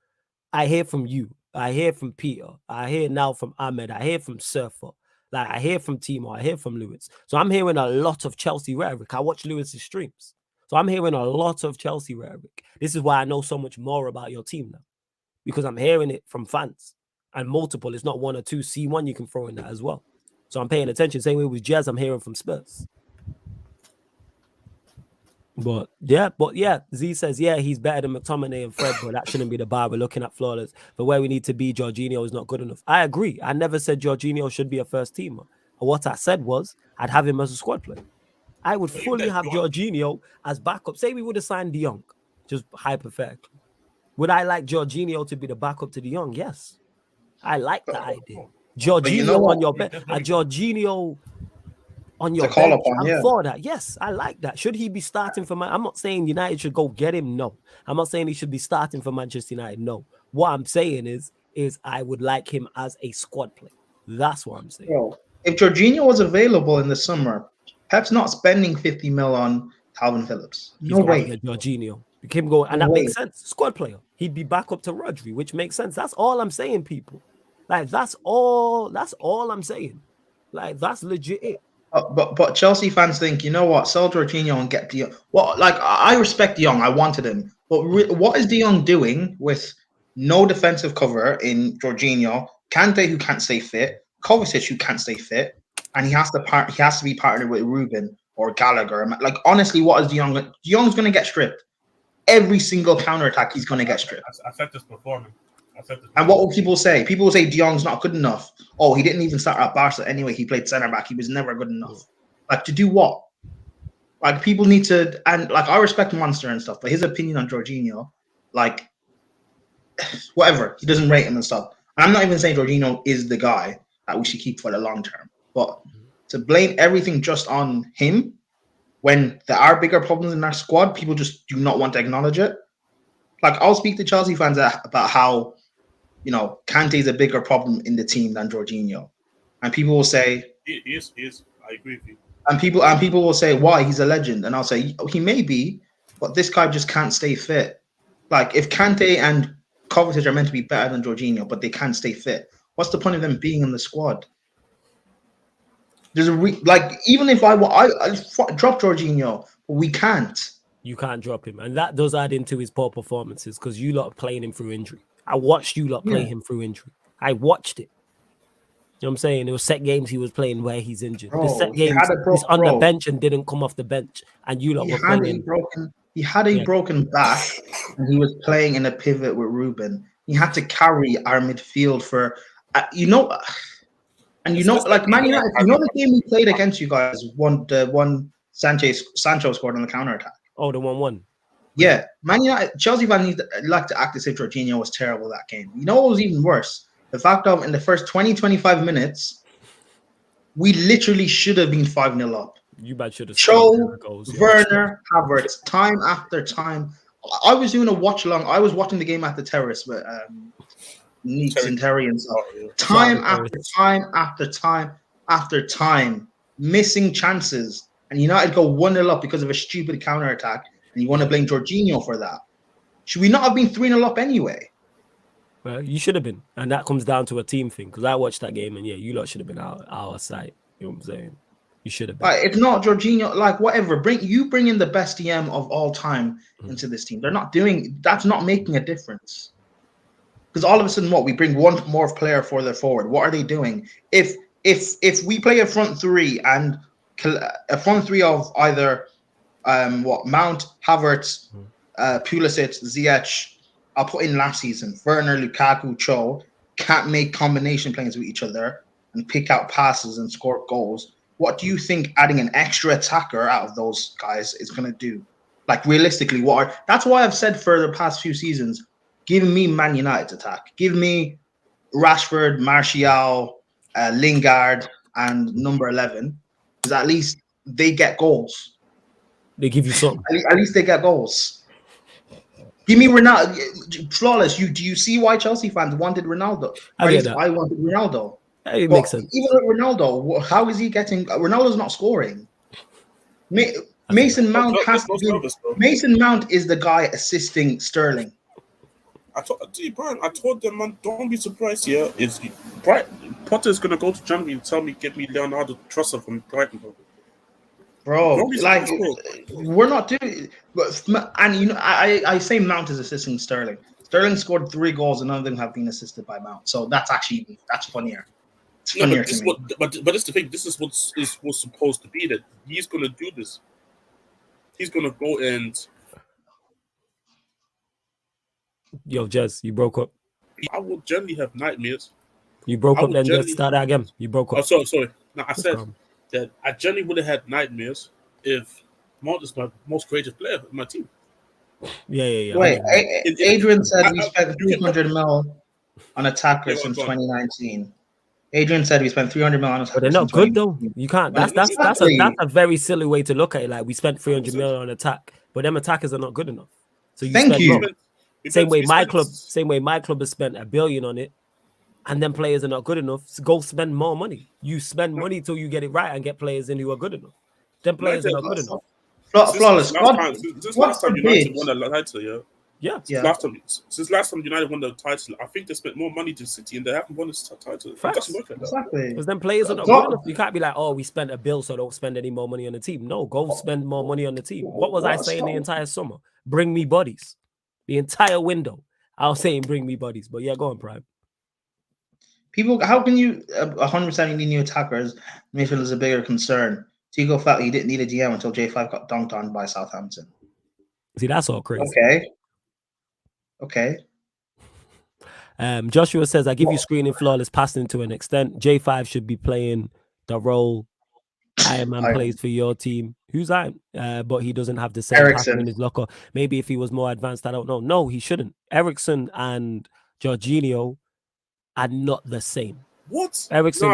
I hear from you. I hear from Peter. I hear now from Ahmed. I hear from Surfer. Like I hear from Timo. I hear from Lewis. So I'm hearing a lot of Chelsea rhetoric. I watch Lewis's streams. So I'm hearing a lot of Chelsea rhetoric. This is why I know so much more about your team now. Because I'm hearing it from fans. And multiple. It's not one or two. C1 you can throw in that as well. So I'm paying attention. Same way with Jazz, I'm hearing from Spurs. But yeah, Z says, he's better than McTominay and Fred, but that shouldn't be the bar. We're looking at flawless. But where we need to be, Jorginho is not good enough. I agree. I never said Jorginho should be a first teamer. But what I said was I'd have him as a squad player. I would fully have Jorginho as backup. Say we would have signed De Jong, just hypothetically. Would I like Jorginho to be the backup to De Jong? Yes. I like the idea.
But you know
Jorginho
what?
on your bench. A Jorginho on your
To call
bench.
upon,
I'm
yeah.
for that. Yes, I like that. Should he be starting for I'm not saying United should go get him. No. I'm not saying he should be starting for Manchester United. No. What I'm saying is I would like him as a squad player. That's what I'm saying.
Bro, if Jorginho was available in the summer, Pep's not spending 50 mil on Calvin Phillips.
He's
No
going to
way.
get Jorginho. Him go, and
No
that
way.
makes sense. Squad player. He'd be back up to Rodri, which makes sense. That's all I'm saying, people. Like, that's all I'm saying. Like, that's legit it.
But Chelsea fans think, you know what, sell Jorginho and get De Jong. Well, like, I respect De Jong. I wanted him. But what is De Jong doing with no defensive cover in Jorginho, Kante, who can't stay fit, Kovacic, who can't stay fit, and he has to be partnered with Ruben or Gallagher. Like, honestly, what is De Jong? De Jong's going to get stripped. Every single counterattack, he's going to get stripped.
I said this before, man.
And what will people say? People will say De Jong's not good enough. Oh, he didn't even start at Barca anyway. He played centre back. He was never good enough. Like, to do what? Like, people need to, and like, I respect Monster and stuff, but his opinion on Jorginho, like, whatever, he doesn't rate him and stuff. And I'm not even saying Jorginho is the guy that we should keep for the long term, but to blame everything just on him when there are bigger problems in our squad, people just do not want to acknowledge it. Like, I'll speak to Chelsea fans about how, you know, Kante is a bigger problem in the team than Jorginho, and people will say
He is. I agree with you.
And people will say, why? He's a legend. And I'll say, he may be, but this guy just can't stay fit. Like, if Kante and Kovacic are meant to be better than Jorginho, but they can't stay fit, what's the point of them being in the squad? There's even if I drop Jorginho, but we can't.
You can't drop him. And that does add into his poor performances because you lot are playing him through injury. I watched you lot play him through injury. I watched it. You know what I'm saying? There were set games he was playing where he's injured. The set games he's on the bench and didn't come off the bench. And you lot were playing.
He had a broken back and he was playing in a pivot with Ruben. He had to carry our midfield for, like Man United, the game we played against you guys, one Sancho scored on the counter-attack.
Oh, the 1-1.
Yeah, Man United, Chelsea fans like to act as if Jorginho was terrible that game. You know what was even worse? The fact of in the first 20-25 minutes, we literally should have been 5-0 up.
You bet should have.
Werner, Havertz, time after time. I was doing a watch along. I was watching the game at the terrace with Neeks and Terry and stuff. Time after time after time after time, missing chances. And United go 1-0 up because of a stupid counter-attack. And you want to blame Jorginho for that. Should we not have been 3-0 up anyway?
Well, you should have been. And that comes down to a team thing. Because I watched that game and you lot should have been our side. You know what I'm saying? You should have been.
It's not Jorginho, like whatever. Bring in the best DM of all time into this team. That's not making a difference. Because all of a sudden, we bring one more player further forward. What are they doing? If we play a front three and a front three of either Mount, Havertz, Pulisic, Ziyech, I'll put in last season, Werner, Lukaku, Cho, can't make combination plays with each other and pick out passes and score goals. What do you think adding an extra attacker out of those guys is going to do? Like, realistically, that's why I've said for the past few seasons, give me Man United's attack. Give me Rashford, Martial, Lingard, and number 11. Because at least they get goals.
They give you something.
At least they get goals. Give me Ronaldo. Flawless. Do you see why Chelsea fans wanted Ronaldo?
I get that.
I wanted Ronaldo.
It makes sense.
Even with Ronaldo, how is he getting? Ronaldo's not scoring. Mason Mount has to be. Mason Mount is the guy assisting Sterling.
I told them, man, don't be surprised here. Potter's gonna go to Germany and tell me, get me Leonardo Trossard from Brighton.
Bro, like, we're not doing. And I say Mount is assisting Sterling. Sterling scored 3 goals, and none of them have been assisted by Mount. So that's funnier. It's funnier to me.
But that's the thing. This is what's supposed to be. That he's gonna do this. He's gonna go and.
Yo, Jez, you broke up.
I will generally have nightmares.
You broke up, then just start that again. You broke up.
Oh, sorry. No, I said that I generally would have had nightmares if Mount is my most creative player in my team.
Yeah.
Wait,
100%.
Adrian said we spent
you can-
300 mil on attackers
Yeah,
since
go on.
2019. Adrian said we spent 300 mil on
But they're
attackers since
not good though.
2019.
You can't.
Well,
That's a very silly way to look at it. Like we spent 300
100%.
million on attack, but them attackers are not good enough. So you
Thank
spend
you.
more.
We
Same
spent-
way
we
my
spent-
club. Same way my club has spent $1 billion on it, and then players are not good enough. So go spend more money. You spend money till you get it right and get players in who are good enough. Them players are not good enough.
Flawless.
Since last time United won the title, yeah.
Yeah.
Since last time United won the title, I think they spent more money to City and they haven't won this title. It doesn't work like that.
Exactly.
Because then players are not good enough. You can't be like, oh, we spent $1 billion, so don't spend any more money on the team. No, go spend more money on the team. What was I saying the entire summer? Bring me bodies. The entire window, I was saying bring me bodies. But yeah, go on, Prime.
People, how can you 100% need new attackers? Midfield is a bigger concern. Tigo felt he didn't need a DM until J5 got dunked on by Southampton.
See, that's all crazy.
Okay.
Joshua says, I give you screening flawless passing to an extent. J5 should be playing the role Iron Man plays for your team. Who's Iron? But he doesn't have the same pattern in his locker. Maybe if he was more advanced, I don't know. No, he shouldn't. Ericsson and Jorginho are not the same.
What?
Ericsson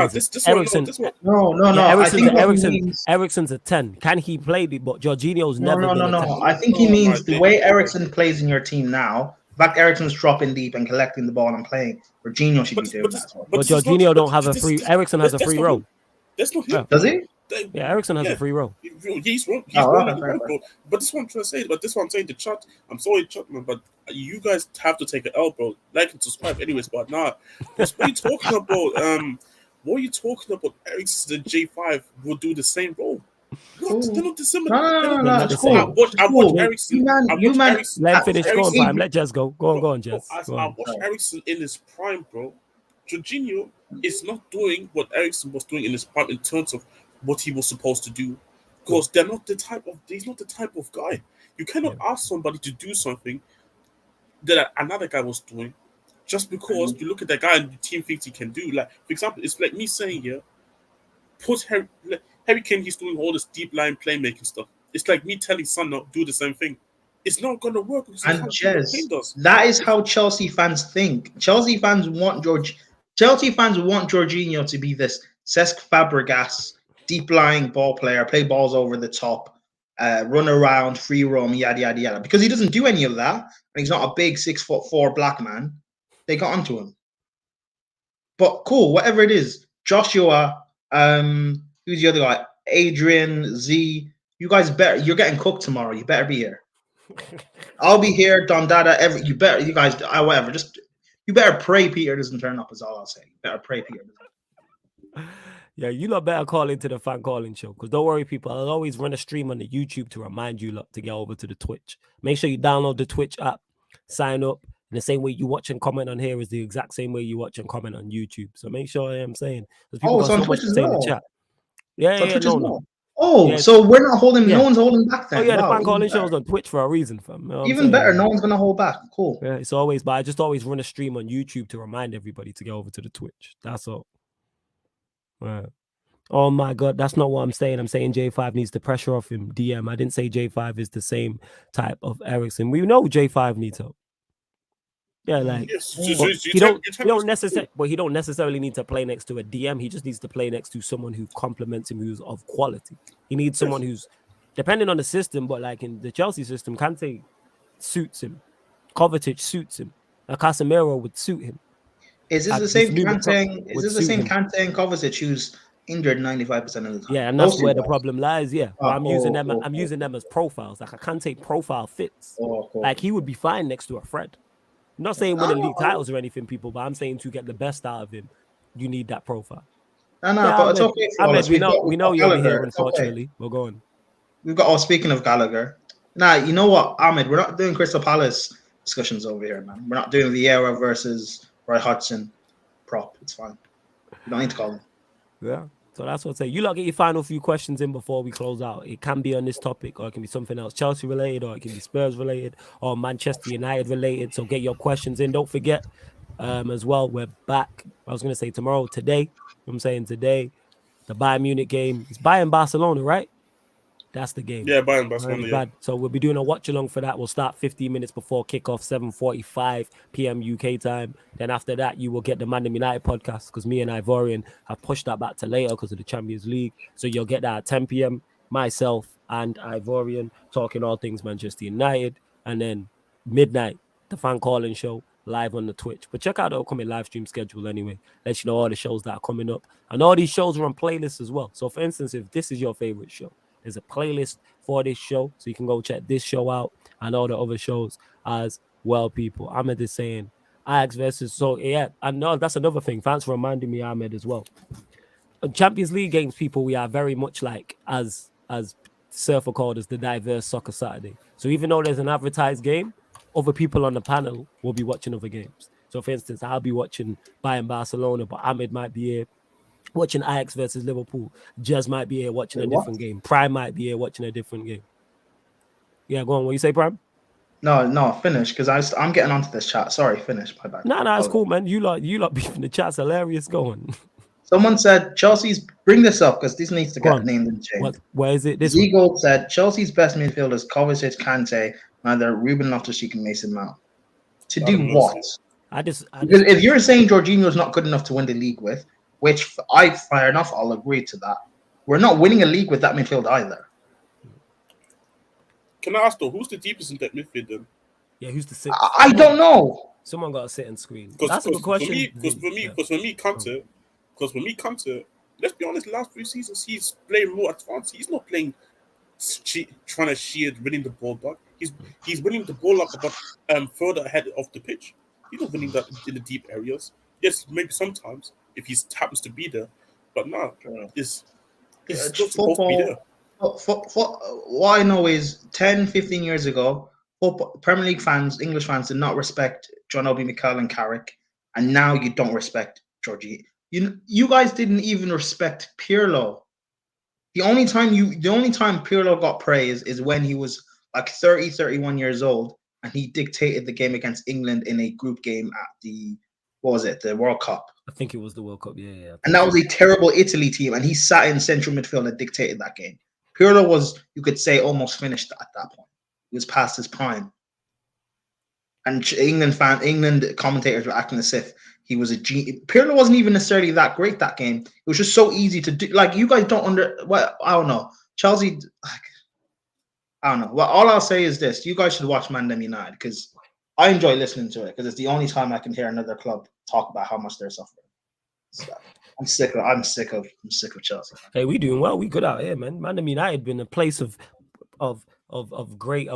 Ericsson's a 10. Can he play it? But Jorginho's never been a 10.
I think he means the way Ericsson plays in your team now. In fact, Ericsson's dropping deep and collecting the ball and playing. Jorginho should be doing that.
But Jorginho don't have a free. Ericsson has a free role.
That's not him.
Does he?
Yeah, Ericsson has a free role.
He's wrong. Bro. But this is what I'm trying to say. But this is what I'm saying to chat. I'm sorry, chat, man, but you guys have to take an L, bro. Like and subscribe, anyways. But nah, what are you talking about? What are you talking about? Ericsson and J5 will do the same role. What? They're not dissimilar.
No, that's cool.
I watch Ericsson.
Let him finish. Go on, Prime. Let Jess go. Go on, Jess.
I watched Ericsson in his prime, bro. Jorginho is not doing what Ericsson was doing in his prime in terms of what he was supposed to do, because he's not the type of guy. You cannot ask somebody to do something that another guy was doing just because you look at that guy and the team thinks he can do. Like, for example, it's like me saying here, put Harry Kane, he's doing all this deep line playmaking stuff. It's like me telling Son not do the same thing. It's not gonna work.
And Jez, that is how Chelsea fans think. Chelsea fans want Jorginho to be this Cesc Fabregas deep lying ball player, play balls over the top, run around, free roam, yada yada yada. Because he doesn't do any of that, and he's not a big 6'4" black man. They got onto him. But cool, whatever it is, Joshua, who's the other guy? Adrian, Z. You guys you're getting cooked tomorrow. You better be here. I'll be here, Don Dada. You guys, whatever. Just you better pray Peter doesn't turn up. Is all I'll say. You better pray Peter doesn't.
Yeah, you lot better call into the fan calling show, because don't worry, people. I'll always run a stream on the YouTube to remind you lot to get over to the Twitch. Make sure you download the Twitch app, sign up. And the same way you watch and comment on here is the exact same way you watch and comment on YouTube. So make sure I'm saying.
It's on Twitch as well.
Chat. Yeah, no.
Oh, yeah, so we're not holding.
Yeah.
No one's holding back then.
Oh yeah, the fan calling show's on Twitch for a reason, fam. You know
even better, no one's gonna hold back. Cool.
Yeah, it's always. But I just always run a stream on YouTube to remind everybody to get over to the Twitch. That's all. Right. Oh my God, that's not what I'm saying. I'm saying J5 needs the pressure off him. DM. I didn't say J5 is the same type of Ericsson. We know J5 needs help. Yeah, like he don't necessarily need to play next to a DM. He just needs to play next to someone who complements him, who's of quality. He needs someone who's depending on the system, but like in the Chelsea system, Kante suits him, Kovacic suits him, Casemiro would suit him.
Is this the same Kante? Is this the same Kante and Kovacic who's injured 95% of the time?
Yeah, and that's where the problem lies. Yeah, I'm using them. I'm using them as profiles. Like a Kante profile fits. Like he would be fine next to a Fred. I'm not saying win league titles or anything, people, but I'm saying to get the best out of him, you need that profile.
But it's okay.
Ahmed, we know you'll be here, unfortunately. Okay. We're going.
We've got. Speaking of Gallagher, you know what, Ahmed? We're not doing Crystal Palace discussions over here, man. We're not doing Vieira versus Roy Hodgson prop. It's fine. You don't need to call him.
Yeah. So that's what I say. You lot get your final few questions in before we close out. It can be on this topic, or it can be something else, Chelsea related, or it can be Spurs related, or Manchester United related. So get your questions in. Don't forget, as well, we're back. I was going to say tomorrow, today. I'm saying today, the Bayern Munich game. It's Bayern Barcelona, right? That's the game.
Yeah, Bayern, Barcelona. Yeah.
So we'll be doing a watch along for that. We'll start 15 minutes before kickoff, 7:45 p.m. UK time. Then after that, you will get the Man United podcast because me and Ivorian have pushed that back to later because of the Champions League. So you'll get that at 10 p.m. Myself and Ivorian talking all things Manchester United, and then midnight the fan calling show live on the Twitch. But check out the upcoming live stream schedule anyway. Let you know all the shows that are coming up, and all these shows are on playlists as well. So for instance, if this is your favorite show, there's a playlist for this show, so you can go check this show out and all the other shows as well, people. Ahmed is saying Ajax versus, so yeah, I know that's another thing. Thanks for reminding me, Ahmed, as well. On Champions League games, people, we are very much like, as Surfer called us, the diverse soccer Saturday. So even though there's an advertised game, other people on the panel will be watching other games. So for instance, I'll be watching Bayern Barcelona, but Ahmed might be here watching Ajax versus Liverpool. Jez might be here watching a different game. Prime might be here watching a different game. Yeah, go on. What you say, Prime?
No, finish, because I'm getting onto this chat. Sorry, finish. My bad.
No, it's cool, man. You lot beefing the chat's hilarious. Going.
Someone said Chelsea's, bring this up because this needs to get named and changed.
Where is it? This
Eagle said Chelsea's best midfielders Kovacic, Kante, neither Ruben Loftus-Cheek and Mason Mount. To do what? Because if you're saying Jorginho's not good enough to win the league with, which fair enough, I'll agree to that. We're not winning a league with that midfield either.
Can I ask though, who's the deepest in that midfield then?
Yeah, who's the sixth?
I don't know.
Someone got to sit and screen. That's a good question.
Because for me, Kante, let's be honest, last 3 seasons he's playing more advanced. He's not playing trying to shield, winning the ball back. He's winning the ball up about further ahead of the pitch. He's not winning that in the deep areas. Yes, maybe sometimes if he happens to be there, but no, it's just supposed to be there.
What I know is 10, 15 years ago, Premier League fans, English fans did not respect John Obi Mikel and Carrick, and now you don't respect Georgie. You guys didn't even respect Pirlo. The only time Pirlo got praise is when he was like 30, 31 years old, and he dictated the game against England in a group game at the World Cup.
I think it was the World Cup, yeah.
And that was a terrible Italy team, and he sat in central midfield and dictated that game. Pirlo was, you could say, almost finished at that point. He was past his prime. And England commentators were acting as if he was a genius. Pirlo wasn't even necessarily that great that game. It was just so easy to do. Like, you guys don't I don't know. Chelsea, I don't know. Well, all I'll say is this. You guys should watch Man United because I enjoy listening to it because it's the only time I can hear another club talk about how much they're suffering. So, I'm sick of Chelsea.
Hey, we doing well. We good out here, man. Man United been a place of great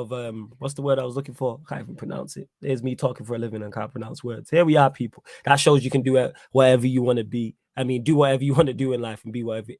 what's the word I was looking for? I can't even pronounce it. There's me talking for a living and can't pronounce words. Here we are, people. That shows you can do whatever you want to be. I mean, do whatever you want to do in life and be whatever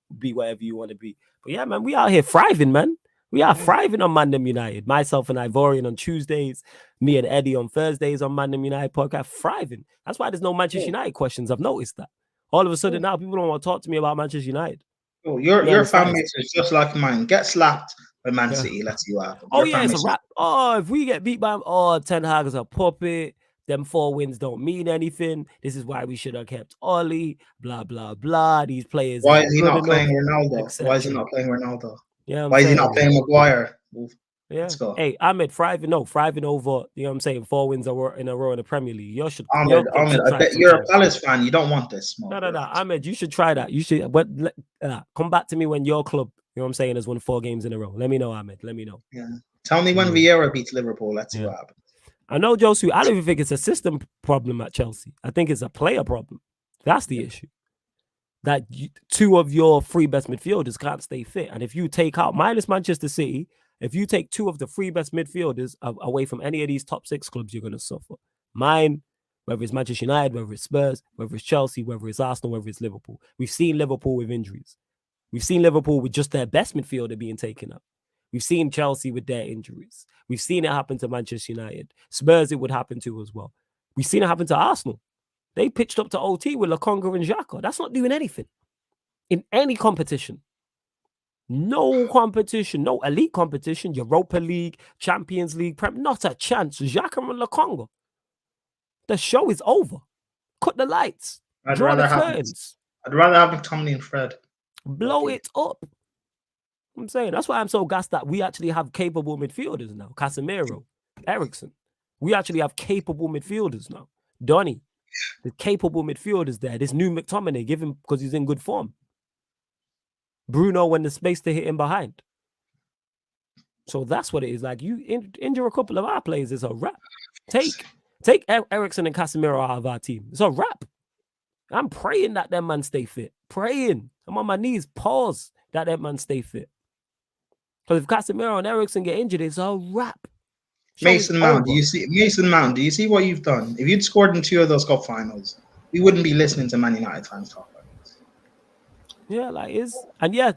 you want to be. But yeah, man, we out here thriving, man. We are thriving on Man United. Myself and Ivorian on Tuesdays, me and Eddie on Thursdays on Man United podcast. Thriving. That's why there's no Manchester United questions. I've noticed that. All of a sudden now people don't want to talk to me about Manchester United.
Oh, your fan base is just like mine. Get slapped by Man City. Let's see what happens.
Oh, yeah, it's a wrap. Oh, if we get beat by Ten Hag is a puppet. Them 4 wins don't mean anything. This is why we should have kept Oli. Blah, blah, blah. These players.
Why is he not playing Ronaldo? Why is he not playing Ronaldo?
Yeah,
why is he not playing Maguire?
Yeah. Let's go. Hey, Ahmed, thriving over, you know what I'm saying? 4 wins in a row in the Premier League.
Ahmed, I bet you're a Palace fan. You don't want this.
No. Ahmed, you should try that. You should, but come back to me when your club, you know what I'm saying, has won 4 games in a row. Let me know, Ahmed. Let me know.
Yeah. Tell me when Vieira beats Liverpool. Let's see what happens.
I know, Josu. I don't even think it's a system problem at Chelsea. I think it's a player problem. That's the issue. That 2 of your 3 best midfielders can't stay fit. And if you take out, minus Manchester City, if you take 2 of the 3 best midfielders away from any of these top 6 clubs, you're going to suffer. Mine, whether it's Manchester United, whether it's Spurs, whether it's Chelsea, whether it's Arsenal, whether it's Liverpool. We've seen Liverpool with injuries. We've seen Liverpool with just their best midfielder being taken up. We've seen Chelsea with their injuries. We've seen it happen to Manchester United. Spurs, it would happen to as well. We've seen it happen to Arsenal. They pitched up to OT with Lokonga and Xhaka. That's not doing anything in any competition. No competition, no elite competition, Europa League, Champions League, not a chance. Xhaka and Lokonga. The show is over. Cut the lights.
I'd rather have McTominay and Fred.
Blow it up. I'm saying that's why I'm so gassed that we actually have capable midfielders now. Casemiro, Ericsson. We actually have capable midfielders now. Donny, the capable midfielders there. This new McTominay, give him because he's in good form. Bruno when the space to hit him behind. So that's what it is. Like you injure a couple of our players, it's a wrap. Take Ericsson and Casemiro out of our team. It's a wrap. I'm praying that man stay fit. Praying. I'm on my knees. Pause that man stay fit. Because if Casemiro and Ericsson get injured, it's a wrap.
Mason Mount, do you see what you've done? If you'd scored in 2 of those cup finals, we wouldn't be listening to Man United fans talk about this.
Yeah,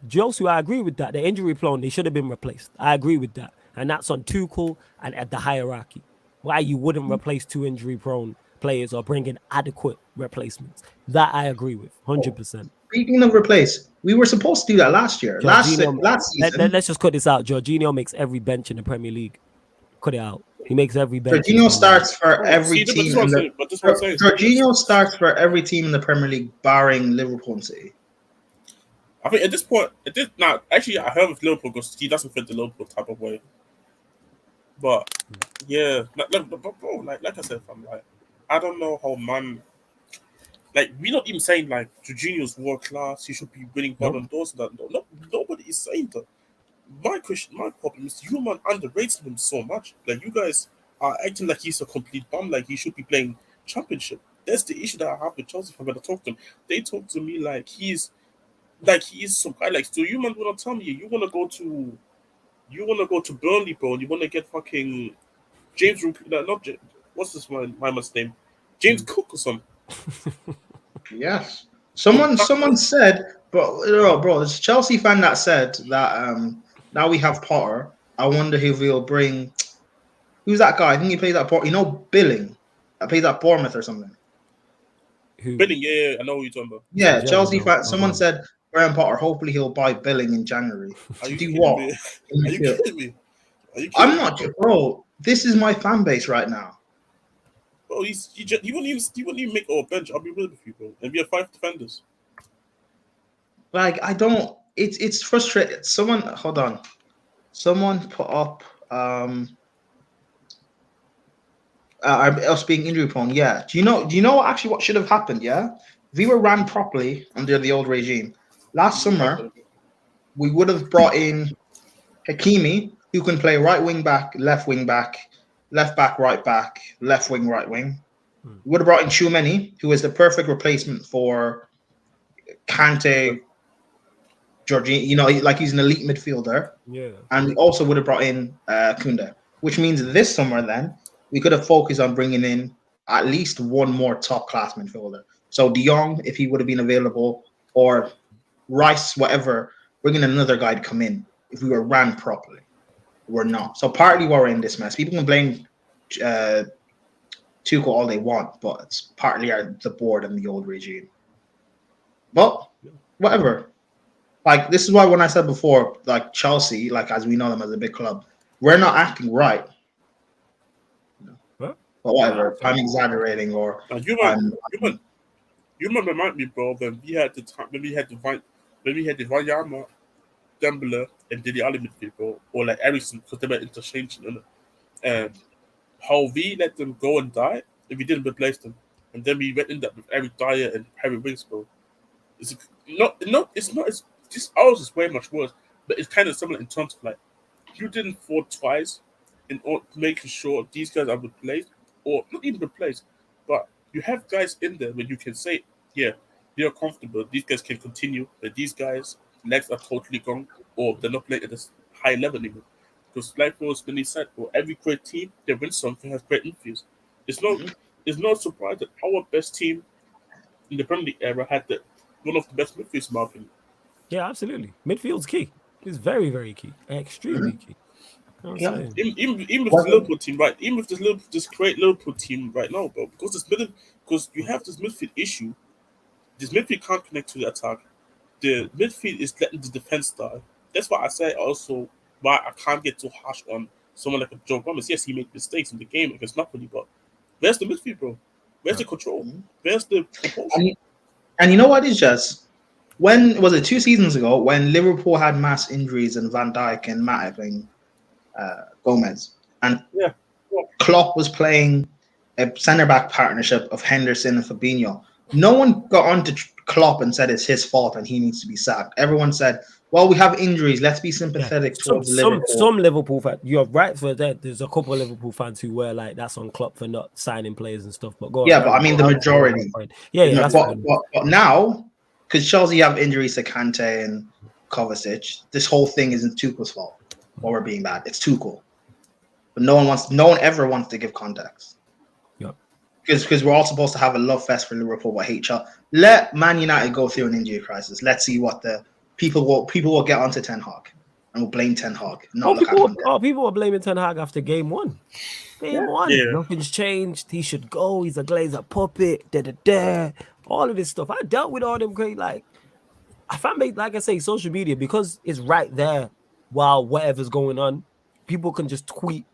Josu, I agree with that. The injury prone, they should have been replaced. I agree with that. And that's on Tuchel and at the hierarchy. Why you wouldn't replace 2 injury prone players or bring in adequate replacements. That I agree with, 100%.
Speaking of replace, we were supposed to do that last year. Last season.
Let's just cut this out. Jorginho makes every bench in the Premier League. Cut it out. He makes every bench.
Jorginho starts for every team. Jorginho starts for every team in the Premier League, barring Liverpool and City.
I think at this point, actually, I heard with Liverpool because he doesn't fit the Liverpool type of way. But yeah, like I said, I'm like, I don't know how man. Like we're not even saying like Jorginho's world class. He should be winning Ballon d'Ors. Nobody is saying that. My problem is you man underrates him so much. Like you guys are acting like he's a complete bum. Like he should be playing Championship. That's the issue that I have with Chelsea. If I'm gonna talk to them, they talk to me like he's some guy. Like so, you man wanna tell me you wanna go to Burnley, bro. And you wanna get fucking James. What's this my man's name? James Cook or something.
Yes. Someone said, bro, there's a Chelsea fan that said that now we have Potter. I wonder if he'll bring. Who's that guy? I think he plays at Port. Billing. That plays at Bournemouth or something.
Billing, yeah, I know who you're talking about.
Yeah, Chelsea fan. Someone said Graham Potter. Hopefully he'll buy Billing in January.
Are you
do what?
Are you kidding me?
I'm not, bro. This is my fan base right now.
Bro, he wouldn't even make our bench. I'll be real with you, bro. And we have 5 defenders.
Like I don't. It's frustrating. Hold on. Someone put up us being injury prone. Yeah. Do you know what should have happened? Yeah. If we were ran properly under the old regime last summer, we would have brought in Hakimi, who can play right wing back, left wing back, left back, right back, left wing, right wing. We would have brought in Tchouameni, who is the perfect replacement for Kante, Jorginho. Like he's an elite midfielder.
Yeah.
And we also would have brought in Koundé, which means this summer then we could have focused on bringing in at least one more top class midfielder. So De Jong, if he would have been available, or Rice, whatever, bringing another guy to come in if we were ran properly. We're not. So partly why we're in this mess. People can blame Tuchel all they want, but it's partly the board and the old regime. But whatever. Like this is why when I said before, like Chelsea, like as we know them as a big club, we're not acting right. But whatever. I'm exaggerating or
you remember remind me, bro, when we had the Vayama, Dembele, and Dele Alli midfield, bro, or like Ericsson, because they were interchanging, and how we let them go and die if we didn't replace them, and then we went in that with Eric Dyer and Harry Winks, bro. It's just ours is way much worse, but it's kind of similar in terms of like you didn't fall twice in making sure these guys are replaced, or not even replaced, but you have guys in there where you can say, yeah, they are comfortable. These guys can continue, but these guys' legs are totally gone, or they're not playing at this high level anymore. Because like Billy said, for every great team that wins something has great infields. It's no surprise that our best team in the Premier League era had one of the best midfields, in my opinion.
Yeah, absolutely. Midfield's key. It's very, very key. Extremely key.
Even with the Liverpool team, right? Even with this great Liverpool team right now, bro, because you have this midfield issue. This midfield can't connect to the attack. The midfield is letting the defense die. That's why I say also why I can't get too harsh on someone like a Joe Gomez. Yes, he made mistakes in the game against Napoli, but where's the midfield, bro? Where's the control? Where's the proportion?
And you know what is just when was it 2 seasons ago when Liverpool had mass injuries and Van Dijk and Matip and Gomez, and
Yeah.
Klopp was playing a centre back partnership of Henderson and Fabinho. No one got on to Klopp and said it's his fault and he needs to be sacked. Everyone said, "Well, we have injuries. Let's be sympathetic towards Liverpool."
Some Liverpool fans, you're right for that. There's a couple of Liverpool fans who were like, "That's on Klopp for not signing players and stuff." But go on,
yeah, but I mean the majority.
Yeah, that's
but now, because Chelsea have injuries to Kante and Kovacic, this whole thing isn't Tuchel's fault. While we're being bad, it's Tuchel. But no one ever wants to give context.
Yep.
Because we're all supposed to have a love fest for Liverpool, but hate Chelsea. Let Man United go through an injury crisis. Let's see what the people will get onto Ten Hag and will blame Ten Hag.
People were blaming Ten Hag after game one. Game one, nothing's changed. He should go. He's a Glazer puppet. All of this stuff. I dealt with all them great like I say, social media, because it's right there while whatever's going on. People can just tweet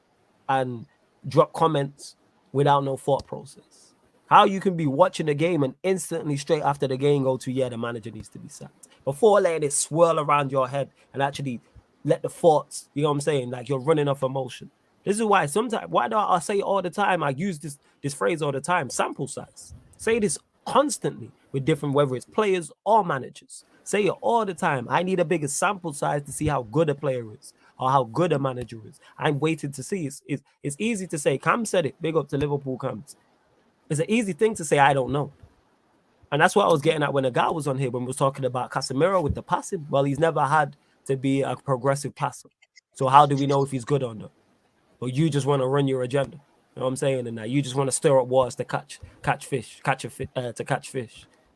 and drop comments without no thought process. How you can be watching the game and instantly straight after the game go to, the manager needs to be sacked. Before letting it swirl around your head and actually let the thoughts, you know what I'm saying? Like you're running off emotion. This is why why do I say all the time, I use this phrase all the time, sample size. Say this constantly with different, whether it's players or managers. Say it all the time. I need a bigger sample size to see how good a player is or how good a manager is. I'm waiting to see. It's easy to say. Cam said it. Big up to Liverpool Cams. It's an easy thing to say, I don't know. And that's what I was getting at when a guy was on here when we was talking about Casemiro with the passing. Well, he's never had to be a progressive passer. So how do we know if he's good or not? Well, you just want to run your agenda. You know what I'm saying? And now you just want to stir up waters to catch fish.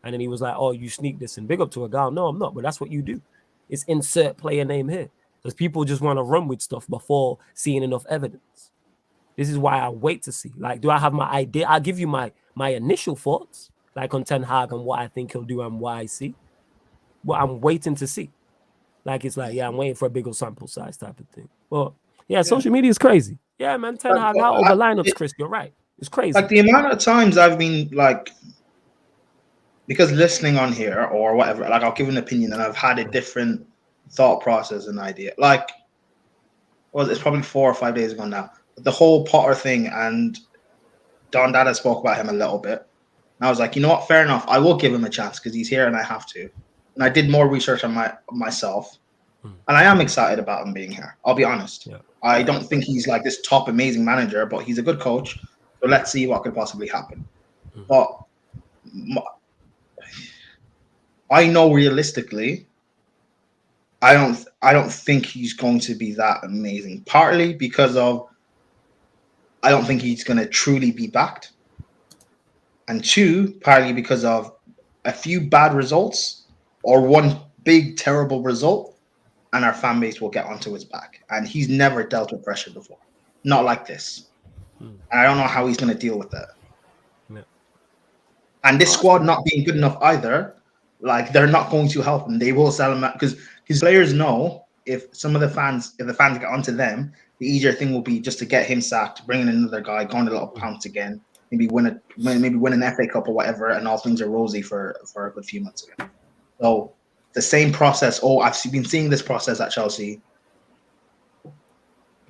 And then he was like, "Oh, you sneak this and big up to a guy." No, I'm not, but that's what you do. It's insert player name here. Because people just want to run with stuff before seeing enough evidence. This is why I wait to see. Like, do I have my idea? I'll give you my initial thoughts, like on Ten Hag and what I think he'll do and what I see. But I'm waiting to see. Like, it's like, I'm waiting for a bigger sample size type of thing. Well, social media is crazy. Yeah, man, Ten Hag out over lineups, Chris. You're right. It's crazy.
Like the amount of times I've been like, because listening on here or whatever, like I'll give an opinion and I've had a different thought process and idea. Like, it's probably 4 or 5 days ago now. The whole Potter thing, and Don Dada spoke about him a little bit. And I was like, you know what? Fair enough. I will give him a chance because he's here and I have to. And I did more research on myself. And I am excited about him being here. I'll be honest. Yeah. I don't think he's like this top amazing manager, but he's a good coach. So let's see what could possibly happen. But I know realistically, I don't think he's going to be that amazing. Partly because of I don't think he's going to truly be backed. And two, partly because of a few bad results or one big terrible result, and our fan base will get onto his back. And he's never dealt with pressure before. Not like this. And I don't know how he's going to deal with that. Yeah. And this squad not being good enough either, like they're not going to help him. They will sell him out because his players know if the fans get onto them, the easier thing will be just to get him sacked, bring in another guy, go on a little pounce again, maybe win an FA Cup or whatever, and all things are rosy for a good few months again. So the same process. I've been seeing this process at Chelsea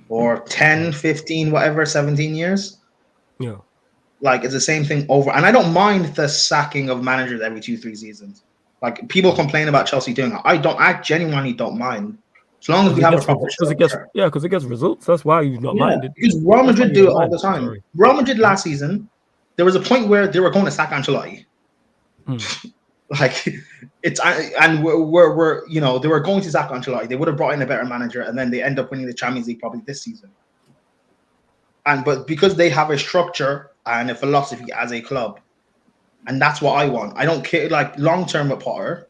for 10, 15, whatever, 17 years.
Yeah.
Like, it's the same thing over. And I don't mind the sacking of managers every 2-3 seasons. Like, people complain about Chelsea doing it. I genuinely don't mind. As long as we have a proper structure.
Because it gets results. That's why you've not minded.
Because Real Madrid do it all the time. Sorry. Real Madrid last season, there was a point where they were going to sack Ancelotti. Like, we're they were going to sack Ancelotti. They would have brought in a better manager, and then they end up winning the Champions League probably this season. But because they have a structure and a philosophy as a club, and that's what I want. I don't care, like, long term with Potter.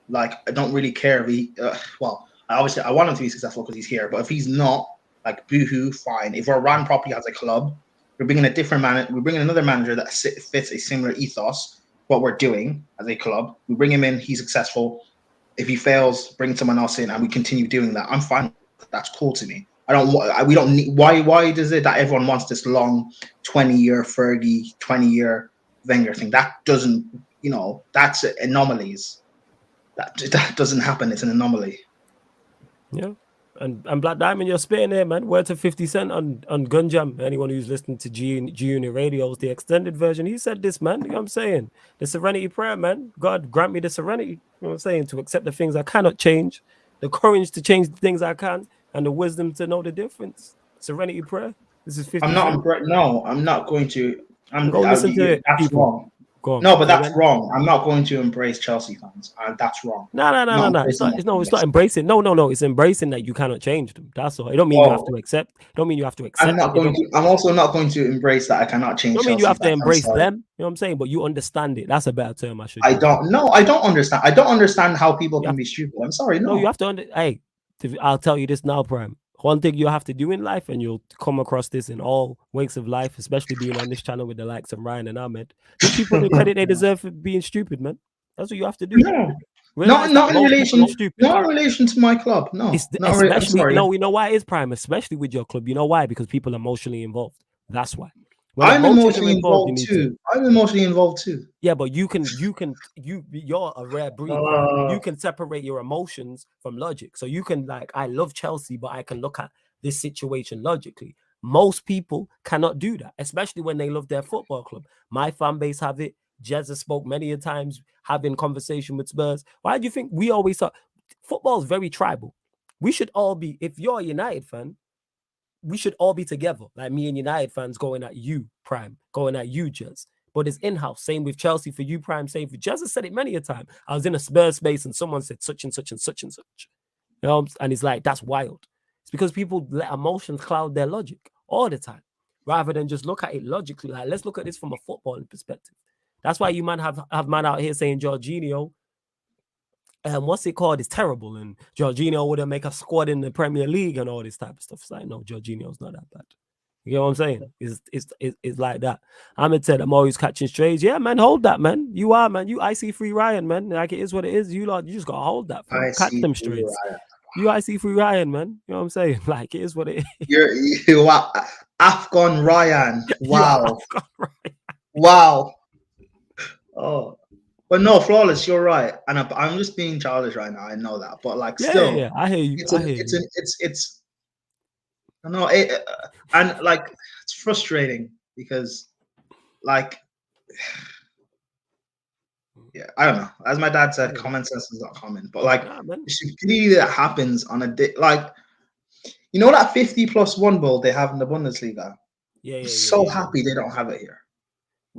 Like, I don't really care if he. Obviously, I want him to be successful because he's here. But if he's not, like, boohoo, fine. If we're run properly as a club, we're bringing a different manager. We're bringing another manager that fits a similar ethos. What we're doing as a club, we bring him in. He's successful. If he fails, bring someone else in, and we continue doing that. I'm fine. That's cool to me. We don't need. Why is it that everyone wants this long 20-year Fergie, 20-year Wenger thing? That doesn't. That's anomalies. That doesn't happen. It's an anomaly.
Yeah. And Black Diamond, you're spitting there, man. Word to 50 Cent on Gun Jam. Anyone who's listening to G Unit Radios, the extended version, he said this, man. You know what I'm saying? The serenity prayer, man. God grant me the serenity, you know what I'm saying, to accept the things I cannot change, the courage to change the things I can, and the wisdom to know the difference. Serenity prayer. This is 50
I'm not going to.
Go listen to it,
That's
people.
wrong.
Go on.
No, but
Say
that's
again?
wrong. I'm not going to embrace Chelsea fans. That's wrong.
No. It's not embracing. No. It's embracing that you cannot change them. That's all. It don't mean you have to accept. It don't mean you have to accept.
I'm also not going to embrace that I cannot change.
Don't mean
Chelsea
you have to
fans.
embrace them. You know what I'm saying? But you understand it. That's a better term.
I don't understand. I don't understand how people can be stupid. I'm sorry. No,
you have to. Hey, I'll tell you this now, Prime. One thing you have to do in life, and you'll come across this in all wakes of life, especially being on this channel with the likes of Ryan and Ahmed. Give people the credit they deserve for being stupid, man. That's what you have to do.
No. Not in relation to my club. No,
especially no. You know why it is, Prime, especially with your club. You know why? Because people are emotionally involved. That's why.
I'm emotionally involved too. I'm emotionally involved too.
Yeah, but you're a rare breed. You can separate your emotions from logic. So you can I love Chelsea, but I can look at this situation logically. Most people cannot do that, especially when they love their football club. My fan base have it. Jez has spoke many a times having conversation with Spurs. Why do you think we always thought football is very tribal? We should all be, if you're a United fan, we should all be together, like me and United fans going at you, Prime, going at you, Jez. But it's in-house. Same with Chelsea for you, Prime. Same for Jez has said it many a time. I was in a Spurs space and someone said such and such and such and such. You know, and it's like, that's wild. It's because people let emotions cloud their logic all the time, rather than just look at it logically. Like, let's look at this from a footballing perspective. That's why you man have man out here saying Jorginho, what's it called? It's terrible, and Jorginho wouldn't make a squad in the Premier League and all this type of stuff. It's like, no, Jorginho's not that bad. You know what I'm saying? It's like that. Ahmed said, I'm always catching strays. Yeah, man, hold that, man. You are, man. You IC3 Ryan, man. Like, it is what it is. You just gotta hold that. Catch them strays. You IC3 Ryan, man. You know what I'm saying? Like, it is what it is.
You're Afghan Ryan. Wow. Afghan Ryan. Wow. Oh. But no, Flawless, you're right. And I'm just being childish right now. I know that. But still,
I hear you.
It's frustrating because I don't know. As my dad said, common sense is not common. But stupidity that happens on a day, that 50+1 ball they have in the Bundesliga. I'm happy they don't have it here.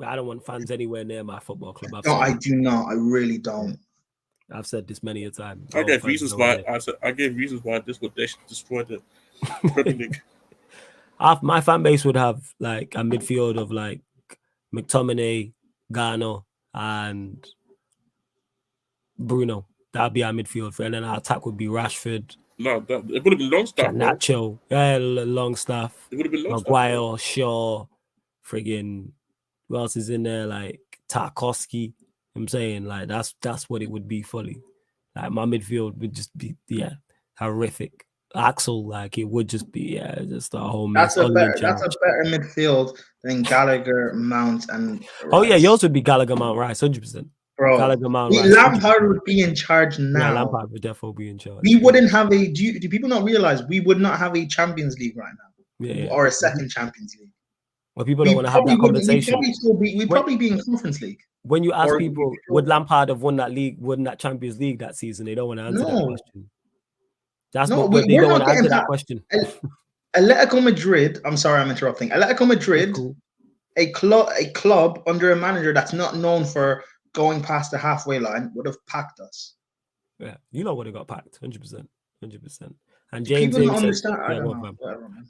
I don't want fans anywhere near my football club.
I do not. I really don't.
I've said this many a time.
I gave reasons why this would destroy the Premier League.
My fan base would have a midfield of McTominay, Garner, and Bruno. That'd be our midfield, and then our attack would be Rashford.
No, it would have been Longstaff.
Nacho, Longstaff. It would have been Longstaff. Maguire, Shaw, friggin'. Who else is in there? Tarkowski. I'm saying that's what it would be fully. My midfield would just be horrific. Axel, it would just be just a whole mess.
That's a better midfield than Gallagher, Mount, and Rice.
Oh yeah, yours would be Gallagher, Mount, Rice, 100%.
Bro,
Gallagher, Mount, Rice,
Lampard would be in charge now.
Yeah, Lampard would definitely be in charge.
We wouldn't have a. Do people not realize we would not have a Champions League right now? Or a second Champions League.
Well, people don't want to have that conversation.
We'd probably be in Conference League.
When you ask people, would Lampard have won that league, won that Champions League that season? They don't want to answer that question. They don't want to answer that question.
Atletico Madrid. I'm sorry, I'm interrupting. Atletico Madrid, cool. a club under a manager that's not known for going past the halfway line, would have packed us.
Yeah, would have got packed, 100%. And James said,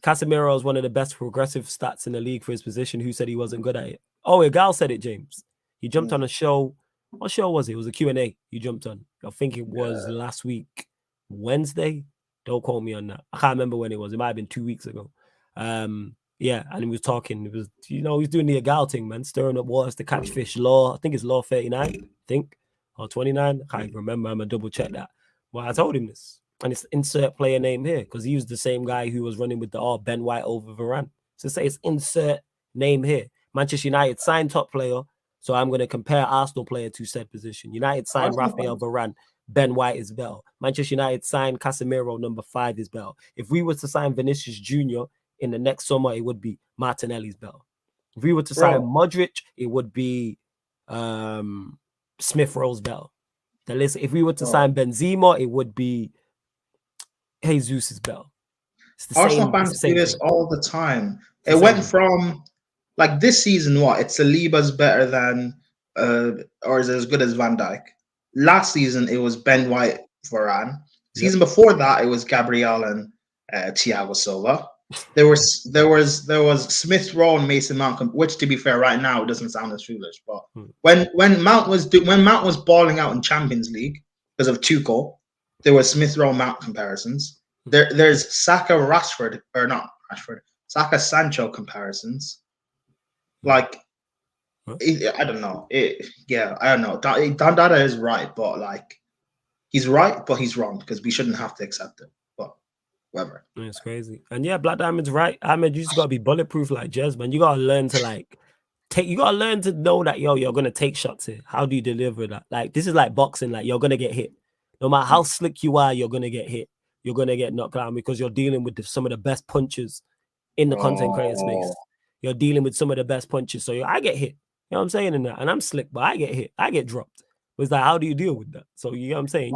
Casemiro is one of the best progressive stats in the league for his position. Who said he wasn't good at it? Oh, a gal said it, James. He jumped on a show. What show was it? It was a Q&A he jumped on. I think it was last week, Wednesday. Don't quote me on that. I can't remember when it was. It might have been 2 weeks ago. And he was talking. It was, he's doing the Agal thing, man, stirring up waters to catch fish. Law, I think it's Law 39, or 29. I can't remember. I'm going to double check that. Well, I told him this. And it's insert player name here because he was the same guy who was running with the Ben White over Varane. So say it's insert name here. Manchester United signed top player. So I'm going to compare Arsenal player to said position. United signed Rafael Varane. Ben White is better. Manchester United signed Casemiro, number 5 is better. If we were to sign Vinicius Jr. in the next summer, it would be Martinelli's better. If we were to sign Modric, it would be Smith Rowe's better. The list. If we were to sign Benzema, it would be Jesus' better.
Arsenal fans do this all the time. It went from like this season, it's Saliba's better than or is as good as Van Dijk. Last season it was Ben White, Varane. Season before that it was Gabriel and Thiago Silva. There was Smith Rowe and Mason Mount, which to be fair, right now it doesn't sound as foolish. But when Mount was balling out in Champions League because of Tuchel, there was Smith Rowe Mount comparisons. There's Saka Sancho comparisons. Like, I don't know. I don't know. Dandada is right, but like, he's right, but he's wrong because we shouldn't have to accept it. But whatever.
It's crazy. And yeah, Black Diamond's right. Ahmed, you just gotta be bulletproof like Jez, man. You gotta learn to like you gotta learn to know that you're gonna take shots here. How do you deliver that? Like, this is like boxing, like you're gonna get hit. No matter how slick you are, you're gonna get hit. You're gonna get knocked down because you're dealing with some of the best punches in the content creator space. You're dealing with some of the best punches. So I get hit. You know what I'm saying in that? And I'm slick, but I get hit. I get dropped. It's like, how do you deal with that? So you know what I'm saying?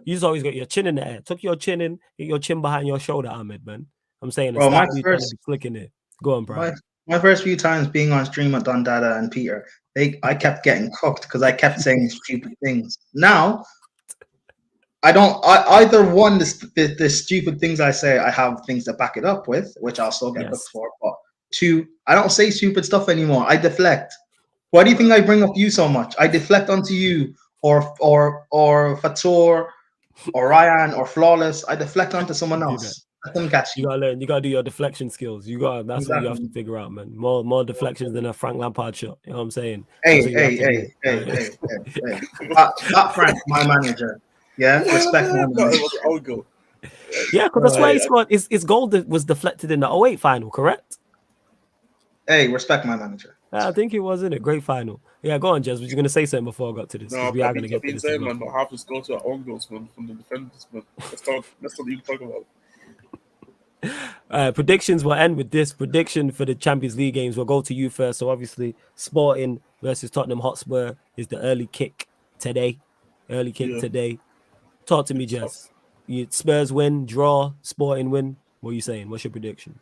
You just always got your chin in the air. Tuck your chin in, get your chin behind your shoulder, Ahmed, man. I'm saying it's not you slick in there. Go on, bro.
My first few times being on stream with Don Dada and Peter, I kept getting cooked because I kept saying stupid things. Now I don't. Either one, the stupid things I say, I have things to back it up with, which I'll still get booked for. But 2, I don't say stupid stuff anymore. I deflect. Why do you think I bring up you so much? I deflect onto you, or Fator, or Ryan, or Flawless. I deflect onto someone else. Let them catch you.
You gotta learn. You gotta do your deflection skills. That's what you have to figure out, man. More deflections than a Frank Lampard shot. You know what I'm saying?
Hey. That Frank, my manager. Yeah, respect him.
Yeah, because that's why he scored. His goal was deflected in the 08 final, correct?
Hey, respect my manager.
I think it was in a great final. Yeah, go on, Jez. Was you going to say something before I got to this?
No,
we are going to get to this.
Saying, man, but half his goals are own goals, man, from the defenders, man. Let's not even talk about.
Predictions will end with this prediction for the Champions League games. We'll go to you first. So obviously, Sporting versus Tottenham Hotspur is the early kick today. Today. Talk to me, Jess. Spurs win, draw, Sporting win. What are you saying? What's your prediction?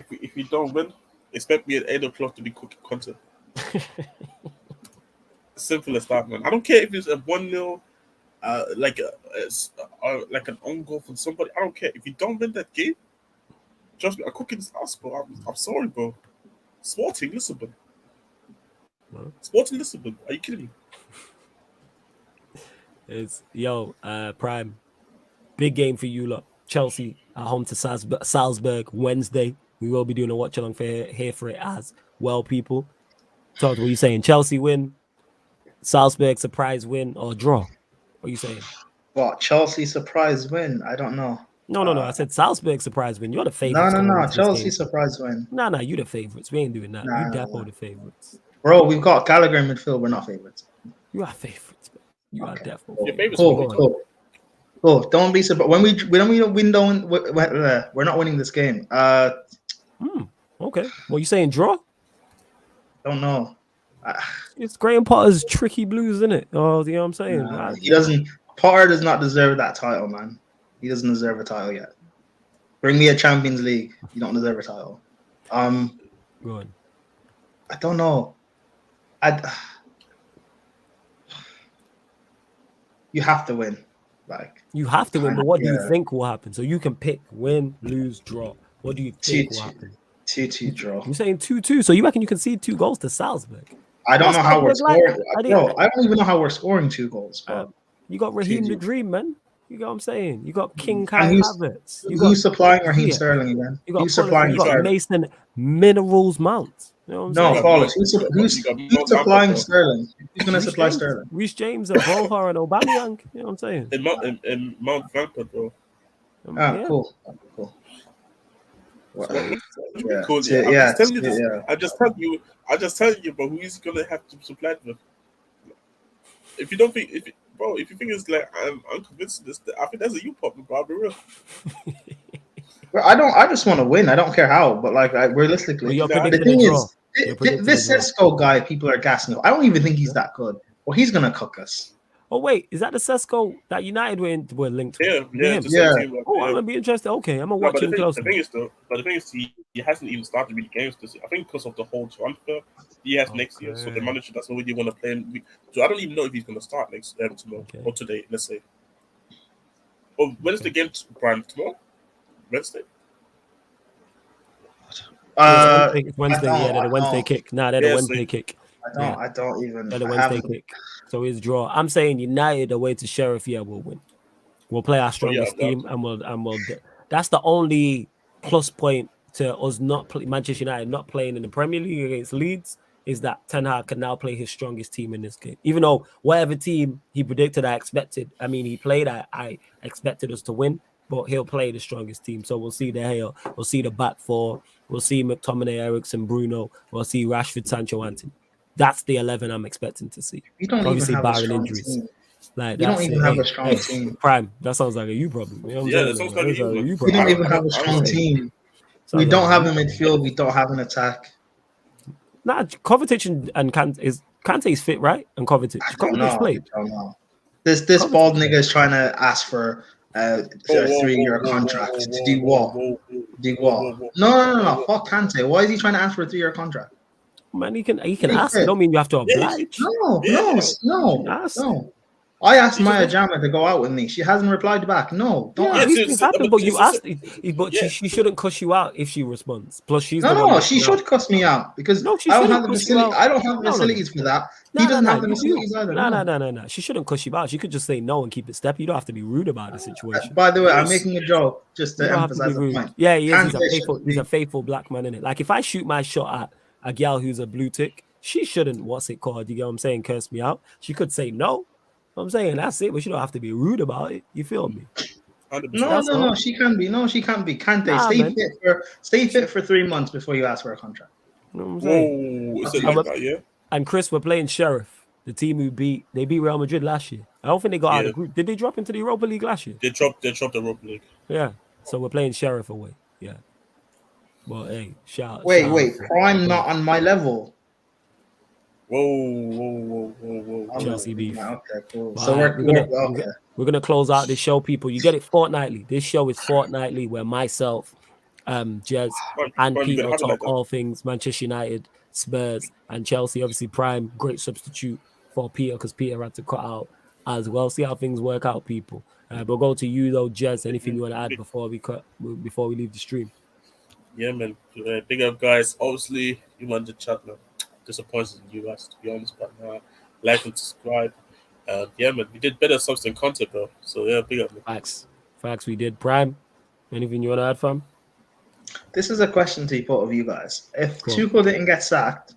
If we don't win, expect me at 8 o'clock to be cooking content. Simple as that, man. I don't care if it's a 1-0, like an own goal from somebody. I don't care. If you don't win that game, trust me, I'm cooking this house, bro. I'm sorry, bro. Sporting Lisbon. Sporting Lisbon. Are you kidding me?
It's Prime. Big game for you lot. Chelsea at home to Salzburg Wednesday. We will be doing a watch along here for it as well, people. Talk to what you saying. Chelsea win, Salzburg surprise win, or draw? What are you saying?
What, Chelsea surprise win? I don't know.
No. I said Salzburg surprise win. You're the favorites.
No. Chelsea surprise win.
No. You the favorites. We ain't doing that. You definitely the favorites.
Bro, we've got Gallagher in midfield. We're not favorites.
You are favorites, man. You are definitely.
Your favorites.
Cool. Don't be surprised when we're not winning this game.
Okay. Well, you saying draw?
Don't know.
It's Graham Potter's tricky blues, isn't it? Oh, you know what I'm saying?
He doesn't. Potter does not deserve that title, man. He doesn't deserve a title yet. Bring me a Champions League. You don't deserve a title.
Go on.
I don't know. You have to win.
You have to win, but what do you think will happen? So you can pick win, lose, draw. What do you think will happen?
2-2 draw.
You're saying 2-2, so you reckon you concede 2 goals to Salzburg?
I don't know how we're scoring. I don't even know how we're scoring 2 goals.
You got Raheem the Dream, man. You know what I'm saying? You got King Kai Havertz.
Who's supplying Raheem Sterling again?
You got Mason Minerals Mount. You know what I'm saying?
Flawless. Who's supplying Sterling? Who's going to supply Sterling?
Reece James and Boha and Aubameyang. You know what I'm saying?
In Mount Frankfurt, bro.
Cool.
Cool. I just tell you, but who is gonna have to supply them? If you don't think, bro, if you think it's like I'm convinced of this, I think that's a you problem, bro. I'll be real.
Well, I just want to win. I don't care how, but like
Well,
realistically,
you're
Nah,
the
predicting a
thing
draw.
is,
You're predicting
this
a draw.
Sesko guy, people are gassing up. I don't even think he's that good. Well, he's gonna cook us.
Oh wait, is that the Sesko that United were linked with?
yeah,
Is it
yeah,
him?
it's the same
Yeah.
team.
Oh, I'm
Yeah.
gonna be interested. Okay, I'm gonna
No,
watch
but
him
the
closely.
thing is he hasn't even started really games this year. I think because of the whole transfer he has next year. So the
Okay.
manager doesn't really want to play him. So I don't even know if he's going to start next tomorrow
Okay.
or today. Let's say. Oh, when is the game, Brian? Tomorrow? Wednesday?
It's Wednesday.
I
Yeah, they're the
don't-
Wednesday
I
kick. Nah, they're the
Yeah,
Wednesday
so-
kick.
I don't even.
They're the
I
Wednesday
haven't.
kick. So it's draw. I'm saying United away to Sheriff. Yeah, we'll win. We'll play our strongest
yeah.
team, and we'll. That's the only plus point to us not play, Manchester United not playing in the Premier League against Leeds is that Ten Hag can now play his strongest team in this game. Even though whatever team he predicted, I expected. I mean, he played. I expected us to win, but he'll play the strongest team. So we'll see the Hale. We'll see the back four. We'll see McTominay, Ericsson, Bruno. We'll see Rashford, Sancho, Anthony. That's the 11 I'm expecting to see.
We don't
Obviously,
even have a
barring
strong
injuries.
team.
Like
We don't
that's
even
it.
have
Hey,
a strong
hey,
team.
Prime. That sounds like a you problem. You know what I'm
Yeah,
saying?
that sounds like a you
That
problem.
We don't
problem.
even have a strong team. We
Sounds
don't
like
have
a
a
you
midfield. We don't have an attack.
Nah, Kovacic and Kante is fit, right? And Kovacic.
I don't
Kovacic
know.
played.
I don't know. This
Kovacic
bald
played.
nigga is trying to ask for a 3-year contract to do what? Do what? No. Fuck Kante. Why is he trying to ask for a 3-year contract?
Man, he can
Hey,
ask. It
Chris.
don't mean you have to
Yeah,
oblige.
No.
Ask.
I asked
You just
Maya
want-
Jama to go out with me. She hasn't replied back. No, don't
Yeah,
ask.
these things happen, but you asked. But
Yeah.
she shouldn't cuss you out if she responds. Plus, she's
No,
the one.
she should cuss me out because
No, she
I don't
shouldn't
have the
cuss you
facility.
out.
I don't have
No.
facilities for that. He doesn't have the facilities either.
No. She shouldn't cuss you out. She could just say no and keep it step. You don't have to be rude about the situation.
By the way, I'm
Yes.
making a joke just
You
to
don't have to be
emphasize the
rude.
point.
Yeah, he is. He's
Kante
a faithful black man, innit? Like if I shoot my shot at a gal who's a blue tick, she shouldn't. What's it called? You get what I'm saying? Curse me out. She could say no. I'm saying that's it, but she don't have to be rude about it. You feel me?
100%.
No. She can't be. No, she can't be. Kante,
Nah, man.
stay fit for 3 months before you ask for a contract.
You know what I'm saying?
Whoa, is it like that? Yeah.
And Chris, we're playing Sheriff, the team who beat Real Madrid last year. I don't think they got out of the group. Did they drop into the Europa League last year?
They dropped the Europa League.
Yeah. So we're playing Sheriff away. Yeah. Well, hey, shout.
Wait. Prime not on my level.
Whoa.
Chelsea beef.
Okay, cool.
But
So
we're gonna close out this show, people. You get it fortnightly. This show is fortnightly where myself, Jez, and
Prime, you
Peter
gotta have it
talk
like that.
all things Manchester United, Spurs, and Chelsea. Obviously, Prime, great substitute for Peter because Peter had to cut out as well. See how things work out, people. We'll go to you though, Jez. Anything you want to add before we leave the stream?
Yeah, man. Big up, guys. Obviously, you want the chat, man. Disappointed in you guys, to be honest, but like and subscribe. Yeah, man. We did better subs than content, bro. So yeah, big up, man.
Facts. We did. Prime. Anything you want to add, fam?
this is a question to both of you guys. If
Cool.
Tuchel didn't get sacked,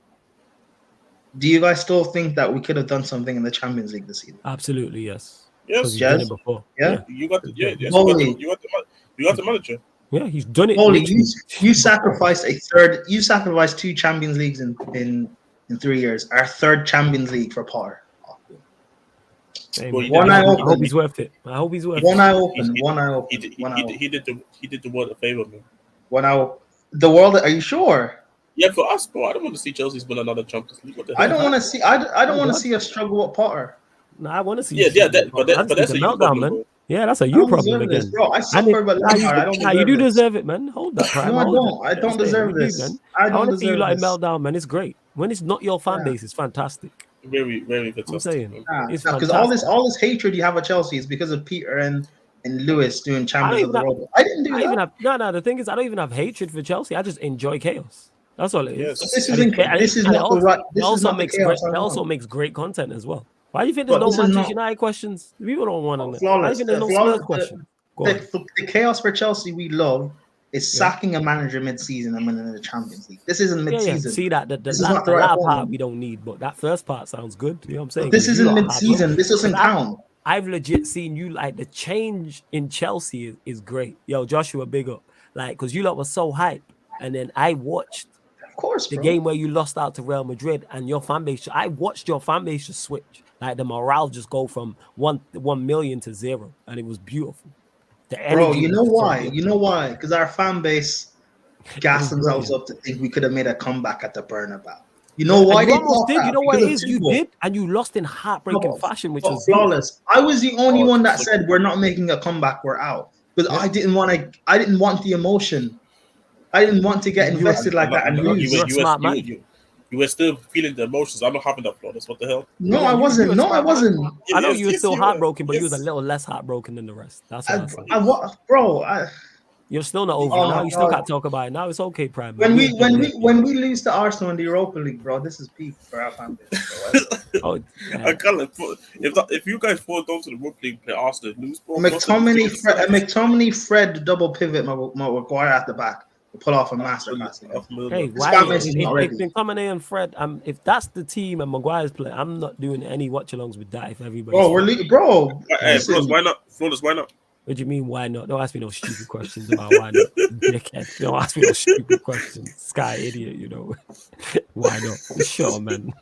do you guys still think that we could have done something in the Champions League this season?
Absolutely, yes.
Yes,
Because he's done
Jez?
it before.
Yeah?
you got the yes,
Holy.
you got the manager.
Yeah, he's done it.
Holy,
literally.
you sacrificed a third. You sacrificed 2 Champions Leagues in 3 years. Our 3rd Champions League for Potter.
Hey,
Well,
man.
you One
I
eye
hope
open.
he's worth it. I hope he's worth
One
it.
eye open.
He-
One eye open.
He did the world a favor, man.
1 eye. The world. Are you sure?
Yeah, for us, bro. I don't want to see Chelsea's win another Champions League. What the
I
hell?
don't want to see. I don't want to
God.
see us struggle with Potter.
No, I want to see.
Yeah,
you
but
I just
that's
need
a
the
you
meltdown,
problem,
man.
bro.
Yeah, that's a
I
you
don't
problem
deserve this,
again.
bro. I suffer, but
Nah,
Lampard. I don't
you do
deserve this.
deserve it, man. Hold that, Prime.
No, I
Hold
don't.
that.
I don't
Stay.
deserve
You do,
this.
man.
I
I
don't
want to see you
deserve
like
this.
meltdown, man. It's great. When it's not your fan
Yeah.
base, it's fantastic.
Very, very fantastic.
I'm saying.
man.
It's
Because
fantastic.
all this hatred you have at Chelsea is because of Peter and Lewis doing
I don't
Champions of
even
the
have,
World. I didn't do
I even
that.
have no. The thing is, I don't even have hatred for Chelsea. I just enjoy chaos. That's all it is.
Yes.
This
And
isn't.
it-
This is
and
not the right.
it
This is
also
not the
makes great.
chaos I
It also
want.
makes great content as well. Why do you think there's
But
no
this is
Manchester
not-
United questions? People don't want to know. Why do you
Flawless.
think there's no
Flawless.
Spurs questions? Go on.
The chaos for Chelsea we love is
Yeah.
sacking a manager mid-season and winning the Champions League. This isn't
Yeah.
mid-season.
See that the
This is not
latter
the right
part
formula.
we don't need, but that first part sounds good. You know what I'm saying?
But this
'Cause you
isn't
lot have
mid-season. This doesn't count.
I've legit seen you like the change in Chelsea is great. Yo, Joshua, big up. Like, because you lot were so hype. And then I watched
course,
The
bro.
game where you lost out to Real Madrid and your fan base, I watched your fan base just switch. Like the morale just go from 1 million to 0. And it was beautiful. The energy.
Bro, you know
was so
why?
good.
You know why? Because our fan base gassed
was
themselves
brilliant.
up to think we could have made a comeback at the Bernabeu. You know why
And you
they
almost
thought
did.
that?
You know what
Because
it
of
is? You
Tuchel.
did. And you lost in heartbreaking fashion, which was beautiful.
flawless. I was the only
Oh,
one that
so-
said we're not making a comeback, we're out. Because I didn't want the emotion. I didn't want to get invested like that and lose.
You're a smart man.
You were still feeling the emotions. I'm not having that flawless. What the hell?
No,
Yeah,
I wasn't.
you're a
No, I
smart man.
wasn't.
I know
Yes,
you were
yes,
still
you were.
heartbroken, but you was a
Yes.
little less heartbroken than the rest. That's what I said.
Bro,
You're still not over
Oh
it now.
my
You still
God.
can't talk about it. Now it's okay, Prime.
when
Man.
we lose to Arsenal in the Europa League, bro, this is peak for our fan base. Bro.
I can't. If you guys fall down to the Europa League, play Arsenal, lose. Bro,
McTominay, Fred, double pivot, Maguire at the back to pull off a masterclass.
Hey,
This
why?
fan base is not
If
ready.
McTominay and Fred, if that's the team and Maguire's playing, I'm not doing any watch-alongs with that. If everybody,
Bro,
Hey,
listen,
why not? Flawless, why not?
what do you mean? Why not? Don't ask me no stupid questions about why not, dickhead. Don't ask me no stupid questions, Sky idiot. You know why not? Sure, man.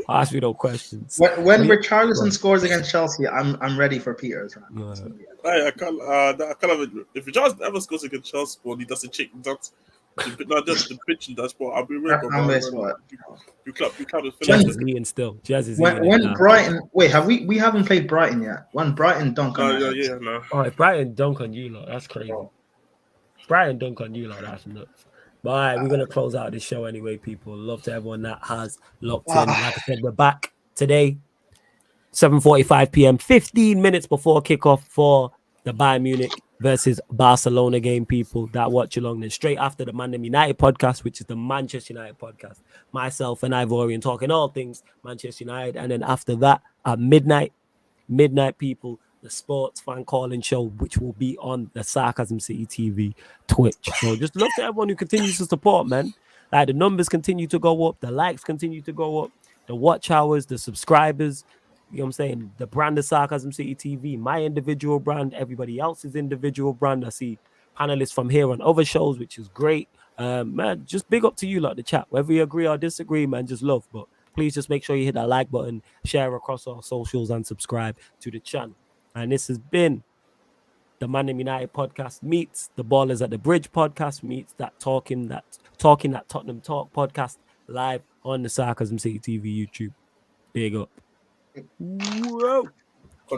Ask me no questions.
when Richarlison scores against Chelsea, I'm ready for Peters.
I can't. I can't have it. If Richarlison ever scores against Chelsea, he does a chick. That's the pitch and that's what I'll be real. You clap his
Jazz
feelings.
is eating still. Jazz is
When
eating.
Brighton, wait, we haven't played Brighton yet. When Brighton dunk on that,
No.
Oh, if Brighton dunk on you, lot, that's crazy. Brighton dunk on you, lot, that's nuts. But all right, we're gonna close out this show anyway, people. Love to everyone that has locked in. Like I said, we're back today, 7:45 p.m., 15 minutes before kickoff for the Bayern Munich versus Barcelona game, people that watch along. Then straight after the Man United podcast, which is the Manchester United podcast, myself and Ivorian talking all things Manchester United. And then after that, at midnight, people, the sports fan calling show, which will be on the Sarcasm City TV Twitch. So just love to everyone who continues to support, man. Like the numbers continue to go up, the likes continue to go up, the watch hours, the subscribers. You know what I'm saying? The brand of Sarcasm City TV, my individual brand, everybody else's individual brand. I see panelists from here on other shows, which is great. Man, just big up to you, like the chat. Whether you agree or disagree, man, just love. But please just make sure you hit that like button, share across our socials, and subscribe to the channel. And this has been the Man United podcast meets the Ballers at the Bridge podcast meets that Talking That Tottenham Talk podcast live on the Sarcasm City TV YouTube. Big up. Whoa.